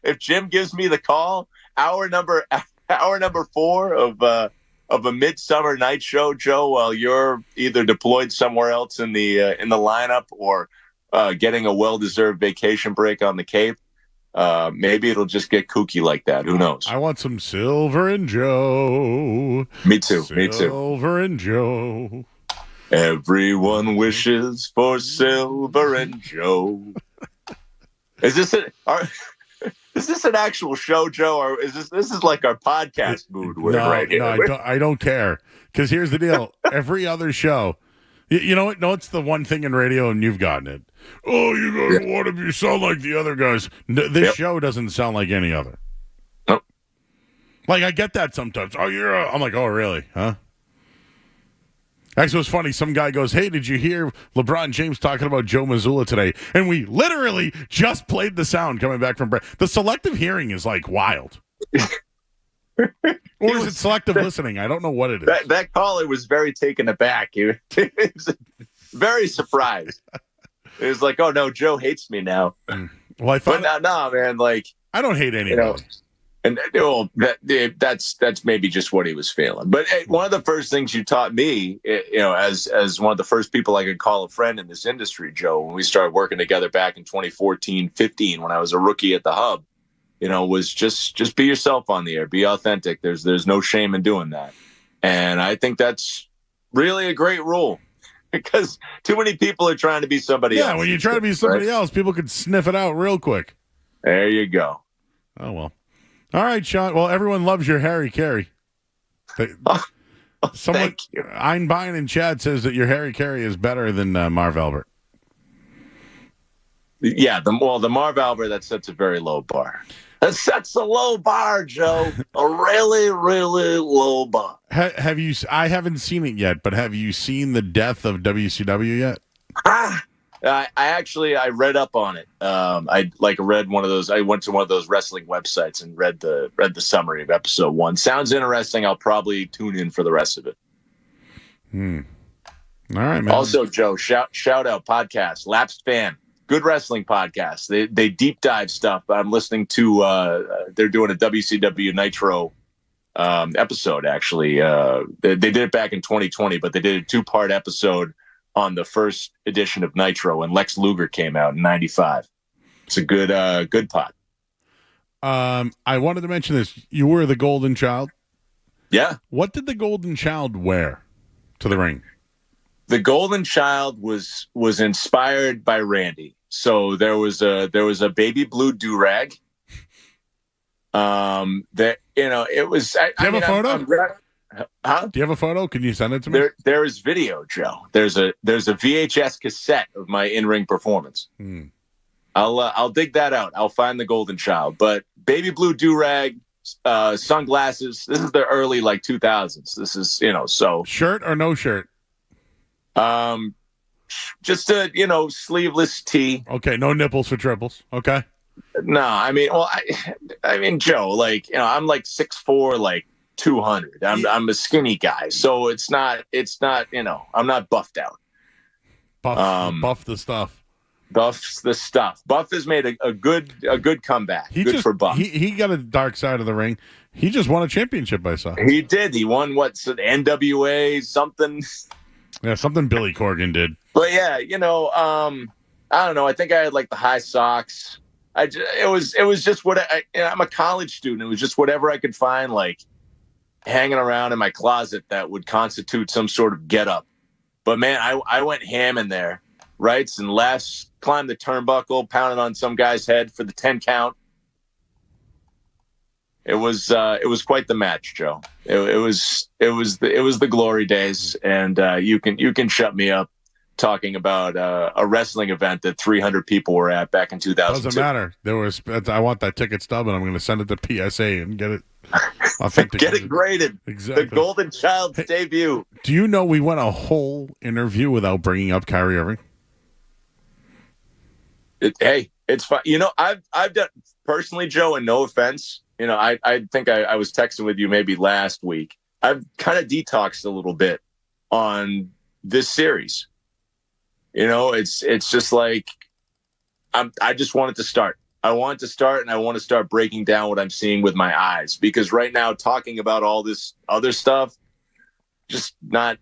if Jim gives me the call, hour number 4 of a midsummer night show, Joe, while you're either deployed somewhere else in the lineup or getting a well-deserved vacation break on the Cape, maybe it'll just get kooky like that. Who knows? I want some Sylver and Joe. Me too. Sylver and Joe. Everyone wishes for Sylver and Joe. Is this an actual show, Joe, or is this is like our podcast mood? I don't care. Because here's the deal: every other show, you know what? No, it's the one thing in radio, and you've gotten it. Oh, you guys want to sound like the other guys. This show doesn't sound like any other. Nope. Like I get that sometimes. Oh, I'm like, oh, really? Huh? Actually, it was funny. Some guy goes, hey, did you hear LeBron James talking about Joe Missoula today? And we literally just played the sound coming back from break. The selective hearing is like wild. Or is it selective listening? I don't know what it is. That caller was very taken aback. He was very surprised. It was like, oh, no, Joe hates me now. Well, I thought... But no, man, like... I don't hate anybody. And that's maybe just what he was feeling. But one of the first things you taught me, as one of the first people I could call a friend in this industry, Joe, when we started working together back in 2014-15, when I was a rookie at the Hub, was just be yourself on the air, be authentic. There's no shame in doing that. And I think that's really a great rule. because too many people are trying to be somebody else. Yeah, when you try to be somebody else, people could sniff it out real quick. There you go. Oh, well. All right, Sean. Well, everyone loves your Harry Carey. Someone, Einbein in chat says that your Harry Carey is better than Marv Albert. Yeah, the Marv Albert, that sets a very low bar. That sets a low bar, Joe. A really, really low bar. Have you? I haven't seen it yet, but have you seen the death of WCW yet? I read up on it. I read one of those. I went to one of those wrestling websites and read the summary of episode 1. Sounds interesting. I'll probably tune in for the rest of it. All right, man. Also, Joe, shout out podcast, Lapsed Fan. Good wrestling podcast. They deep dive stuff. I'm listening to. They're doing a WCW Nitro episode. Actually, they did it back in 2020, but they did a 2-part episode on the first edition of Nitro, and Lex Luger came out in '95. It's a good pod. I wanted to mention this. You were the Golden Child. Yeah. What did the Golden Child wear to the ring? The Golden Child was inspired by Randy. So there was a baby blue do-rag. That it was. Do you have a photo? Huh? Do you have a photo? Can you send it to me? There is video, Joe. There's a VHS cassette of my in-ring performance. I'll dig that out. I'll find the Golden Child. But baby blue do-rag, sunglasses. This is the early 2000s. This is so shirt or no shirt. Just a sleeveless tee. Okay, no nipples for triples. Okay. No, I mean, Joe, I'm 6'4", 200. I'm a skinny guy, so it's not. I'm not buffed out. Buff the stuff. Buffs the stuff. Buff has made a good comeback. Good for Buff. He got a dark side of the ring. He just won a championship, I saw. He did. He won NWA something. Yeah, something Billy Corgan did. But yeah, I don't know. I think I had the high socks. It was just what I'm a college student. It was just whatever I could find, hanging around in my closet that would constitute some sort of getup. But man, I went ham in there, rights and lefts, climbed the turnbuckle, pounded on some guy's head for the 10 count. It was quite the match, Joe. It was the glory days, and you can shut me up talking about a wrestling event that 300 people were at back in 2002. Doesn't matter. I want that ticket stub, and I'm going to send it to PSA and get it authenticated. Get it graded. Exactly. The Golden Child's debut. Do you know we went a whole interview without bringing up Kyrie Irving? It's fine. I've done personally, Joe, and no offense. I think I was texting with you maybe last week. I've kind of detoxed a little bit on this series. It's just I just want it to start. I want it to start, and I want to start breaking down what I'm seeing with my eyes. Because right now, talking about all this other stuff, I don't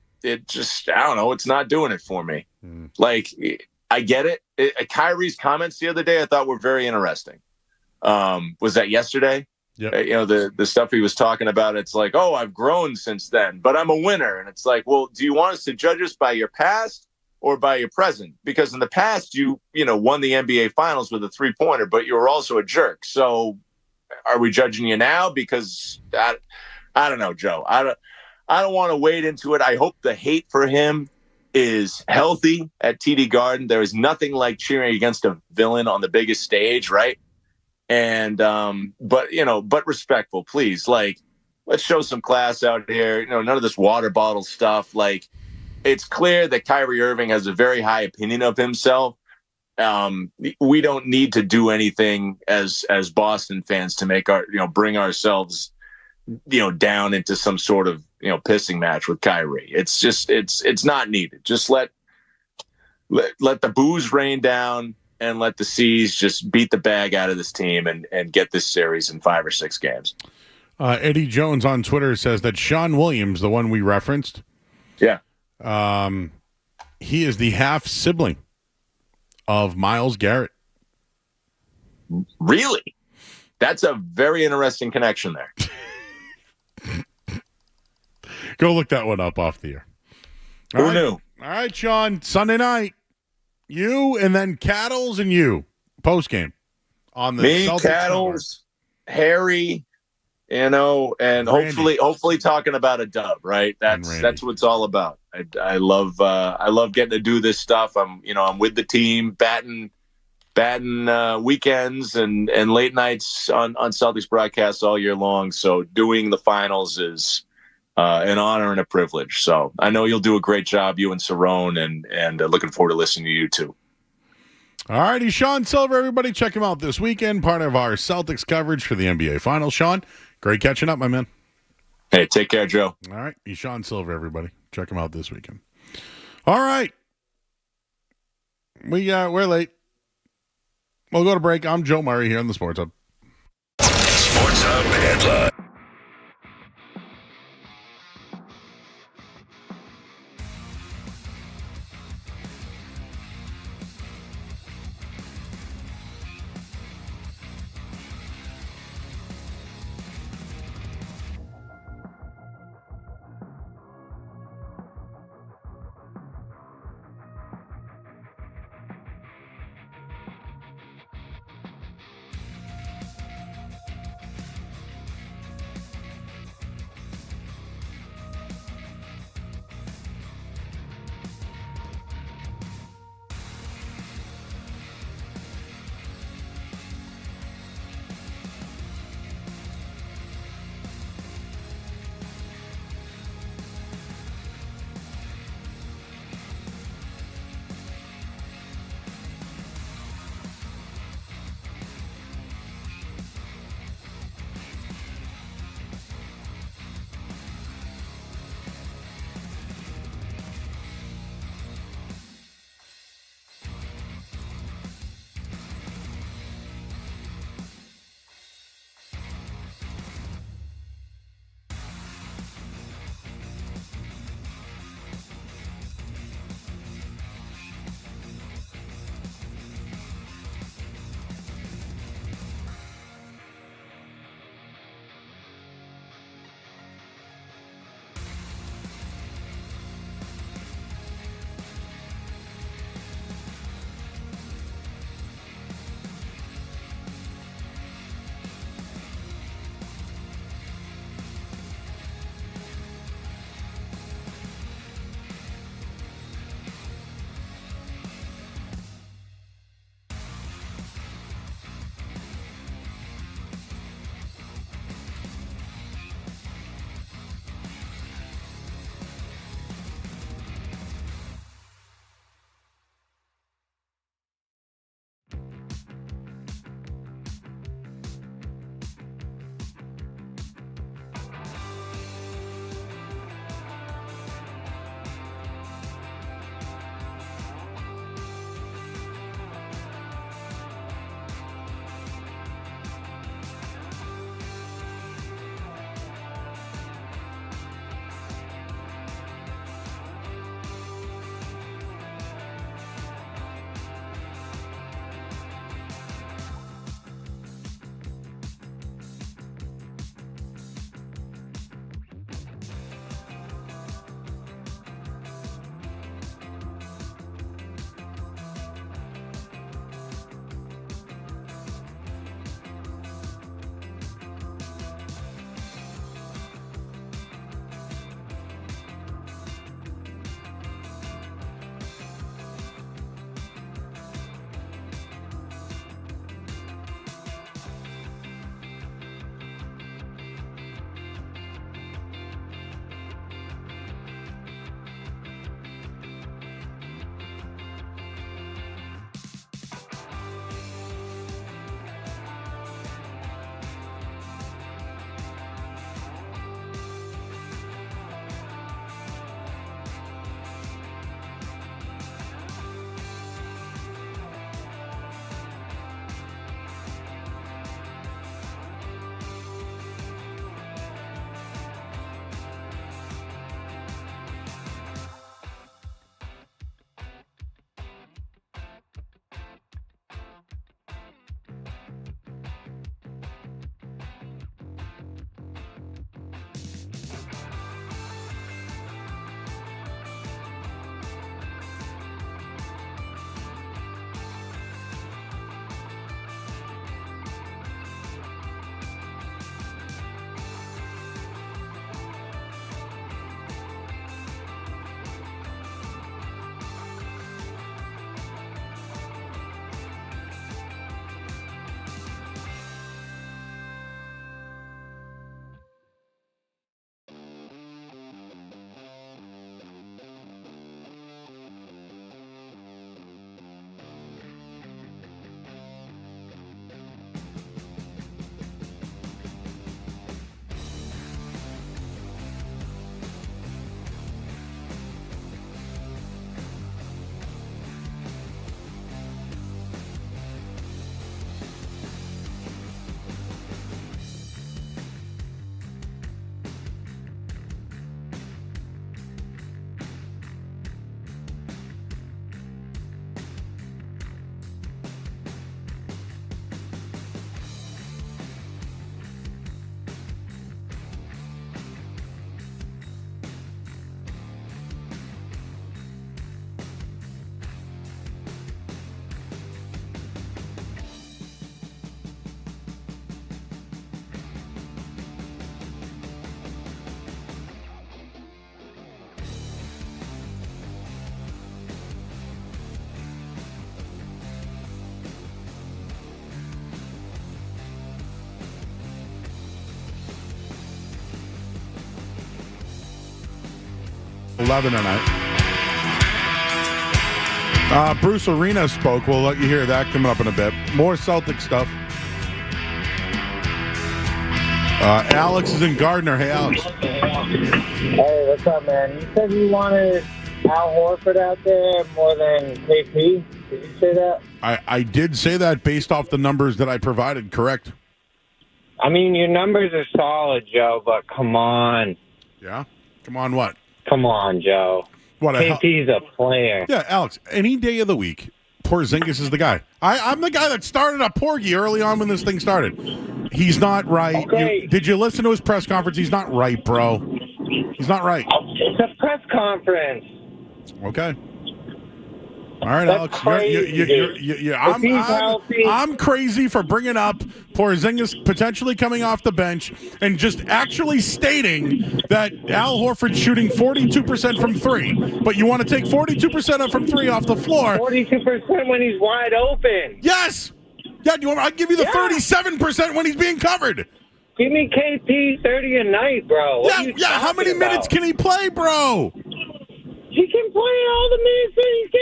know, it's not doing it for me. I get it. Kyrie's comments the other day I thought were very interesting. Was that yesterday? Yep. The stuff he was talking about, it's oh, I've grown since then, but I'm a winner. And it's well, do you want us to judge us by your past or by your present? Because in the past, you won the NBA Finals with a 3-pointer, but you were also a jerk. So are we judging you now? Because I don't know, Joe. I don't want to wade into it. I hope the hate for him is healthy at TD Garden. There is nothing like cheering against a villain on the biggest stage, right? And but respectful, please. Let's show some class out here. None of this water bottle stuff. It's clear that Kyrie Irving has a very high opinion of himself. We don't need to do anything as Boston fans to make bring ourselves down into some sort of pissing match with Kyrie. It's just it's not needed. Just let the booze rain down and let the C's just beat the bag out of this team and get this series in 5 or 6 games. Eddie Jones on Twitter says that Sean Williams, the one we referenced, yeah, he is the half sibling of Myles Garrett. Really? That's a very interesting connection there. Go look that one up off the air. Who knew? All right, Sean. Sunday night, you and then Cattles and you post game on the Me, Celtics Cattles, Harry, and Randy. hopefully talking about a dub. Right. That's what it's all about. I love getting to do this stuff. I'm with the team, batting weekends and late nights on Celtics broadcasts all year long. So doing the finals is an honor and a privilege. So I know you'll do a great job, you and Cerrone, and looking forward to listening to you too. All righty, Sean Sylver, everybody check him out this weekend. Part of our Celtics coverage for the NBA Finals. Sean, great catching up, my man. Hey, take care, Joe. All right, he's Sean Sylver, everybody. Check him out this weekend. All right. We're late. We'll go to break. I'm Joe Murray here on the Sports Hub. Sports Hub headline. 11 tonight. Bruce Arena spoke. We'll let you hear that coming up in a bit. More Celtic stuff. Alex is in Gardner. Hey, Alex. Hey, what's up, man? You said you wanted Al Horford out there more than KP. Did you say that? I did say that based off the numbers that I provided, correct? I mean, your numbers are solid, Joe, but come on. Yeah? Come on what? Come on, Joe. What? KP's a player. Yeah, Alex, any day of the week, Porzingis is the guy. I'm the guy that started a Porgy early on when this thing started. He's not right. Okay. Did you listen to his press conference? He's not right, bro. He's not right. It's a press conference. Okay. All right, That's Alex. crazy. I'm crazy for bringing up Porzingis potentially coming off the bench and just actually stating that Al Horford's shooting 42% from three, but you want to take 42% from three off the floor. 42% when he's wide open. Yes. Yeah. I'll give you the 37% when he's being covered. Give me KP 30 a night, bro. Yeah. How many minutes can he play, bro? He can play all the minutes that he can.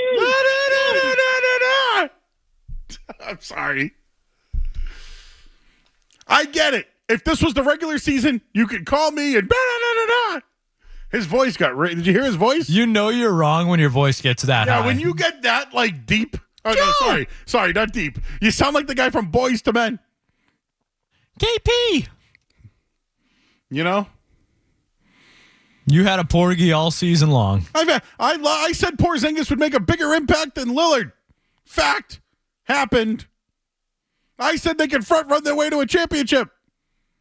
I'm sorry. I get it. If this was the regular season, you could call me and his voice got. Did you hear his voice? You know you're wrong when your voice gets that high. Yeah, when you get that like deep. Oh no, sorry, not deep. You sound like the guy from Boys to Men. KP. You know. You had a Porgy all season long. I said Porzingis would make a bigger impact than Lillard. Fact. Happened. I said they could front run their way to a championship.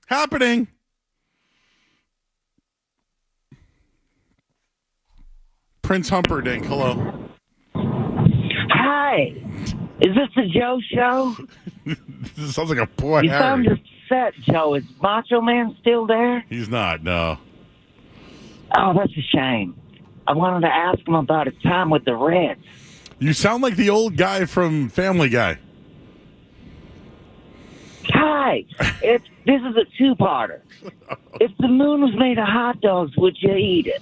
Happening. Prince Humperdinck, hello. Hi. Is this the Joe show? This sounds like a poor You Harry. sound upset, Joe. Is Macho Man still there? He's not, no. Oh, that's a shame. I wanted to ask him about his time with the Reds. You sound like the old guy from Family Guy. Hi. This is a two-parter. If the moon was made of hot dogs, would you eat it?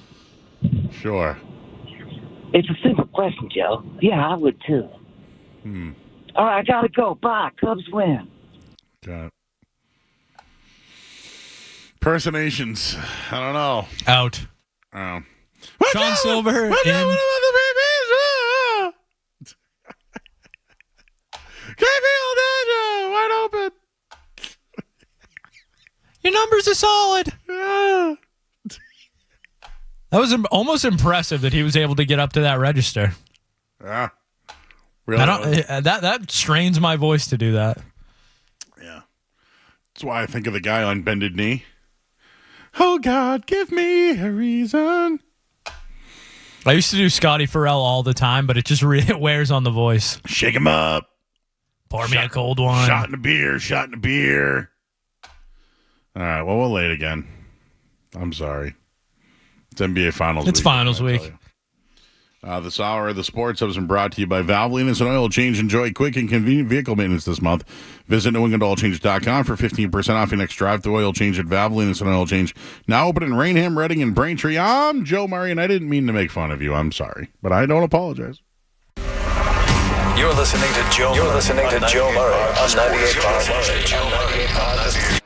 Sure. It's a simple question, Joe. Yeah, I would too. All right, I gotta go. Bye. Cubs win. Got it. Impersonations. I don't know. Out. Oh. Sean Sylver in. Wide open. Your numbers are solid. Yeah. That was almost impressive that he was able to get up to that register. Yeah. Really? I don't. That strains my voice to do that. Yeah. That's why I think of the guy on Bended Knee. Oh, God, give me a reason. I used to do Scotty Farrell all the time, but it just it wears on the voice. Shake him up. Pour me a cold one. Shot in the beer. All right, well, we're late again. I'm sorry. It's NBA Finals week. It's Finals week. This hour of the sports has been brought to you by Valvoline. It's an oil change. Enjoy quick and convenient vehicle maintenance this month. Visit NewEnglandOilChange.com for 15% off your next drive through oil change at Valvoline. It's an oil change. Now open in Rainham, Reading, and Braintree. I'm Joe Murray, and I didn't mean to make fun of you. I'm sorry, but I don't apologize. You're listening to Joe Murray on 98.5.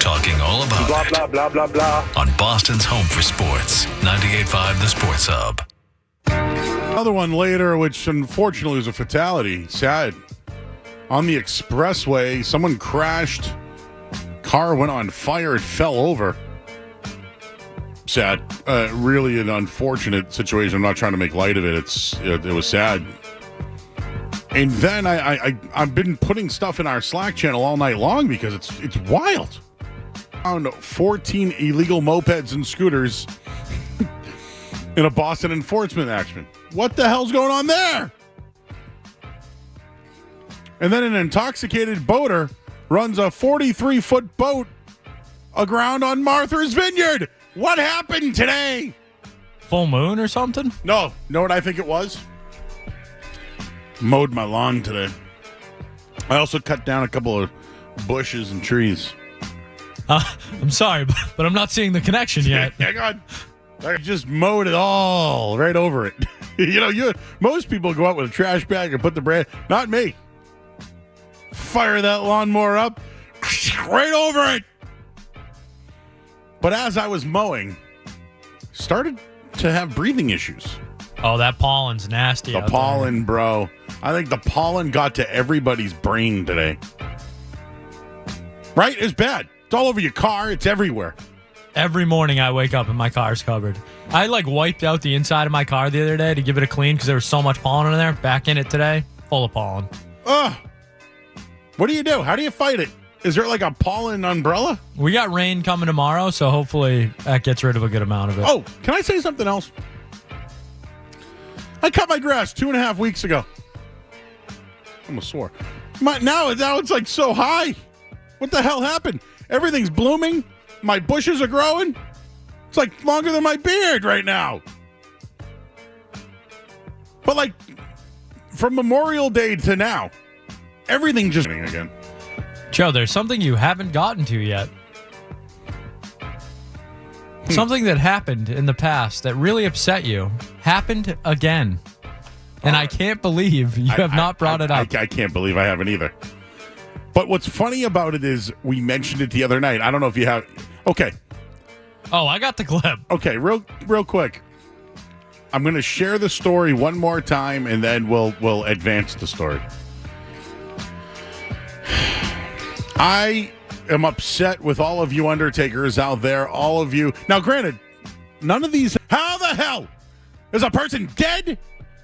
talking all about Blah, it blah, blah, blah, blah. on Boston's home for sports, 98.5 The Sports Hub. Another one later, which unfortunately was a fatality. Sad. On the expressway, someone crashed. Car went on fire. It fell over. Sad. Really an unfortunate situation. I'm not trying to make light of it. It was sad. And then I've been putting stuff in our Slack channel all night long because it's wild. Found 14 illegal mopeds and scooters in a Boston enforcement action. What the hell's going on there? And then an intoxicated boater runs a 43-foot boat aground on Martha's Vineyard. What happened today? Full moon or something? No. Know what I think it was? Mowed my lawn today. I also cut down a couple of bushes and trees. I'm sorry, but I'm not seeing the connection yet. Hang on. I just mowed it all right over it. Most people go out with a trash bag and put the brand. Not me. Fire that lawnmower up, right over it. But as I was mowing, started to have breathing issues. Oh, that pollen's nasty. The pollen, bro. I think the pollen got to everybody's brain today. Right? It's bad. It's all over your car. It's everywhere. Every morning I wake up and my car's covered. I wiped out the inside of my car the other day to give it a clean because there was so much pollen in there. Back in it today, full of pollen. Ugh. What do you do? How do you fight it? Is there a pollen umbrella? We got rain coming tomorrow, so hopefully that gets rid of a good amount of it. Oh, can I say something else? I cut my grass 2.5 weeks ago. I almost swore. Now it's so high. What the hell happened? Everything's blooming. My bushes are growing. It's longer than my beard right now. But from Memorial Day to now, everything just again. Joe, there's something you haven't gotten to yet. Something that happened in the past that really upset you happened again. And I can't believe you have not brought it up. I can't believe I haven't either. But what's funny about it is we mentioned it the other night. I don't know if you have. Okay. Oh, I got the clip. Okay, real quick. I'm going to share the story one more time, and then we'll advance the story. I am upset with all of you Undertakers out there, all of you. Now, granted, none of these. How the hell is a person dead?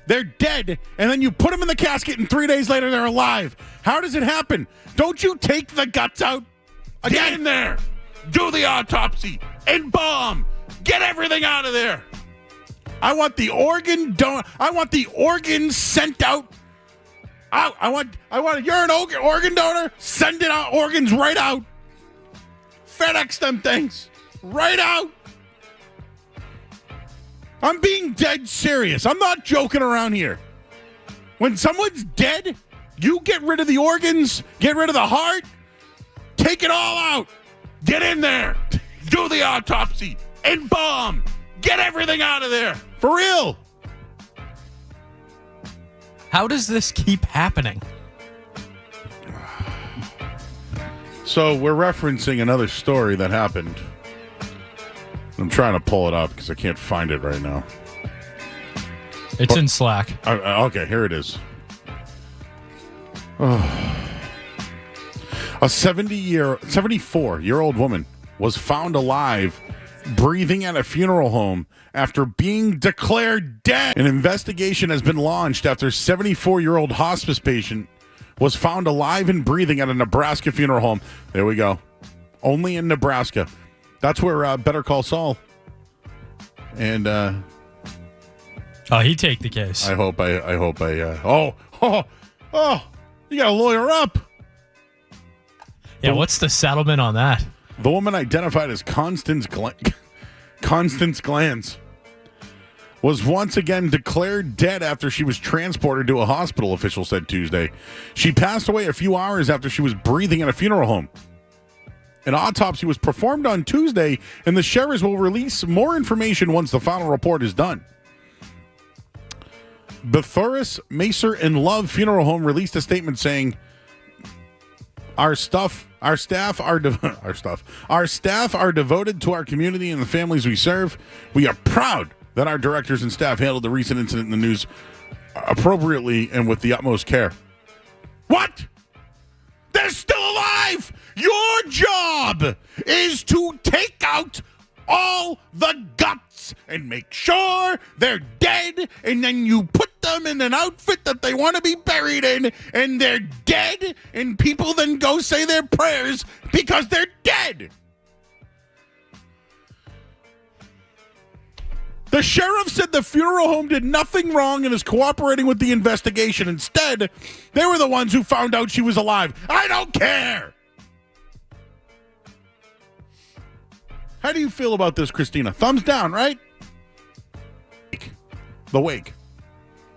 They're dead, and then you put them in the casket, and 3 days later they're alive. How does it happen? Don't you take the guts out? Get in there. Do the autopsy. Embalm. Get everything out of there. I want the organ I want the organs sent out. You're an organ donor. Send it out. Organs right out. FedEx them things right out. I'm being dead serious. I'm not joking around here. When someone's dead, you get rid of the organs, get rid of the heart, take it all out. Get in there. Do the autopsy. Embalm. Get everything out of there. For real. How does this keep happening? So we're referencing another story that happened. I'm trying to pull it up because I can't find it right now. It's in Slack. Okay, here it is. A 74-year-old woman was found alive, breathing at a funeral home after being declared dead. An investigation has been launched after 74-year-old hospice patient was found alive and breathing at a Nebraska funeral home. There we go. Only in Nebraska. That's where Better Call Saul. And he'd take the case. I hope I you got to lawyer up. Yeah, what's the settlement on that? The woman identified as Constance Glantz was once again declared dead after she was transported to a hospital, officials said Tuesday. She passed away a few hours after she was breathing in a funeral home. An autopsy was performed on Tuesday, and the sheriffs will release more information once the final report is done. Bethuras, Macer, and Love Funeral Home released a statement saying, Our staff are devoted to our community and the families we serve. We are proud that our directors and staff handled the recent incident in the news appropriately and with the utmost care. What? They're still alive! Your job is to take out all the guts and make sure they're dead, and then you put them in an outfit that they want to be buried in, and they're dead, and people then go say their prayers because they're dead. The sheriff said the funeral home did nothing wrong and is cooperating with the investigation. Instead, they were the ones who found out she was alive. I don't care. How do you feel about this, Christina? Thumbs down, right? The wake.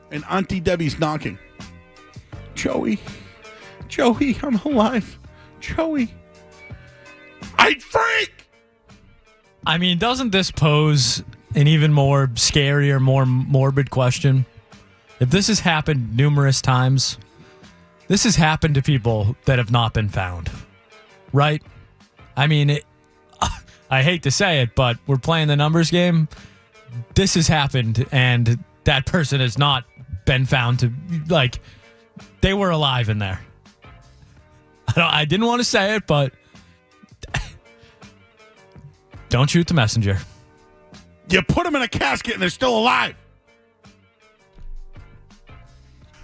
And Auntie Debbie's knocking. Joey, I'm alive. Joey. I'd freak! I mean, doesn't this pose an even more scary or more morbid question? If this has happened numerous times, this has happened to people that have not been found, right? I mean, I hate to say it, but we're playing the numbers game. This has happened, and that person has not been found to, like, they were alive in there. I didn't want to say it, but don't shoot the messenger. You put them in a casket and they're still alive.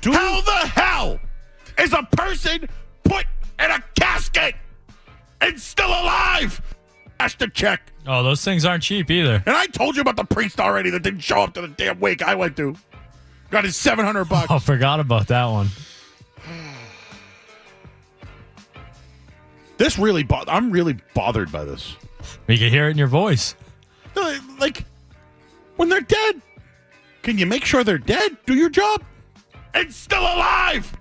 How the hell is a person put in a casket and still alive? Ask the check. Oh, those things aren't cheap either. And I told you about the priest already that didn't show up to the damn wake I went to. Got his $700. Oh, forgot about that one. This really I'm really bothered by this. You can hear it in your voice. Like, when they're dead, can you make sure they're dead? Do your job. And still alive.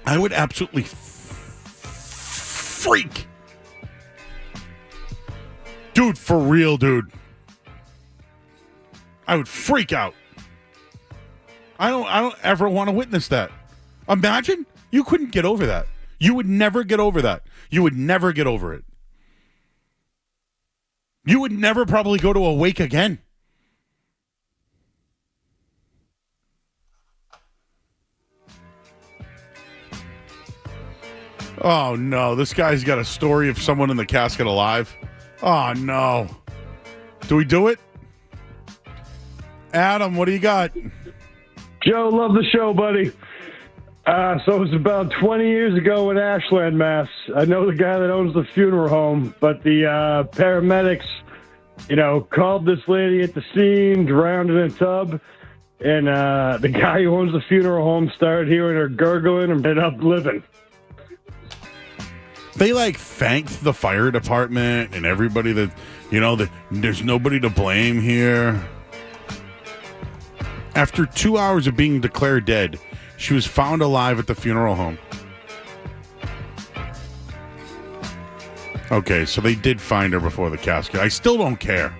I would absolutely freak. Dude, for real, dude. I would freak out. I don't ever want to witness that. Imagine you couldn't get over that. You would never get over that. You would never get over it. You would never probably go to a wake again. Oh, no. This guy's got a story of someone in the casket alive. Oh, no. Do we do it? Adam, what do you got? Joe, love the show, buddy. So it was about 20 years ago in Ashland, Mass. I know the guy that owns the funeral home, but the paramedics, called this lady at the scene, drowned in a tub, and the guy who owns the funeral home started hearing her gurgling and ended up living. They thanked the fire department and everybody that, that there's nobody to blame here. After 2 hours of being declared dead, she was found alive at the funeral home. Okay, so they did find her before the casket. I still don't care.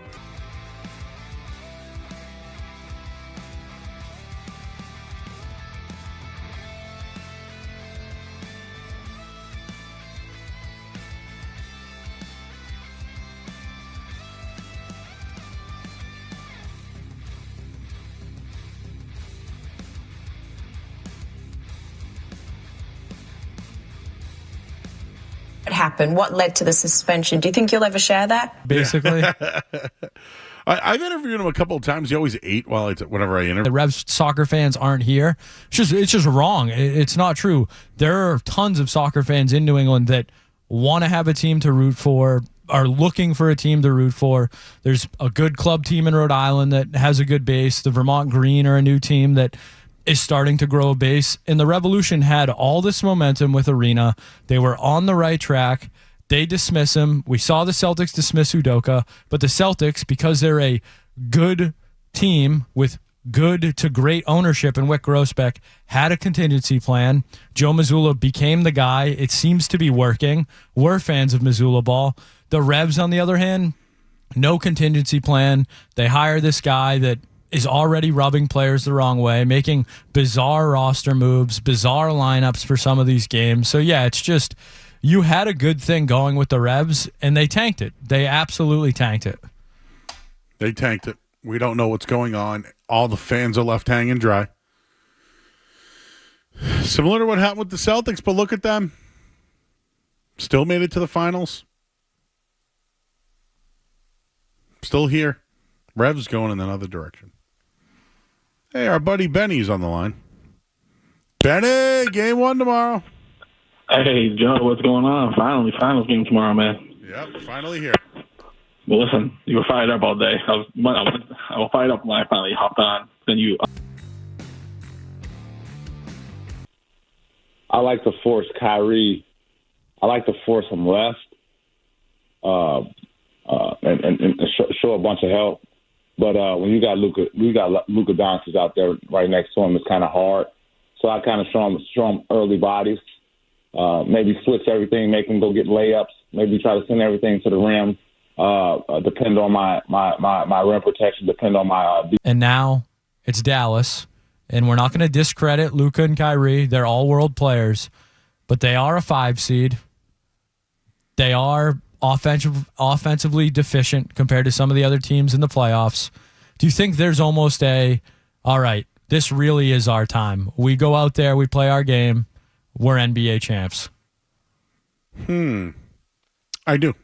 Happened? What led to the suspension? Do you think you'll ever share that? Basically. I've interviewed him a couple of times. He always ate whenever I interview. The Revs soccer fans aren't here. It's just wrong. It's not true. There are tons of soccer fans in New England that want to have a team to root for, are looking for a team to root for. There's a good club team in Rhode Island that has a good base. The Vermont Green are a new team that is starting to grow a base. And the Revolution had all this momentum with Arena. They were on the right track. They dismiss him. We saw the Celtics dismiss Udoka, but the Celtics, because they're a good team with good to great ownership in Wick Grossbeck, had a contingency plan. Joe Missoula became the guy. It seems to be working. We're fans of Missoula ball. The Revs, on the other hand, no contingency plan. They hire this guy that is already rubbing players the wrong way, making bizarre roster moves, bizarre lineups for some of these games. So, yeah, it's just you had a good thing going with the Revs, and they tanked it. They absolutely tanked it. They tanked it. We don't know what's going on. All the fans are left hanging dry. Similar to what happened with the Celtics, but look at them. Still made it to the finals. Still here. Revs going in another direction. Hey, our buddy Benny's on the line. Benny, game 1 tomorrow. Hey, Joe, what's going on? Finally, finals game tomorrow, man. Yep, finally here. Well, listen, you were fired up all day. I was fired up when I finally hopped on. Then you. I like to force Kyrie. I like to force him left, and show a bunch of help. But when you got Luka Doncic out there right next to him, it's kind of hard. So I kind of show him early bodies. Maybe switch everything, make him go get layups. Maybe try to send everything to the rim. Depend on my rim protection. Depend on my. And now it's Dallas, and we're not going to discredit Luka and Kyrie. They're all world players, but they are a 5 seed. They are offensively deficient compared to some of the other teams in the playoffs. Do you think there's almost all right, this really is our time. We go out there, we play our game, we're NBA champs? I do.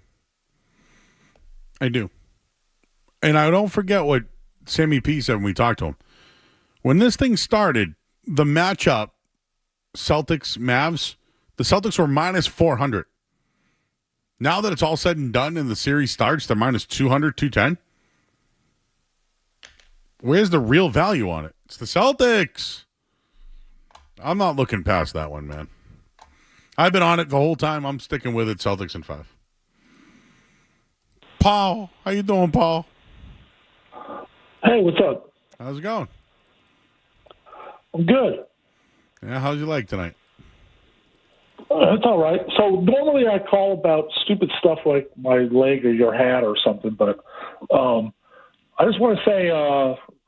And I don't forget what Sammy P said when we talked to him. When this thing started, the matchup, Celtics-Mavs, the Celtics were minus 400. Now that it's all said and done and the series starts, they're minus 200, 210. Where's the real value on it? It's the Celtics. I'm not looking past that one, man. I've been on it the whole time. I'm sticking with it, Celtics in 5. Paul, how you doing, Paul? Hey, what's up? How's it going? I'm good. Yeah, how's your leg tonight? It's all right. So normally I call about stupid stuff like my leg or your hat or something, but I just want to say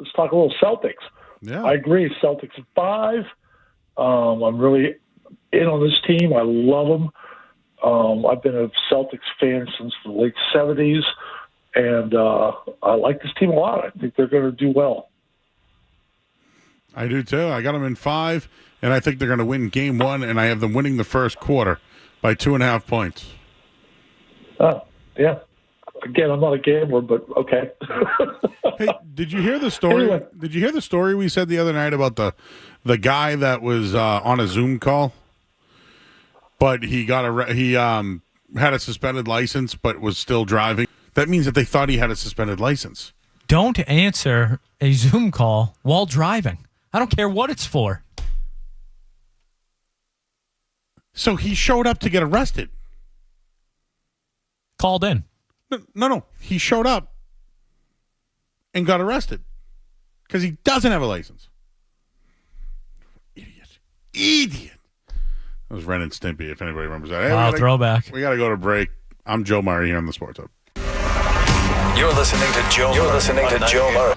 let's talk a little Celtics. Yeah, I agree. Celtics at 5. I'm really in on this team. I love them. I've been a Celtics fan since the late 70s, and I like this team a lot. I think they're going to do well. I do too. I got them in 5, and I think they're going to win game 1, and I have them winning the first quarter by 2.5 points. Oh, yeah. Again, I'm not a gambler, but okay. Hey, did you hear the story? Anyway. Did you hear the story we said the other night about the guy that was on a Zoom call, but he got he had a suspended license, but was still driving? That means that they thought he had a suspended license. Don't answer a Zoom call while driving. I don't care what it's for. So he showed up to get arrested. Called in. No. He showed up and got arrested because he doesn't have a license. Idiot. That was Ren and Stimpy, if anybody remembers that. Hey, wow, throwback. We got to go to break. I'm Joe Murray here on the Sports Hub. You're listening to Joe Murray